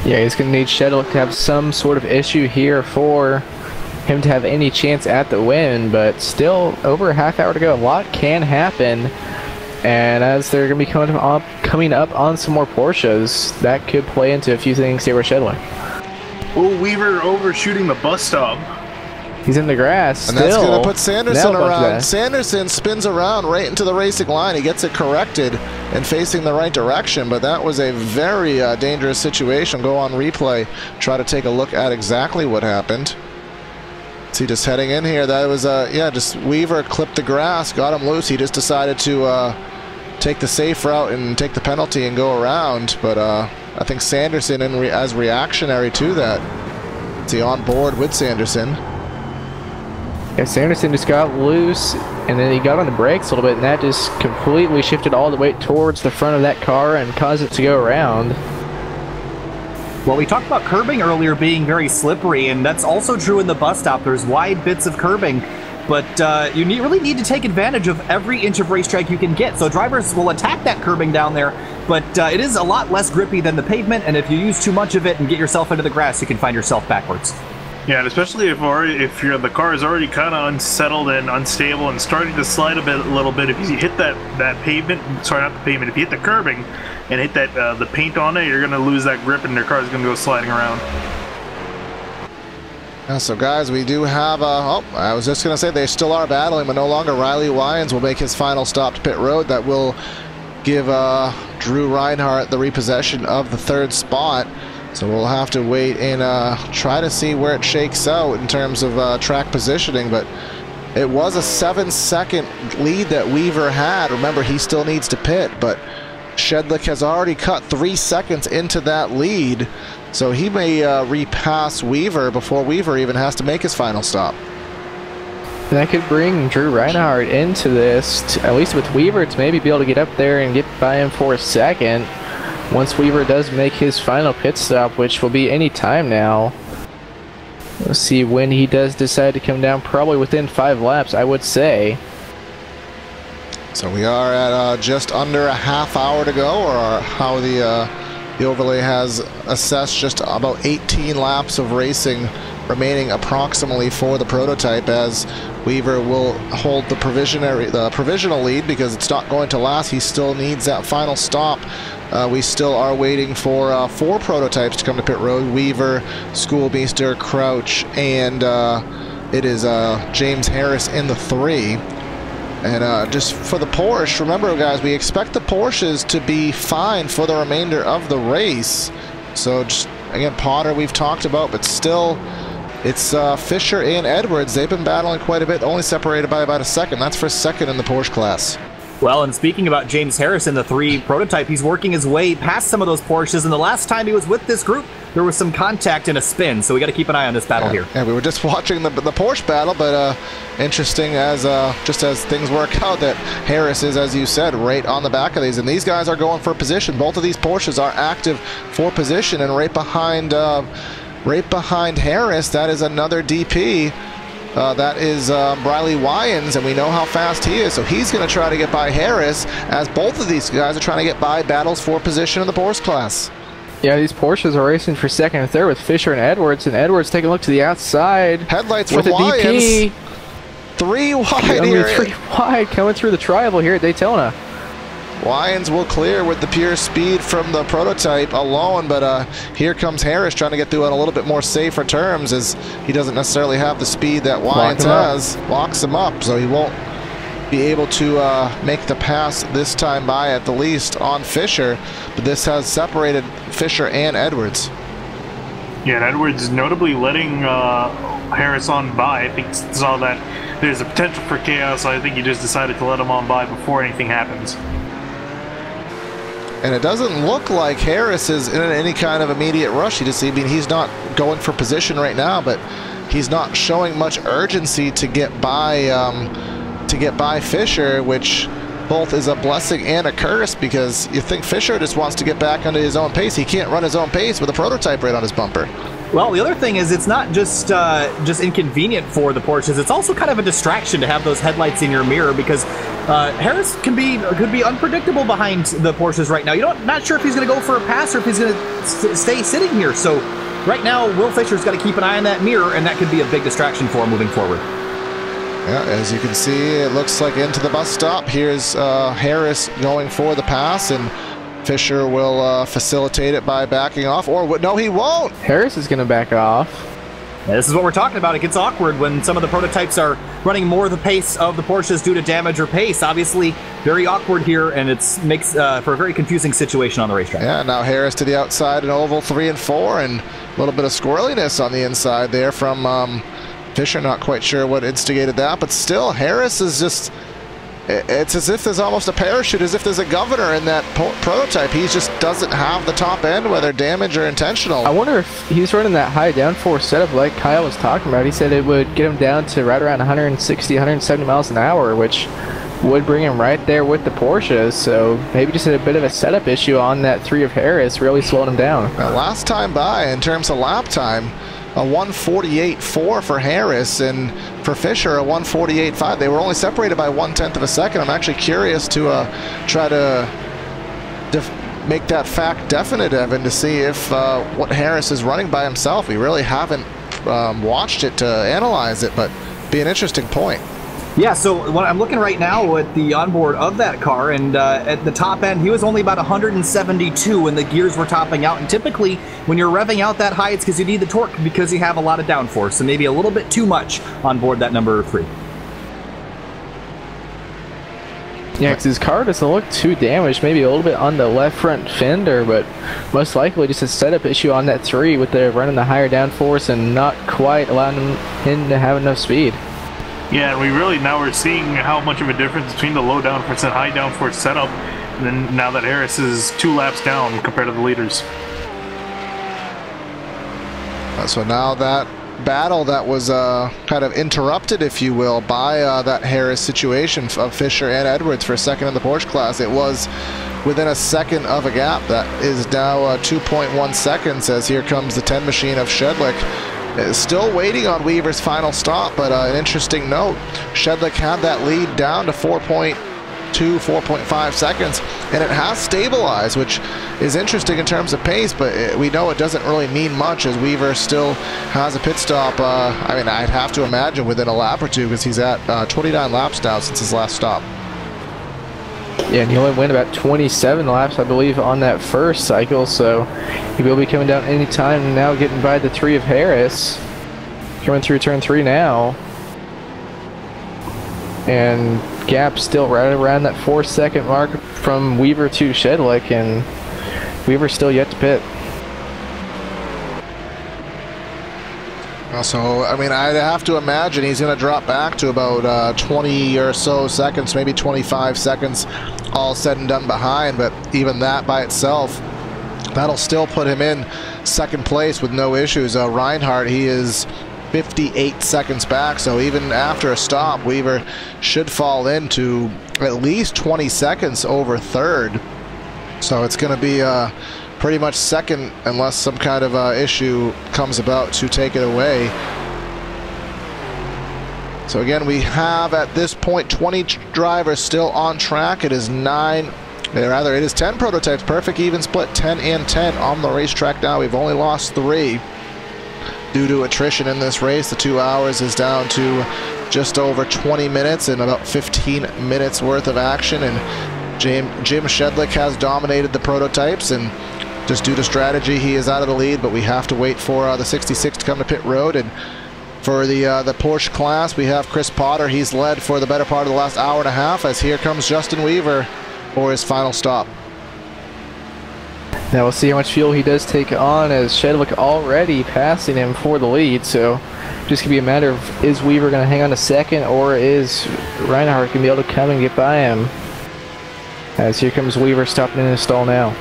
Yeah, he's going to need Shedwick to have some sort of issue here for him to have any chance at the win, but still over a half hour to go. A lot can happen, and as they're going to be coming up on some more Porsches, that could play into a few things here with Shedwick. Oh, Weaver overshooting the bus stop. He's in the grass. And that's going to put Sanderson around. Sanderson spins around right into the racing line. He gets it corrected and facing the right direction, but that was a very dangerous situation. Go on replay, try to take a look at exactly what happened. See, just heading in here, that was, yeah, just Weaver clipped the grass, got him loose. He just decided to take the safe route and take the penalty and go around, but I think Sanderson, as reactionary to that, is he on board with Sanderson? Yeah, Sanderson just got loose, and then he got on the brakes a little bit, and that just completely shifted all the weight towards the front of that car and caused it to go around. Well, we talked about curbing earlier being very slippery, and that's also true in the bus stop. There's wide bits of curbing, but you really need to take advantage of every inch of racetrack you can get. So drivers will attack that curbing down there, but it is a lot less grippy than the pavement, and if you use too much of it and get yourself into the grass, you can find yourself backwards. Yeah, and especially if the car is already kind of unsettled and unstable and starting to slide a little bit, if you hit that pavement, sorry, not the pavement, if you hit the curbing and hit that the paint on it, you're going to lose that grip and your car is going to go sliding around. Yeah, so guys, we do have I was just going to say they still are battling, but no longer. Riley Wyans will make his final stop to pit road. That will give Drew Reinhardt the repossession of the 3rd spot. So we'll have to wait and try to see where it shakes out in terms of track positioning. But it was a 7-second lead that Weaver had. Remember, he still needs to pit, but Shedlick has already cut 3 seconds into that lead. So he may repass Weaver before Weaver even has to make his final stop. That could bring Drew Reinhardt into this, at least with Weaver, to maybe be able to get up there and get by him for a second. Once Weaver does make his final pit stop, which will be any time now. Let's see when he does decide to come down, probably within 5 laps, I would say. So we are at just under a half hour to go, or how the overlay has assessed just about 18 laps of racing remaining approximately for the prototype, as Weaver will hold the provisional lead because it's not going to last. He still needs that final stop. We still are waiting for 4 prototypes to come to pit road: Weaver, Schoolmeister, Crouch, and it is James Harris in the 3. And just for the Porsche, remember guys, we expect the Porsches to be fine for the remainder of the race. So just, again, Potter we've talked about, but still it's Fisher and Edwards. They've been battling quite a bit, only separated by about a second. That's for second in the Porsche class. Well, and speaking about James Harris in the 3 prototype, he's working his way past some of those Porsches, and the last time he was with this group, there was some contact and a spin, so we got to keep an eye on this battle here. Yeah, we were just watching the Porsche battle, but interesting as just as things work out that Harris is, as you said, right on the back of these, and these guys are going for position. Both of these Porsches are active for position, and right behind Harris, that is another DP. That is Riley Wyans, and we know how fast he is, so he's going to try to get by Harris, as both of these guys are trying to get by battles for position in the Porsche class. Yeah, these Porsches are racing for second and third with Fisher and Edwards taking a look to the outside. Headlights from Wyans. 3 wide here. 3 wide coming through the tri-oval here at Daytona. Wyans will clear with the pure speed from the prototype alone, but here comes Harris trying to get through on a little bit more safer terms, as he doesn't necessarily have the speed that Wyans has. Locks him up, so he won't be able to make the pass this time by, at the least, on Fisher, but this has separated Fisher and Edwards. Yeah, and Edwards notably letting Harris on by. I think saw that there's a potential for chaos, so I think he just decided to let him on by before anything happens. And it doesn't look like Harris is in any kind of immediate rush. He's not going for position right now, but he's not showing much urgency to get by Fisher, which both is a blessing and a curse, because you think Fisher just wants to get back onto his own pace. He can't run his own pace with a prototype right on his bumper. Well, the other thing is it's not just inconvenient for the Porsches. It's also kind of a distraction to have those headlights in your mirror, because Harris could be unpredictable behind the Porsches right now. You're not sure if he's going to go for a pass or if he's going to stay sitting here. So right now, Will Fisher's got to keep an eye on that mirror, and that could be a big distraction for him moving forward. Yeah, as you can see, it looks like into the bus stop. Here's Harris going for the pass, and Fisher will facilitate it by backing off, or no, he won't. Harris is going to back off. Yeah, this is what we're talking about. It gets awkward when some of the prototypes are running more the pace of the Porsches due to damage or pace. Obviously, very awkward here, and it makes for a very confusing situation on the racetrack. Yeah, now Harris to the outside in oval 3 and 4, and a little bit of squirreliness on the inside there from Fisher. Not quite sure what instigated that, but still, Harris is just... It's as if there's almost a parachute, as if there's a governor in that prototype. He just doesn't have the top end, whether damage or intentional. I wonder if he's running that high downforce setup like Kyle was talking about. He said it would get him down to right around 160, 170 miles an hour, which would bring him right there with the Porsches. So maybe just a bit of a setup issue on that 3 of Harris, really slowing him down. Last time by, in terms of lap time, a 1:48.4 for Harris, and for Fisher a 1:48.5. They were only separated by 1/10 of a second. I'm actually curious to try to make that fact definite, Evan, to see if what Harris is running by himself. We really haven't watched it to analyze it, but be an interesting point. Yeah, so when I'm looking right now at the onboard of that car, and at the top end, he was only about 172 when the gears were topping out. And typically, when you're revving out that high, it's because you need the torque because you have a lot of downforce. So maybe a little bit too much on board that number 3. Yeah, because his car doesn't look too damaged. Maybe a little bit on the left front fender, but most likely just a setup issue on that 3 with the running the higher downforce and not quite allowing him to have enough speed. Yeah, we're seeing how much of a difference between the low downforce and high downforce setup, and then now that Harris is 2 laps down compared to the leaders. So now that battle that was kind of interrupted, if you will, by that Harris situation of Fisher and Edwards for second in the Porsche class, it was within a second of a gap. That is now 2.1 seconds as here comes the 10 machine of Shedlick. Still waiting on Weaver's final stop, but an interesting note, Shedlick had that lead down to 4.2, 4.5 seconds, and it has stabilized, which is interesting in terms of pace, but we know it doesn't really mean much as Weaver still has a pit stop, I mean, I'd have to imagine within a lap or two, because he's at 29 laps now since his last stop. Yeah, and he only went about 27 laps, I believe, on that first cycle, so he will be coming down any time now, getting by the 3 of Harris. Coming through turn 3 now. And gap still right around that 4-second mark from Weaver to Shedlick, and Weaver still yet to pit. So, I mean, I'd have to imagine he's going to drop back to about 20 or so seconds, maybe 25 seconds, all said and done behind. But even that by itself, that'll still put him in second place with no issues. Reinhardt, he is 58 seconds back, so even after a stop, Weaver should fall into at least 20 seconds over third. So it's going to be pretty much second unless some kind of issue comes about to take it away. So again, we have at this point 20 drivers still on track. It is 10 prototypes, perfect even split, 10 and 10 on the racetrack now. We've only lost 3 due to attrition in this race. The 2 hours is down to just over 20 minutes and about 15 minutes worth of action, and Jim Shedlick has dominated the prototypes, and just due to strategy, he is out of the lead, but we have to wait for the 66 to come to pit road. And for the Porsche class, we have Chris Potter. He's led for the better part of the last hour and a half, as here comes Justin Weaver for his final stop. Now we'll see how much fuel he does take on, as Shedlick already passing him for the lead. So just going to be a matter of, is Weaver going to hang on to second, or is Reinhardt going to be able to come and get by him? As here comes Weaver stopping in his stall now.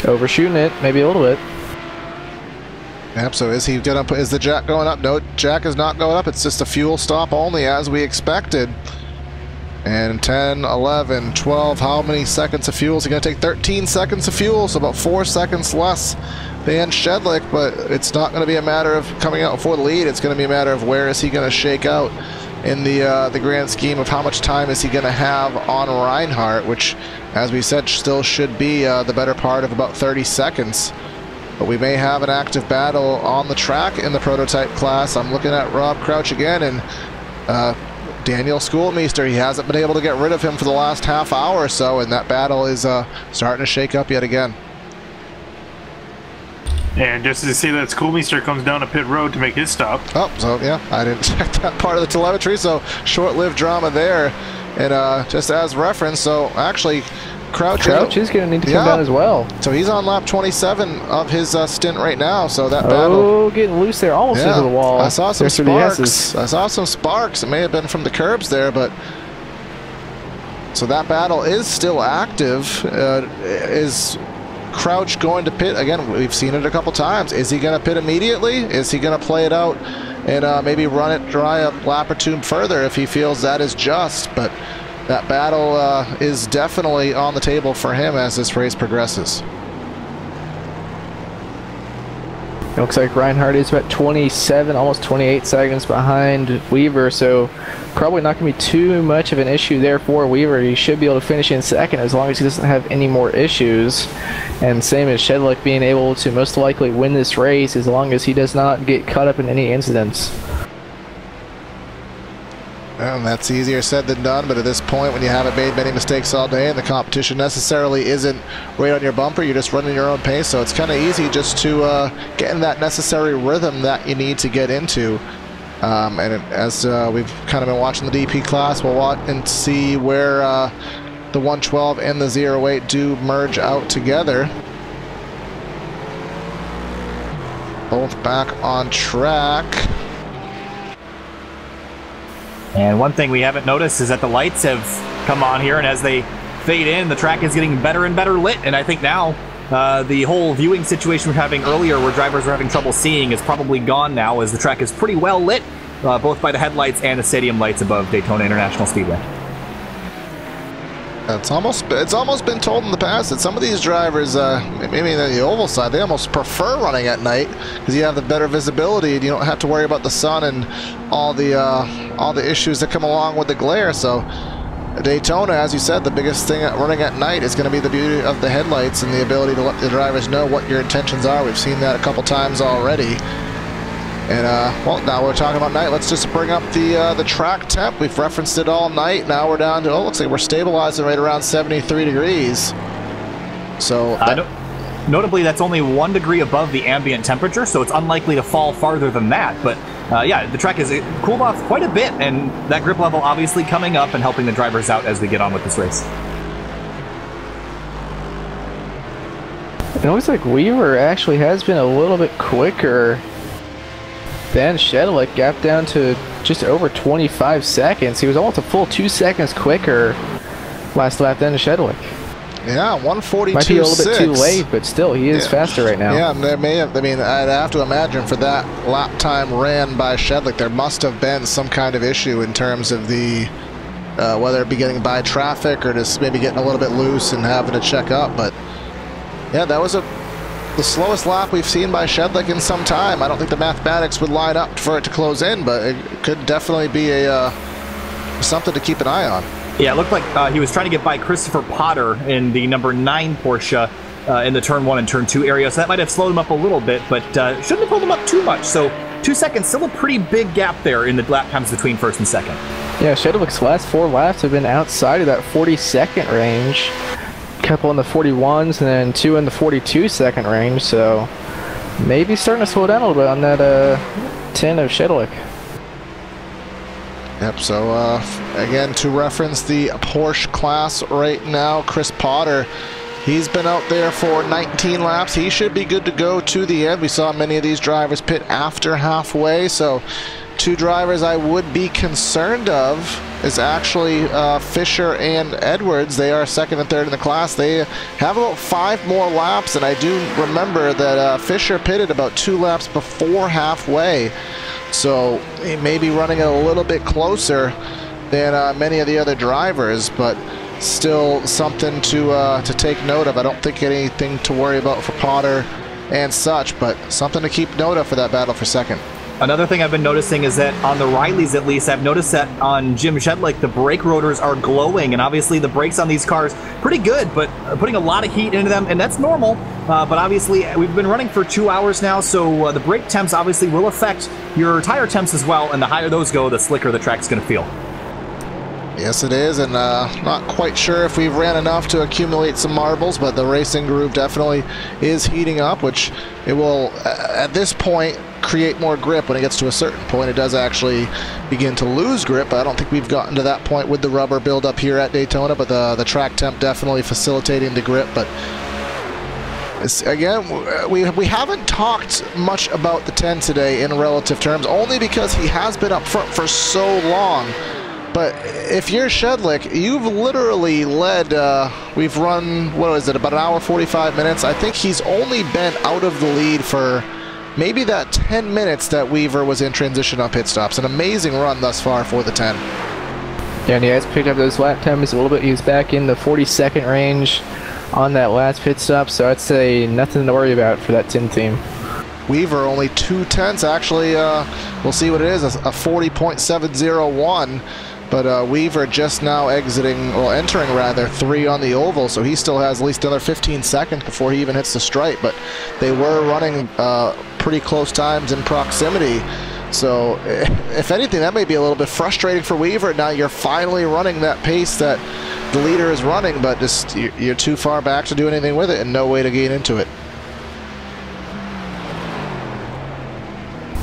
Overshooting it, maybe a little bit. Yep, so is the jack going up? No, jack is not going up. It's just a fuel stop only, as we expected. And 10, 11, 12, how many seconds of fuel? Is he going to take 13 seconds of fuel, so about 4 seconds less than Shedlick, but it's not going to be a matter of coming out for the lead. It's going to be a matter of where is he going to shake out in the grand scheme of how much time is he going to have on Reinhardt, which, as we said, still should be the better part of about 30 seconds. But we may have an active battle on the track in the prototype class. I'm looking at Rob Crouch again, and Daniel Schoolmeister, he hasn't been able to get rid of him for the last half hour or so, and that battle is starting to shake up yet again. And just to see that Schoolmeister comes down to pit road to make his stop. Oh, so yeah, I didn't check that part of the telemetry, so short-lived drama there. And just as reference, so actually Crouch is going to need to come down as well. So he's on lap 27 of his stint right now, so that battle... Oh, getting loose there, almost into the wall. I saw some sparks. I saw some sparks. It may have been from the curbs there, but... So that battle is still active. Is Crouch going to pit? Again, we've seen it a couple times. Is he going to pit immediately? Is he going to play it out and maybe run it dry a lap or two further if he feels that is just? But that battle is definitely on the table for him as this race progresses. It looks like Reinhardt is about 27, almost 28 seconds behind Weaver, so probably not going to be too much of an issue there for Weaver. He should be able to finish in second as long as he doesn't have any more issues. And same as Shedlick being able to most likely win this race as long as he does not get caught up in any incidents. And that's easier said than done, but at this point, when you haven't made many mistakes all day and the competition necessarily isn't right on your bumper, you're just running your own pace, so it's kind of easy just to get in that necessary rhythm that you need to get into. As we've kind of been watching the DP class, we'll watch and see where the 112 and the 08 do merge out together. Both back on track. And one thing we haven't noticed is that the lights have come on here, and as they fade in, the track is getting better and better lit. And I think now the whole viewing situation we were having earlier where drivers were having trouble seeing is probably gone now, as the track is pretty well lit, both by the headlights and the stadium lights above Daytona International Speedway. It's almost been told in the past that some of these drivers, maybe on the oval side, they almost prefer running at night because you have the better visibility and you don't have to worry about the sun and all the issues that come along with the glare. So Daytona, as you said, the biggest thing at running at night is going to be the beauty of the headlights and the ability to let the drivers know what your intentions are. We've seen that a couple times already. And well, now we're talking about night. Let's just bring up the track temp. We've referenced it all night. Now we're down to, oh, looks like we're stabilizing right around 73 degrees. So notably, that's only 1 degree above the ambient temperature, so it's unlikely to fall farther than that. But yeah, the track is cooled off quite a bit, and that grip level obviously coming up and helping the drivers out as we get on with this race. It looks like Weaver actually has been a little bit quicker than Shedlick, gap down to just over 25 seconds. He was almost a full 2 seconds quicker last lap than Shedlick. Yeah, 142.6. Might be a little bit too late, but still, he is faster right now. Yeah, there may have, I mean, I'd have to imagine for that lap time ran by Shedlick, there must have been some kind of issue in terms of the, whether it be getting by traffic or just maybe getting a little bit loose and having to check up. But yeah, that was the slowest lap we've seen by Shedlick in some time. I don't think the mathematics would line up for it to close in, but it could definitely be something to keep an eye on. Yeah, it looked like he was trying to get by Christopher Potter in the number 9 Porsche in the turn 1 and turn 2 area, so that might have slowed him up a little bit, but shouldn't have pulled him up too much. So 2 seconds, still a pretty big gap there in the lap times between first and second. Yeah, Shedlick's last 4 laps have been outside of that 40-second range. Couple in the 41s and then 2 in the 42-second range, so maybe starting to slow down a little bit on that 10 of Shedlick. Yep, so again, to reference the Porsche class right now, Chris Potter, he's been out there for 19 laps. He should be good to go to the end. We saw many of these drivers pit after halfway, so 2 drivers I would be concerned of is actually Fisher and Edwards. They are 2nd and 3rd in the class. They have about 5 more laps, and I do remember that Fisher pitted about 2 laps before halfway, so he may be running it a little bit closer than many of the other drivers, but still something to take note of. I don't think anything to worry about for Potter and such, but something to keep note of for that battle for second. Another thing I've been noticing is that on the Rileys, at least, I've noticed that on Jim Shedlick, the brake rotors are glowing, and obviously the brakes on these cars pretty good, but putting a lot of heat into them, and that's normal. But obviously, we've been running for 2 hours now, so the brake temps obviously will affect your tire temps as well, and the higher those go, the slicker the track's going to feel. Yes, it is, and not quite sure if we've ran enough to accumulate some marbles, but the racing groove definitely is heating up, which it will, at this point, create more grip. When it gets to a certain point, it does actually begin to lose grip. I don't think we've gotten to that point with the rubber buildup here at Daytona, but the track temp definitely facilitating the grip. But again, we haven't talked much about the 10 today in relative terms, only because he has been up front for so long. But if you're Shedlick, you've literally led, we've run, what is it, about an hour, 45 minutes. I think he's only been out of the lead for maybe that 10 minutes that Weaver was in transition on pit stops. An amazing run thus far for the 10. Yeah, and he has picked up those lap times a little bit. He was back in the 40-second range on that last pit stop, so I'd say nothing to worry about for that 10 team. Weaver only 2/10. Actually, we'll see what it is, a 40.701. But Weaver just now entering rather, 3 on the oval, so he still has at least another 15 seconds before he even hits the stripe. But they were running pretty close times in proximity. So, if anything, that may be a little bit frustrating for Weaver. Now you're finally running that pace that the leader is running, but just you're too far back to do anything with it and no way to gain into it.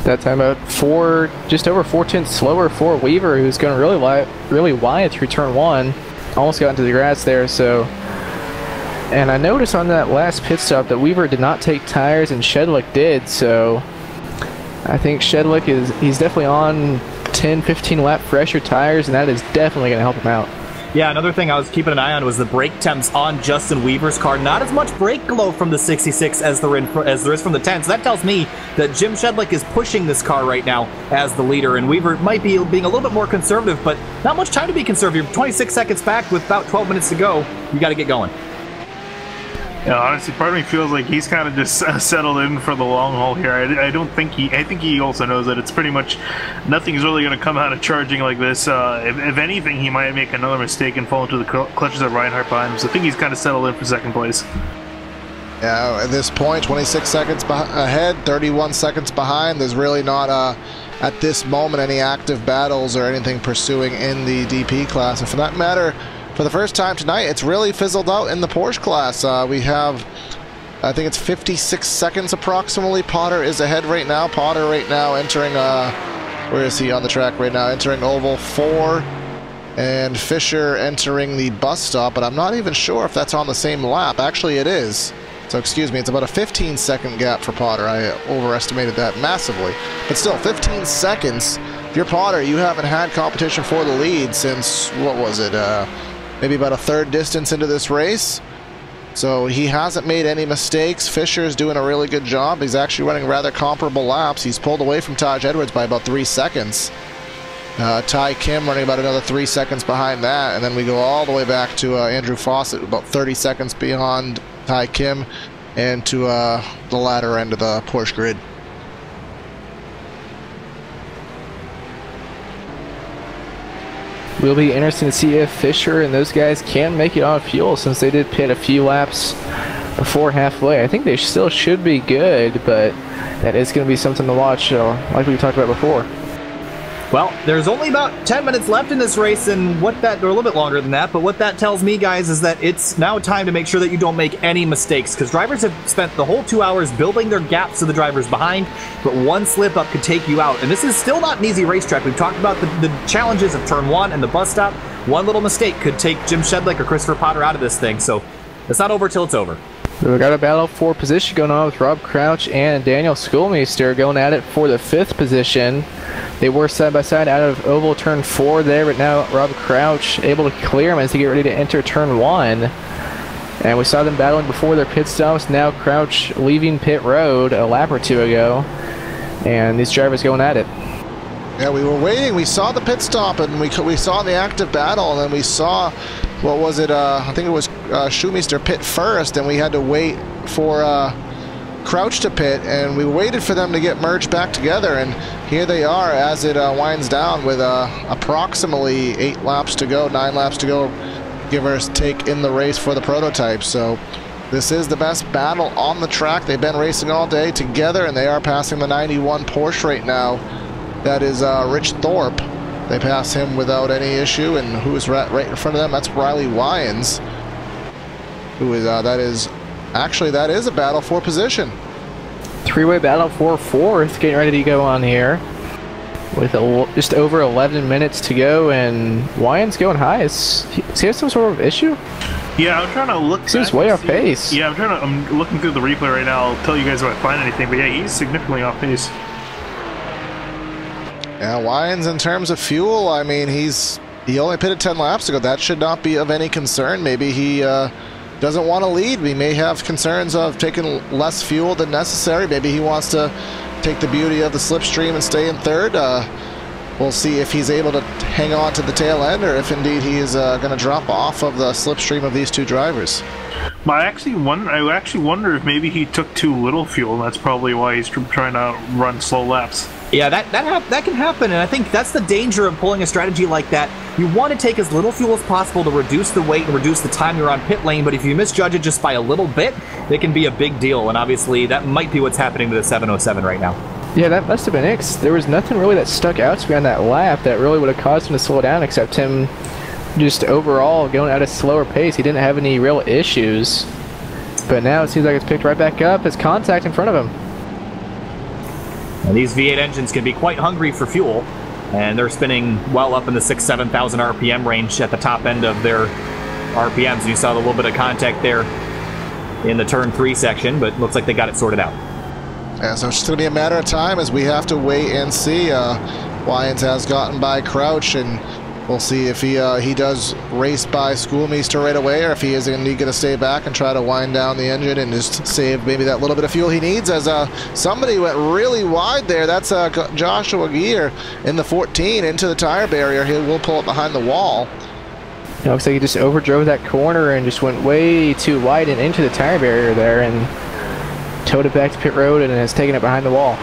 That time out just over 4/10 slower for Weaver, who's going really wide through turn 1. Almost got into the grass there. So, and I noticed on that last pit stop that Weaver did not take tires and Shedlick did. So I think Shedlick he's definitely on 10-15 lap fresher tires, and that is definitely going to help him out. Yeah, another thing I was keeping an eye on was the brake temps on Justin Weaver's car. Not as much brake glow from the 66 as there is from the 10. So that tells me that Jim Shedlick is pushing this car right now as the leader, and Weaver might be being a little bit more conservative, but not much time to be conservative. You're 26 seconds back with about 12 minutes to go. You got to get going. Yeah, honestly, part of me feels like he's kind of just settled in for the long haul here. I think he also knows that it's pretty much nothing's really going to come out of charging like this. If anything, he might make another mistake and fall into the clutches of Reinhardt behind him. So I think he's kind of settled in for second place. Yeah, at this point, 26 seconds ahead, 31 seconds behind. There's really not, at this moment, any active battles or anything pursuing in the DP class. And for that matter, for the first time tonight, it's really fizzled out in the Porsche class. We have, I think it's 56 seconds approximately. Potter is ahead right now. Potter right now entering, where is he on the track right now? Entering Oval 4. And Fisher entering the bus stop, but I'm not even sure if that's on the same lap. Actually, it is. So excuse me, it's about a 15-second gap for Potter. I overestimated that massively. But still, 15 seconds. If you're Potter, you haven't had competition for the lead since, what was it, maybe about a third distance into this race. So he hasn't made any mistakes. Fisher's doing a really good job. He's actually running rather comparable laps. He's pulled away from Taj Edwards by about 3 seconds. Ty Kim running about another 3 seconds behind that. And then we go all the way back to Andrew Fawcett, about 30 seconds beyond Ty Kim, and to the latter end of the Porsche grid. Will be interesting to see if Fisher and those guys can make it on fuel, since they did pit a few laps before halfway. I think they still should be good, but that is going to be something to watch, like we talked about before. Well, there's only about 10 minutes left in this race, and or a little bit longer than that, but what that tells me, guys, is that it's now time to make sure that you don't make any mistakes, because drivers have spent the whole 2 hours building their gaps to the drivers behind, but one slip up could take you out. And this is still not an easy racetrack. We've talked about the challenges of turn 1 and the bus stop. One little mistake could take Jim Shedlick or Christopher Potter out of this thing, so it's not over till it's over. We've got a battle for position going on with Rob Crouch and Daniel Schoolmeister going at it for the 5th position. They were side by side out of oval turn 4 there, but now Rob Crouch able to clear him as they get ready to enter turn 1. And we saw them battling before their pit stops. Now Crouch leaving pit road a lap or 2 ago, and these drivers going at it. Yeah, we were waiting. We saw the pit stop, and we saw the active battle, and then we saw, what was it? I think it was Shoemeister pit first, and we had to wait for Crouch to pit, and we waited for them to get merged back together, and here they are as it winds down with approximately 8 laps to go, 9 laps to go, give or take, in the race for the prototype. So this is the best battle on the track. They've been racing all day together, and they are passing the 91 Porsche right now. That is Rich Thorpe. They pass him without any issue, and who's right in front of them? That's Riley Wyans. Who is that is a battle for position. 3-way battle for 4th, getting ready to go on here with just over 11 minutes to go, and Wyans going high. Does he have some sort of issue? Yeah, I'm trying to look. Seems way off pace. Yeah, I'm looking through the replay right now. I'll tell you guys if I find anything, but yeah, he's significantly off pace. Yeah, Wyans, in terms of fuel, I mean, he only pitted 10 laps ago. That should not be of any concern. Maybe he doesn't want to lead. We may have concerns of taking less fuel than necessary. Maybe he wants to take the beauty of the slipstream and stay in 3rd. we'll see if he's able to hang on to the tail end or if indeed he is going to drop off of the slipstream of these two drivers. I actually wonder if maybe he took too little fuel, and that's probably why he's trying to run slow laps. Yeah, that can happen, and I think that's the danger of pulling a strategy like that. You want to take as little fuel as possible to reduce the weight and reduce the time you're on pit lane, but if you misjudge it just by a little bit, it can be a big deal, and obviously that might be what's happening to the 707 right now. Yeah, that must have been it. There was nothing really that stuck out to me on that lap that really would have caused him to slow down, except him just overall going at a slower pace. He didn't have any real issues, but now it seems like it's picked right back up. His contact in front of him. And these V8 engines can be quite hungry for fuel, and they're spinning well up in the 6,000–7,000 RPM range at the top end of their RPMs. You saw a little bit of contact there in the turn 3 section, but looks like they got it sorted out. Yeah, so it's just going to be a matter of time as we have to wait and see. Wyans has gotten by Crouch, and we'll see if he does race by Schoolmeister right away, or if he is indeed going to stay back and try to wind down the engine and just save maybe that little bit of fuel he needs, as somebody went really wide there. That's Joshua Gear in the 14 into the tire barrier. He will pull it behind the wall. It looks like he just overdrove that corner and just went way too wide and into the tire barrier there and towed it back to pit road and has taken it behind the wall.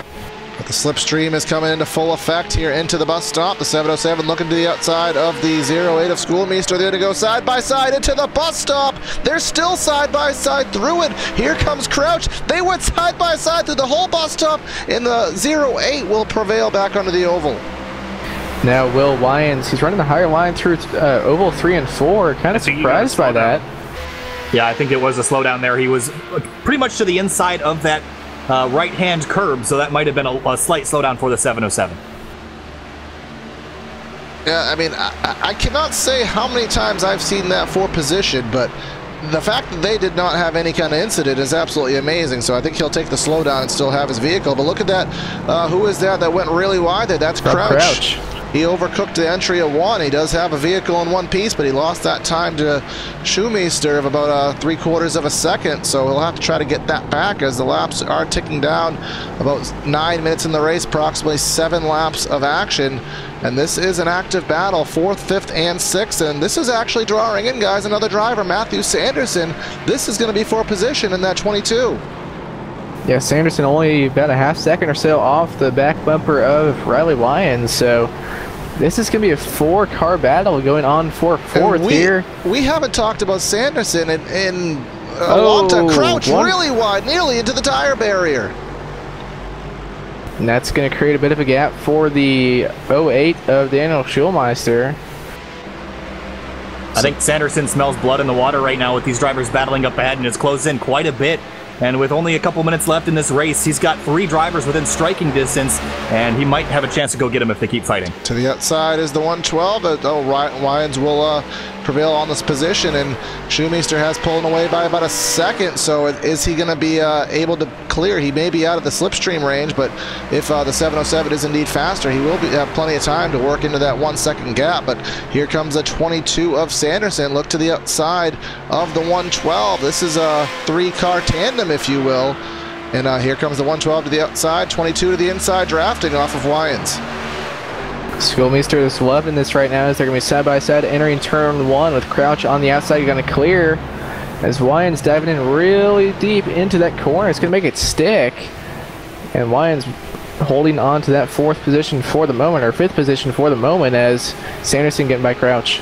But the slipstream is coming into full effect here into the bus stop. The 707 looking to the outside of the 08 of Schoolmeister. They're to go side by side into the bus stop. They're still side by side through it. Here comes Crouch. They went side by side through the whole bus stop, and the 08 will prevail back onto the oval. Now Will Wyans, he's running the higher line through oval 3 and 4. Kind of surprised by that. Yeah, I think it was a slowdown there. He was pretty much to the inside of that right-hand curb, so that might have been a slight slowdown for the 707. Yeah, I mean, I cannot say how many times I've seen that for position, but the fact that they did not have any kind of incident is absolutely amazing. So I think he'll take the slowdown and still have his vehicle. But look at that. Who is that went really wide there? That's Crouch. He overcooked the entry of 1. He does have a vehicle in one piece, but he lost that time to Shoemeister of about 3/4 of a second. So he'll have to try to get that back as the laps are ticking down. About 9 minutes in the race, approximately 7 laps of action. And this is an active battle, 4th, 5th, and 6th. And this is actually drawing in, guys, another driver, Matthew Sanderson. This is going to be for position in that 22. Yeah, Sanderson only about a half second or so off the back bumper of Riley Wyans, so this is going to be a 4-car battle going on for 4th here. We haven't talked about Sanderson in a long time. Crouch really wide, nearly into the tire barrier. And that's going to create a bit of a gap for the 08 of Daniel Schulmeister. I think Sanderson smells blood in the water right now with these drivers battling up ahead, and it's closed in quite a bit. And with only a couple minutes left in this race, he's got 3 drivers within striking distance, and he might have a chance to go get him if they keep fighting. To the outside is the 112. Wyans will prevail on this position, and Shoemeister has pulled away by about a second. So is he going to be able to clear? He may be out of the slipstream range, but if the 707 is indeed faster, he will have plenty of time to work into that 1 second gap. But here comes a 22 of Sanderson. Look to the outside of the 112. This is a 3-car tandem, if you will. And here comes the 112 to the outside, 22 to the inside, drafting off of Wyans. Schoolmeister is loving this right now as they're going to be side by side entering turn 1 with Crouch on the outside. You're going to clear as Wyans diving in really deep into that corner. It's going to make it stick. And Wyans holding on to that 4th position for the moment, or 5th position for the moment, as Sanderson getting by Crouch.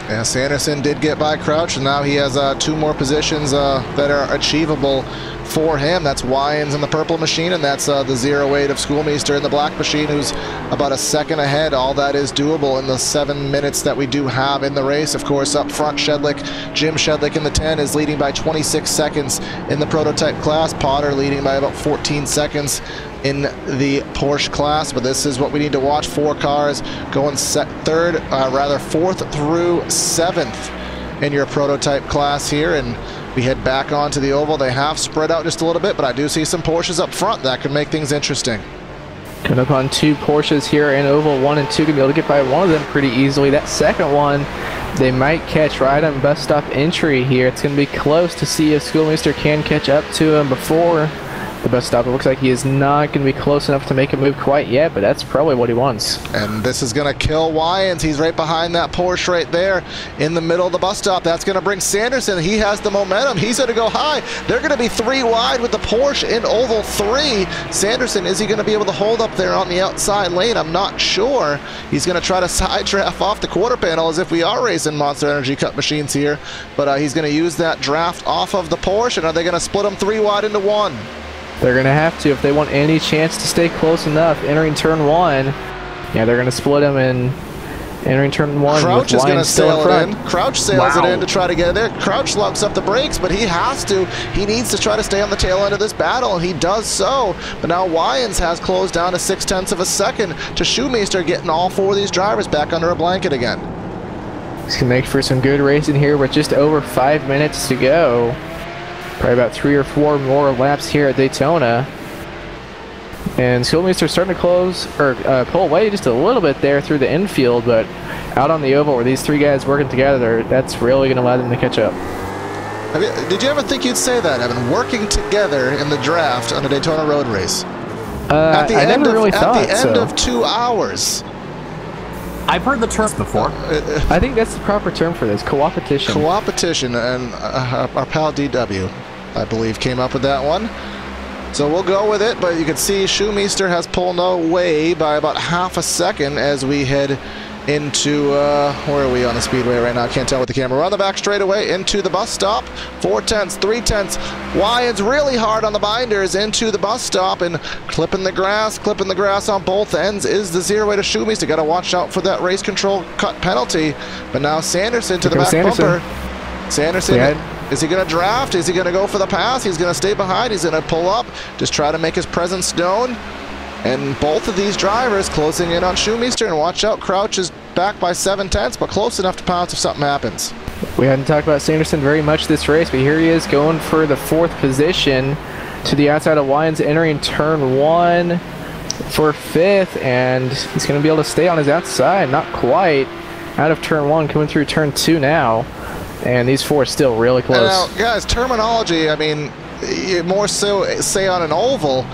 Yeah, Sanderson did get by Crouch, and now he has 2 more positions that are achievable for him. That's Wyans in the purple machine, and that's the 08 of Schoolmeister in the black machine, who's about a second ahead. All that is doable in the 7 minutes that we do have in the race. Of course, up front, Jim Shedlick in the 10 is leading by 26 seconds in the prototype class. Potter leading by about 14 seconds in the Porsche class, but this is what we need to watch. 4 cars going 4th through 7th in your prototype class here, and we head back onto the oval. They have spread out just a little bit, but I do see some Porsches up front that could make things interesting. Coming up on 2 Porsches here in oval 1 and 2, gonna be able to get by one of them pretty easily. That second one, they might catch right on bus stop entry here. It's gonna be close to see if Schoolmeister can catch up to him before the bus stop. It looks like he is not going to be close enough to make a move quite yet, but that's probably what he wants. And this is going to kill Wyans. He's right behind that Porsche right there in the middle of the bus stop. That's going to bring Sanderson. He has the momentum. He's going to go high. They're going to be 3 wide with the Porsche in oval 3. Sanderson, is he going to be able to hold up there on the outside lane? I'm not sure. He's going to try to side draft off the quarter panel as if we are racing Monster Energy Cup machines here. But he's going to use that draft off of the Porsche. And are they going to split them 3 wide into 1? They're going to have to if they want any chance to stay close enough. Entering turn 1, yeah, they're going to split them in entering turn 1. Crouch is going to sail it in. Crouch sails Wow. it in to try to get it there. Crouch locks up the brakes, but he has to. He needs to try to stay on the tail end of this battle, and he does so. But now Wyans has closed down to 0.6 of a second to Shoemeister, getting all 4 of these drivers back under a blanket again. He's going to make for some good racing here with just over 5 minutes to go. Probably about 3 or 4 more laps here at Daytona. And Schoolmeister's starting to close, or pull away just a little bit there through the infield, but out on the oval where these 3 guys working together, that's really going to allow them to catch up. Did you ever think you'd say that, Evan? Working together in the draft on a Daytona road race? I never really thought so. At the end of 2 hours. I've heard the term before. I think that's the proper term for this, co-opetition. Co-opetition, and our pal DW, I believe, came up with that one. So we'll go with it, but you can see Shoemeister has pulled away by about half a second as we head into, where are we on the speedway right now? I can't tell with the camera. We're on the back straightaway into the bus stop. 0.4, 0.3. Wyans really hard on the binders into the bus stop and clipping the grass on both ends is the 0 way to Shoemeister. Got to watch out for that race control cut penalty. But now Sanderson to the back bumper. Sanderson, is he going to draft? Is he going to go for the pass? He's going to stay behind. He's going to pull up, just try to make his presence known. And both of these drivers closing in on Shoemeister, and watch out, Crouch is back by 0.7, but close enough to pounce if something happens. We hadn't talked about Sanderson very much this race, but here he is going for the 4th position to the outside of Wyans, entering turn 1 for 5th, and he's going to be able to stay on his outside, not quite, out of turn 1, coming through turn 2 now, and these 4 are still really close. Now, guys, terminology, I mean, more so, say on an oval,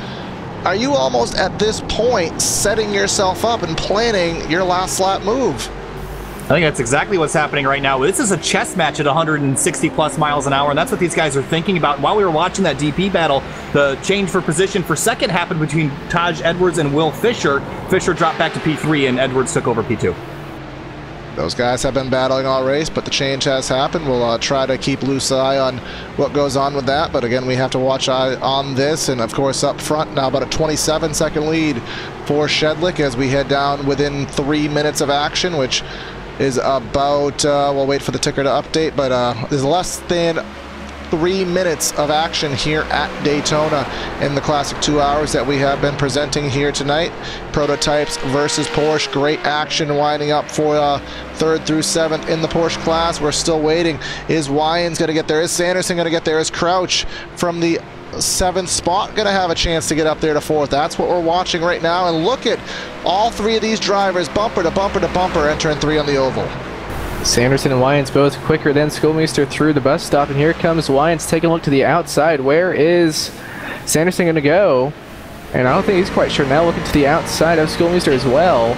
are you almost at this point setting yourself up and planning your last lap move? I think that's exactly what's happening right now. This is a chess match at 160 plus miles an hour, and that's what these guys are thinking about. While we were watching that DP battle, the change for position for second happened between Taj Edwards and Will Fisher. Fisher dropped back to P3, and Edwards took over P2. Those guys have been battling all race, but the change has happened. We'll try to keep loose eye on what goes on with that, but again, we have to watch eye on this, and of course up front now about a 27-second lead for Shedlick as we head down within 3 minutes of action, which is about, we'll wait for the ticker to update, but there's less than 3 minutes of action here at Daytona in the Classic 2 hours that we have been presenting here tonight. Prototypes versus Porsche. Great action winding up for 3rd through 7th in the Porsche class. We're still waiting. Is Wyans going to get there? Is Sanderson going to get there? Is Crouch from the 7th spot going to have a chance to get up there to 4th? That's what we're watching right now. And look at all 3 of these drivers, bumper to bumper to bumper, entering 3 on the oval. Sanderson and Wyans both quicker than Schoolmeister through the bus stop, and here comes Wyans taking a look to the outside. Where is Sanderson going to go? And I don't think he's quite sure. Now looking to the outside of Schoolmeister as well.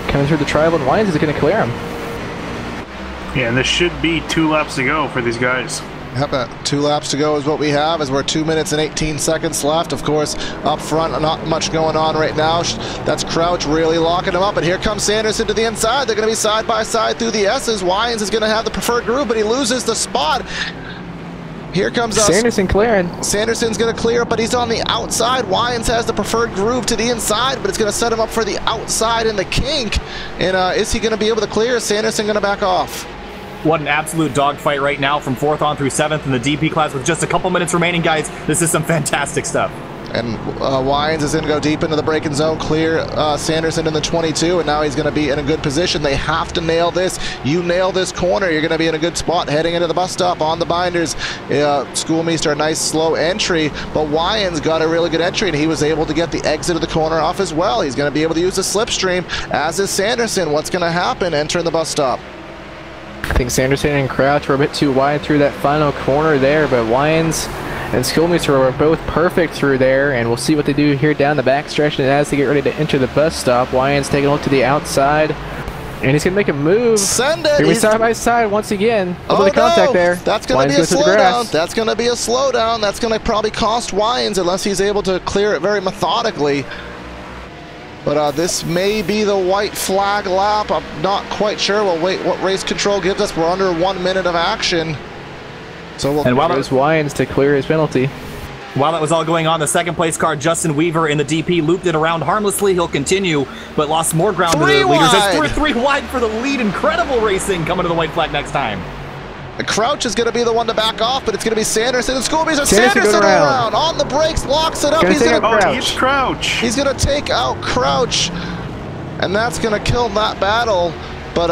Coming through the tribal, and Wyans is going to clear him. Yeah, and this should be 2 laps to go for these guys. How about 2 laps to go is what we have, as we're 2 minutes and 18 seconds left. Of course, up front, not much going on right now. That's Crouch really locking him up, and here comes Sanderson to the inside. They're going to be side by side through the S's. Wyans is going to have the preferred groove, but he loses the spot. Here comes Sanderson clearing. Sanderson's going to clear, but he's on the outside. Wyans has the preferred groove to the inside, but it's going to set him up for the outside in the kink. And is he going to be able to clear? Is Sanderson going to back off? What an absolute dogfight right now from 4th on through 7th in the DP class with just a couple minutes remaining, guys. This is some fantastic stuff. And Wyans is going to go deep into the braking zone, clear Sanderson in the 22, and now he's going to be in a good position. They have to nail this. You nail this corner, you're going to be in a good spot heading into the bus stop on the binders. Schoolmeister, a nice slow entry, but Wyans got a really good entry, and he was able to get the exit of the corner off as well. He's going to be able to use the slipstream, as is Sanderson. What's going to happen entering the bus stop? I think Sanderson and Crouch were a bit too wide through that final corner there, but Wyans and Schoolmeister were both perfect through there, and we'll see what they do here down the backstretch. And as they get ready to enter the bus stop, Wyans taking a look to the outside, and he's going to make a move. Send it! Here we side by side once again. Oh, the contact there. That's going to be a slowdown. That's going to be a slowdown. That's going to probably cost Wyans unless he's able to clear it very methodically. But this may be the white flag lap. I'm not quite sure. We'll wait what race control gives us. We're under 1 minute of action. So we'll... And while there's Wyans to clear his penalty. While that was all going on, the second place car, Justin Weaver in the DP, looped it around harmlessly. He'll continue, but lost more ground to the leaders. It's 3 wide for the lead. Incredible racing coming to the white flag next time. And Crouch is going to be the one to back off, but it's going to be Sanderson and Schoolmeister. Sanderson around on the brakes, locks it up. He's going to Crouch. He's going to take out Crouch, and that's going to kill that battle. But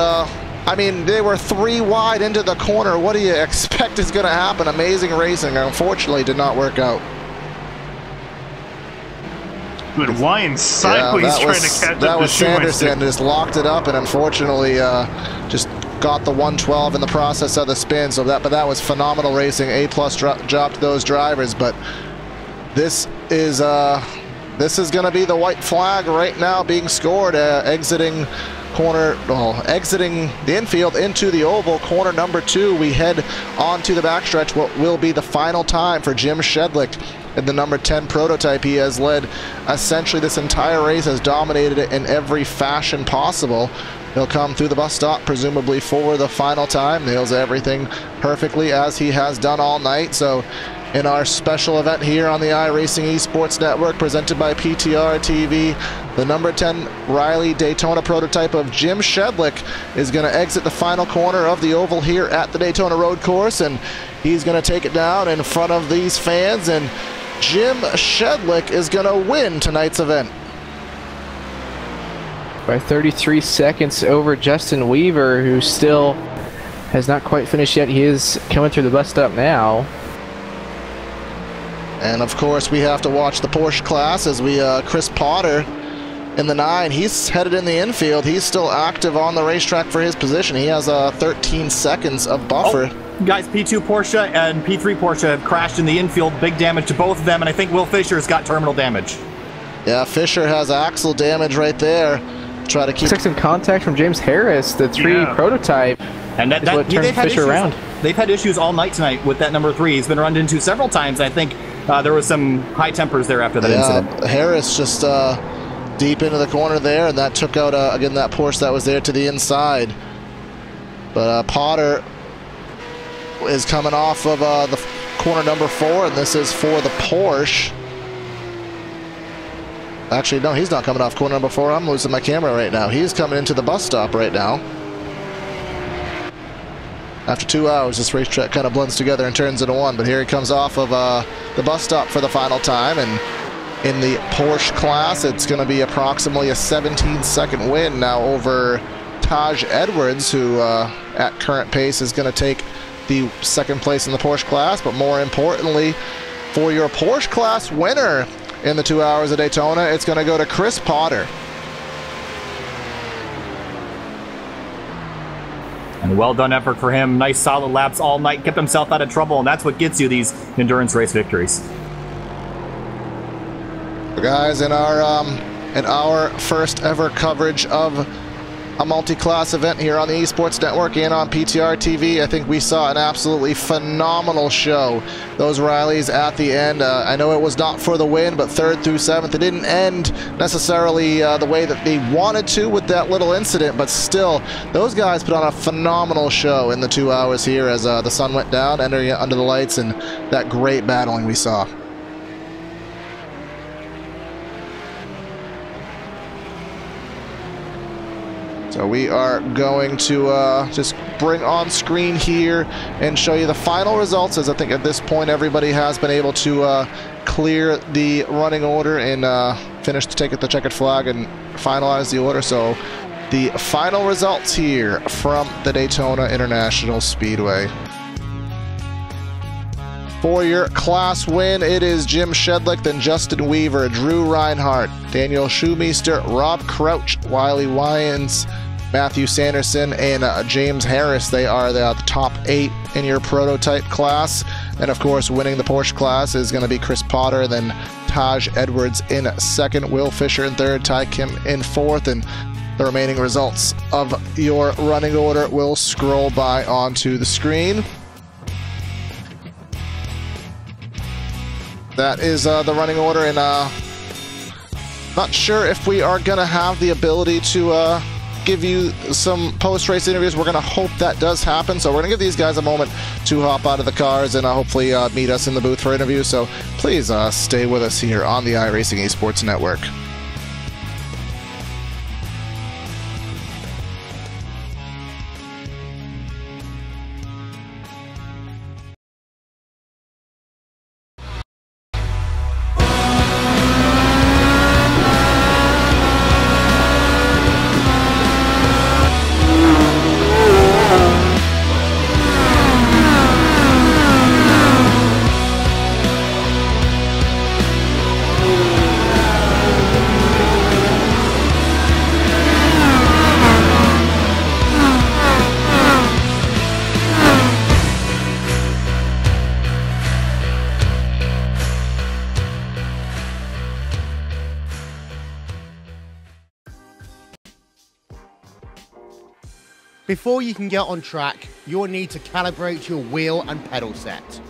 I mean, they were 3 wide into the corner. What do you expect is going to happen? Amazing racing. Unfortunately, did not work out. But Wyans sideways trying to catch up. That was Sanderson, just locked it up, and unfortunately, just got the 112 in the process of the spin. So that was phenomenal racing. A+ job to those drivers. But this is going to be the white flag right now being scored, exiting the infield into the oval, corner number 2. We head onto the backstretch, what will be the final time for Jim Shedlick in the number 10 prototype. He has led essentially this entire race, has dominated it in every fashion possible. He'll come through the bus stop, presumably for the final time, nails everything perfectly as he has done all night. So in our special event here on the iRacing Esports Network, presented by PTR TV, the number 10 Riley Daytona prototype of Jim Shedlick is going to exit the final corner of the oval here at the Daytona Road Course, and he's going to take it down in front of these fans, and Jim Shedlick is going to win tonight's event. By 33 seconds over Justin Weaver, who still has not quite finished yet. He is coming through the bus stop now. And of course, we have to watch the Porsche class as we, Chris Potter in the 9, he's headed in the infield. He's still active on the racetrack for his position. He has 13 seconds of buffer. Oh, guys, P2 Porsche and P3 Porsche have crashed in the infield. Big damage to both of them, and I think Will Fisher's got terminal damage. Yeah, Fisher has axle damage right there. Try to keep... Looks like some contact from James Harris, the 3 prototype. And that what turned Fisher around. They've had issues all night tonight with that number 3. He's been run into several times. I think there was some high tempers there after that incident. Harris just deep into the corner there, and that took out, again, that Porsche that was there to the inside. But Potter is coming off of the corner number 4, and this is for the Porsche. Actually, no, he's not coming off corner number 4. I'm losing my camera right now. He's coming into the bus stop right now. After 2 hours, this racetrack kind of blends together and turns into one, but here he comes off of the bus stop for the final time, and in the Porsche class, it's going to be approximately a 17-second win now over Taj Edwards, who at current pace is going to take the second place in the Porsche class, but more importantly, for your Porsche class winner in the 2 hours of Daytona, it's going to go to Chris Potter. And well done effort for him. Nice solid laps all night. Kept himself out of trouble, and that's what gets you these endurance race victories. Guys, in our first ever coverage of a multi-class event here on the Esports Network and on PTR TV, I think we saw an absolutely phenomenal show. Those Rileys at the end, I know it was not for the win, but 3rd through 7th, it didn't end necessarily the way that they wanted to with that little incident, but still, those guys put on a phenomenal show in the 2 hours here as the sun went down, entering under the lights, and that great battling we saw. So we are going to just bring on screen here and show you the final results, as I think at this point everybody has been able to clear the running order and finish to take the checkered flag and finalize the order. So the final results here from the Daytona International Speedway. For your class win, it is Jim Shedlick, then Justin Weaver, Drew Reinhardt, Daniel Shoemeister, Rob Crouch, Wiley Wyans, Matthew Sanderson, and James Harris. They are the top 8 in your prototype class. And of course, winning the Porsche class is going to be Chris Potter, then Taj Edwards in second, Will Fisher in third, Ty Kim in fourth, and the remaining results of your running order will scroll by onto the screen. That is the running order, and not sure if we are going to have the ability to give you some post-race interviews. We're going to hope that does happen, so we're going to give these guys a moment to hop out of the cars and hopefully meet us in the booth for interviews. So please stay with us here on the iRacing Esports Network. Before you can get on track, you'll need to calibrate your wheel and pedal set.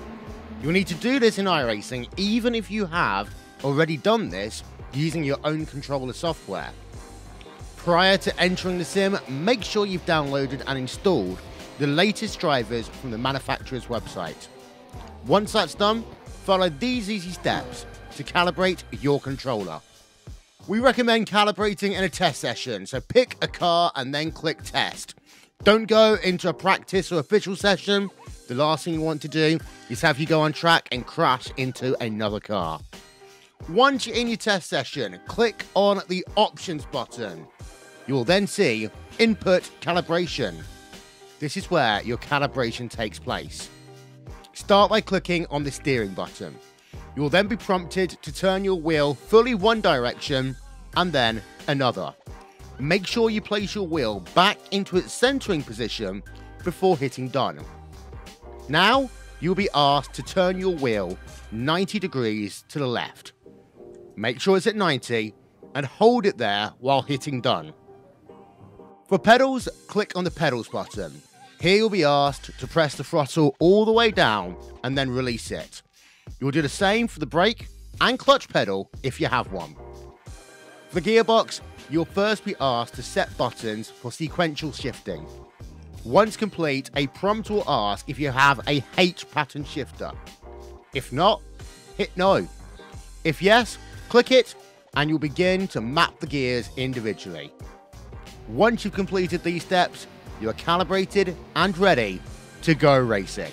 You'll need to do this in iRacing even if you have already done this using your own controller software. Prior to entering the sim, make sure you've downloaded and installed the latest drivers from the manufacturer's website. Once that's done, follow these easy steps to calibrate your controller. We recommend calibrating in a test session, so pick a car and then click test. Don't go into a practice or official session. The last thing you want to do is have you go on track and crash into another car. Once you're in your test session, click on the options button. You will then see input calibration. This is where your calibration takes place. Start by clicking on the steering button. You will then be prompted to turn your wheel fully one direction and then another. Make sure you place your wheel back into its centering position before hitting done. Now, you'll be asked to turn your wheel 90 degrees to the left. Make sure it's at 90 and hold it there while hitting done. For pedals, click on the pedals button. Here you'll be asked to press the throttle all the way down and then release it. You'll do the same for the brake and clutch pedal if you have one. For the gearbox, you'll first be asked to set buttons for sequential shifting. Once complete, a prompt will ask if you have a H pattern shifter. If not, hit no. If yes, click it and you'll begin to map the gears individually. Once you've completed these steps, you are calibrated and ready to go racing.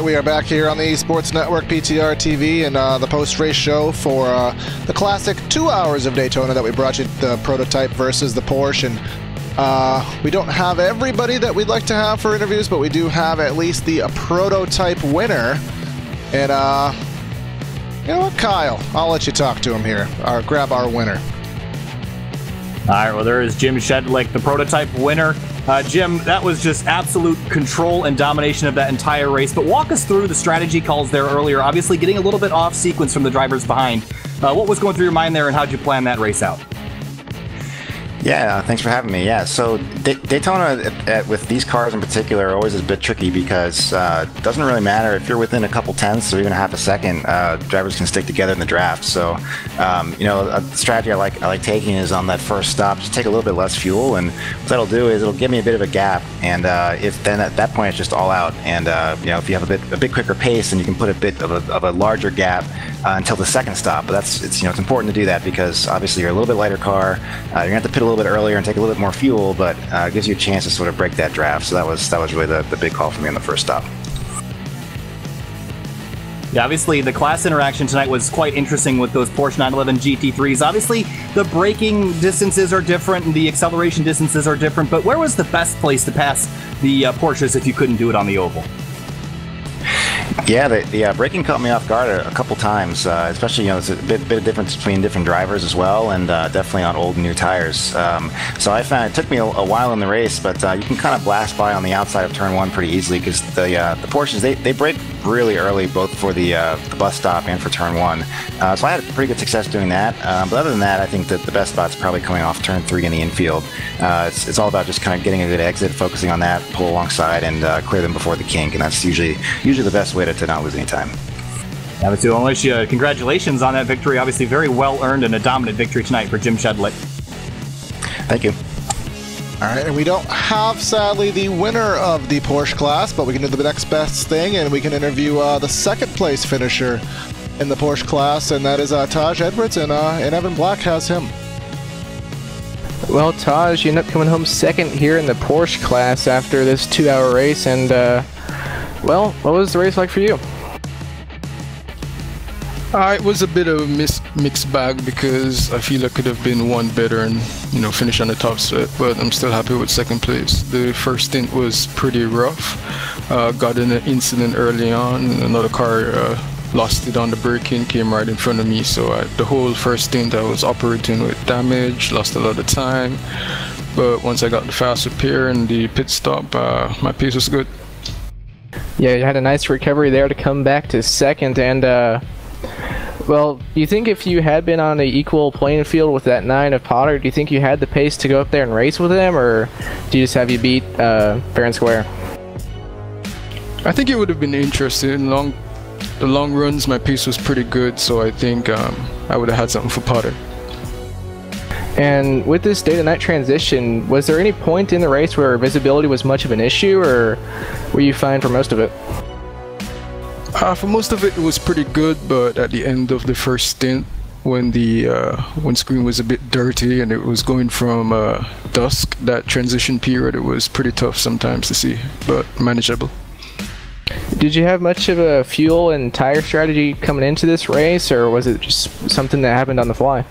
right, we are back here on the Esports Network, PTR TV, and the post-race show for the classic 2 hours of Daytona that we brought you, the prototype versus the Porsche. And we don't have everybody that we'd like to have for interviews, but we do have at least the prototype winner. And you know what, Kyle? I'll let you talk to him here. Grab our winner. All right, well, there is Jim Shedlick, the prototype winner. Jim, that was just absolute control and domination of that entire race. But walk us through the strategy calls there earlier. Obviously, getting a little bit off sequence from the drivers behind. What was going through your mind there, and how'd you plan that race out? Yeah, thanks for having me. Yeah, so Daytona with these cars in particular always is a bit tricky because it doesn't really matter if you're within a couple tenths or even a half a second. Drivers can stick together in the draft. So, you know, a strategy I like taking is on that first stop, just take a little bit less fuel, and what that'll do is it'll give me a bit of a gap. And if then at that point it's just all out. And you know, if you have a bit quicker pace, then you can put a bit of a larger gap until the second stop. But it's important to do that because obviously you're a little bit lighter car. You're gonna have to pit a little bit earlier and take a little bit more fuel, but it gives you a chance to sort of break that draft. So that was really the big call for me on the first stop. Yeah, obviously the class interaction tonight was quite interesting with those Porsche 911 GT3s. Obviously the braking distances are different and the acceleration distances are different, but where was the best place to pass the Porsches if you couldn't do it on the oval? Yeah, the braking caught me off guard a couple times, especially, you know, there's a bit of difference between different drivers as well, and definitely on old and new tires. So I found it took me a while in the race, but you can kind of blast by on the outside of turn one pretty easily because the Porsches, they brake really early, both for the bus stop and for turn one. So I had pretty good success doing that. But other than that, I think that the best spot's probably coming off turn three in the infield. It's all about just kind of getting a good exit, focusing on that, pull alongside, and clear them before the kink, and that's usually the best way to not lose any time. Obviously, Alicia, congratulations on that victory. Obviously, very well earned and a dominant victory tonight for Jim Shedlick. Thank you. All right, and we don't have, sadly, the winner of the Porsche class, but we can do the next best thing, and we can interview the second place finisher in the Porsche class, and that is Taj Edwards, and Evan Black has him. Well, Taj, you end up coming home second here in the Porsche class after this 2-hour race, and well, what was the race like for you? It was a bit of a mixed bag because I feel I could have been one better and, you know, finish on the top set, but I'm still happy with second place. The first stint was pretty rough. Got in an incident early on, another car lost it on the braking, came right in front of me, so the whole first stint I was operating with damage, lost a lot of time, but once I got the fast repair and the pit stop, my pace was good. Yeah, you had a nice recovery there to come back to second, and well, do you think if you had been on an equal playing field with that 9 of Potter, do you think you had the pace to go up there and race with him, or do you just have you beat fair and square? I think it would have been interesting. The long runs, my pace was pretty good, so I think I would have had something for Potter. And with this day-to-night transition, was there any point in the race where visibility was much of an issue, or were you fine for most of it? For most of it, it was pretty good, but at the end of the first stint, when the windscreen was a bit dirty and it was going from dusk, that transition period, it was pretty tough sometimes to see, but manageable. Did you have much of a fuel and tire strategy coming into this race, or was it just something that happened on the fly?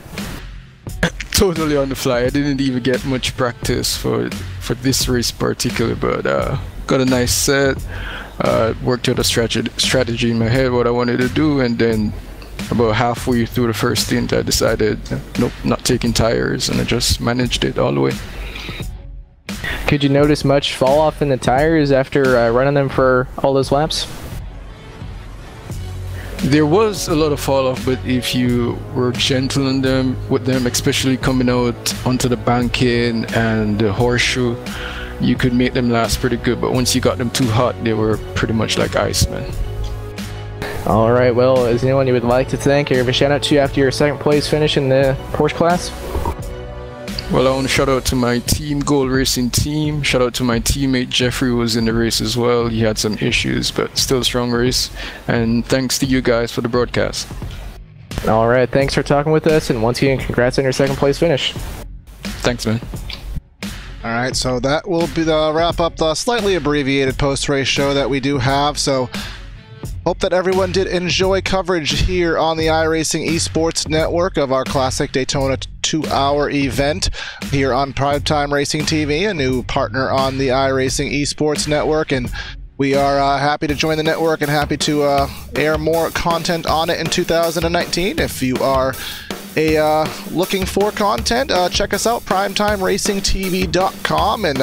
Totally on the fly. I didn't even get much practice for this race particularly, but got a nice set. Worked out a strategy in my head what I wanted to do, and then about halfway through the first stint I decided nope, not taking tires, and I just managed it all the way. Could you notice much fall off in the tires after running them for all those laps? There was a lot of fall off, but if you were gentle on them, with them, especially coming out onto the banking and the horseshoe, you could make them last pretty good, but once you got them too hot, they were pretty much like ice, man. All right, well, is anyone you would like to thank or give a shout out to after your second place finish in the Porsche class? Well, I want to shout out to my team, Gold Racing team. Shout out to my teammate Jeffrey, who was in the race as well. He had some issues, but still a strong race. And thanks to you guys for the broadcast. All right, thanks for talking with us, and once again, congrats on your second place finish. Thanks, man. All right, so that will be the wrap up the slightly abbreviated post-race show that we do have. So Hope that everyone did enjoy coverage here on the iRacing Esports Network of our classic Daytona 2-hour event here on Primetime Racing TV, a new partner on the iRacing Esports Network. And we are happy to join the network and happy to air more content on it in 2019. If you are looking for content, check us out, primetimeracingtv.com, and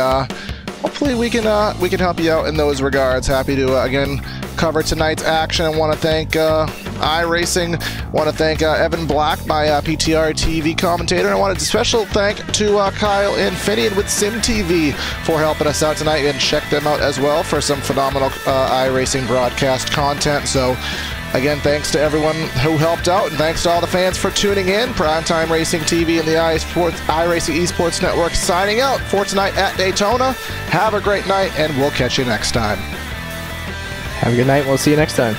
hopefully we can help you out in those regards. Happy to again cover tonight's action. I want to thank iRacing. Want to thank Evan Black, my PTR TV commentator. And I wanted a special thank to Kyle and Finian with SimTV for helping us out tonight, and check them out as well for some phenomenal iRacing broadcast content. So again, thanks to everyone who helped out, and thanks to all the fans for tuning in. Primetime Racing TV and the iRacing Esports Network signing out for tonight at Daytona. Have a great night, and we'll catch you next time. Have a good night. We'll see you next time.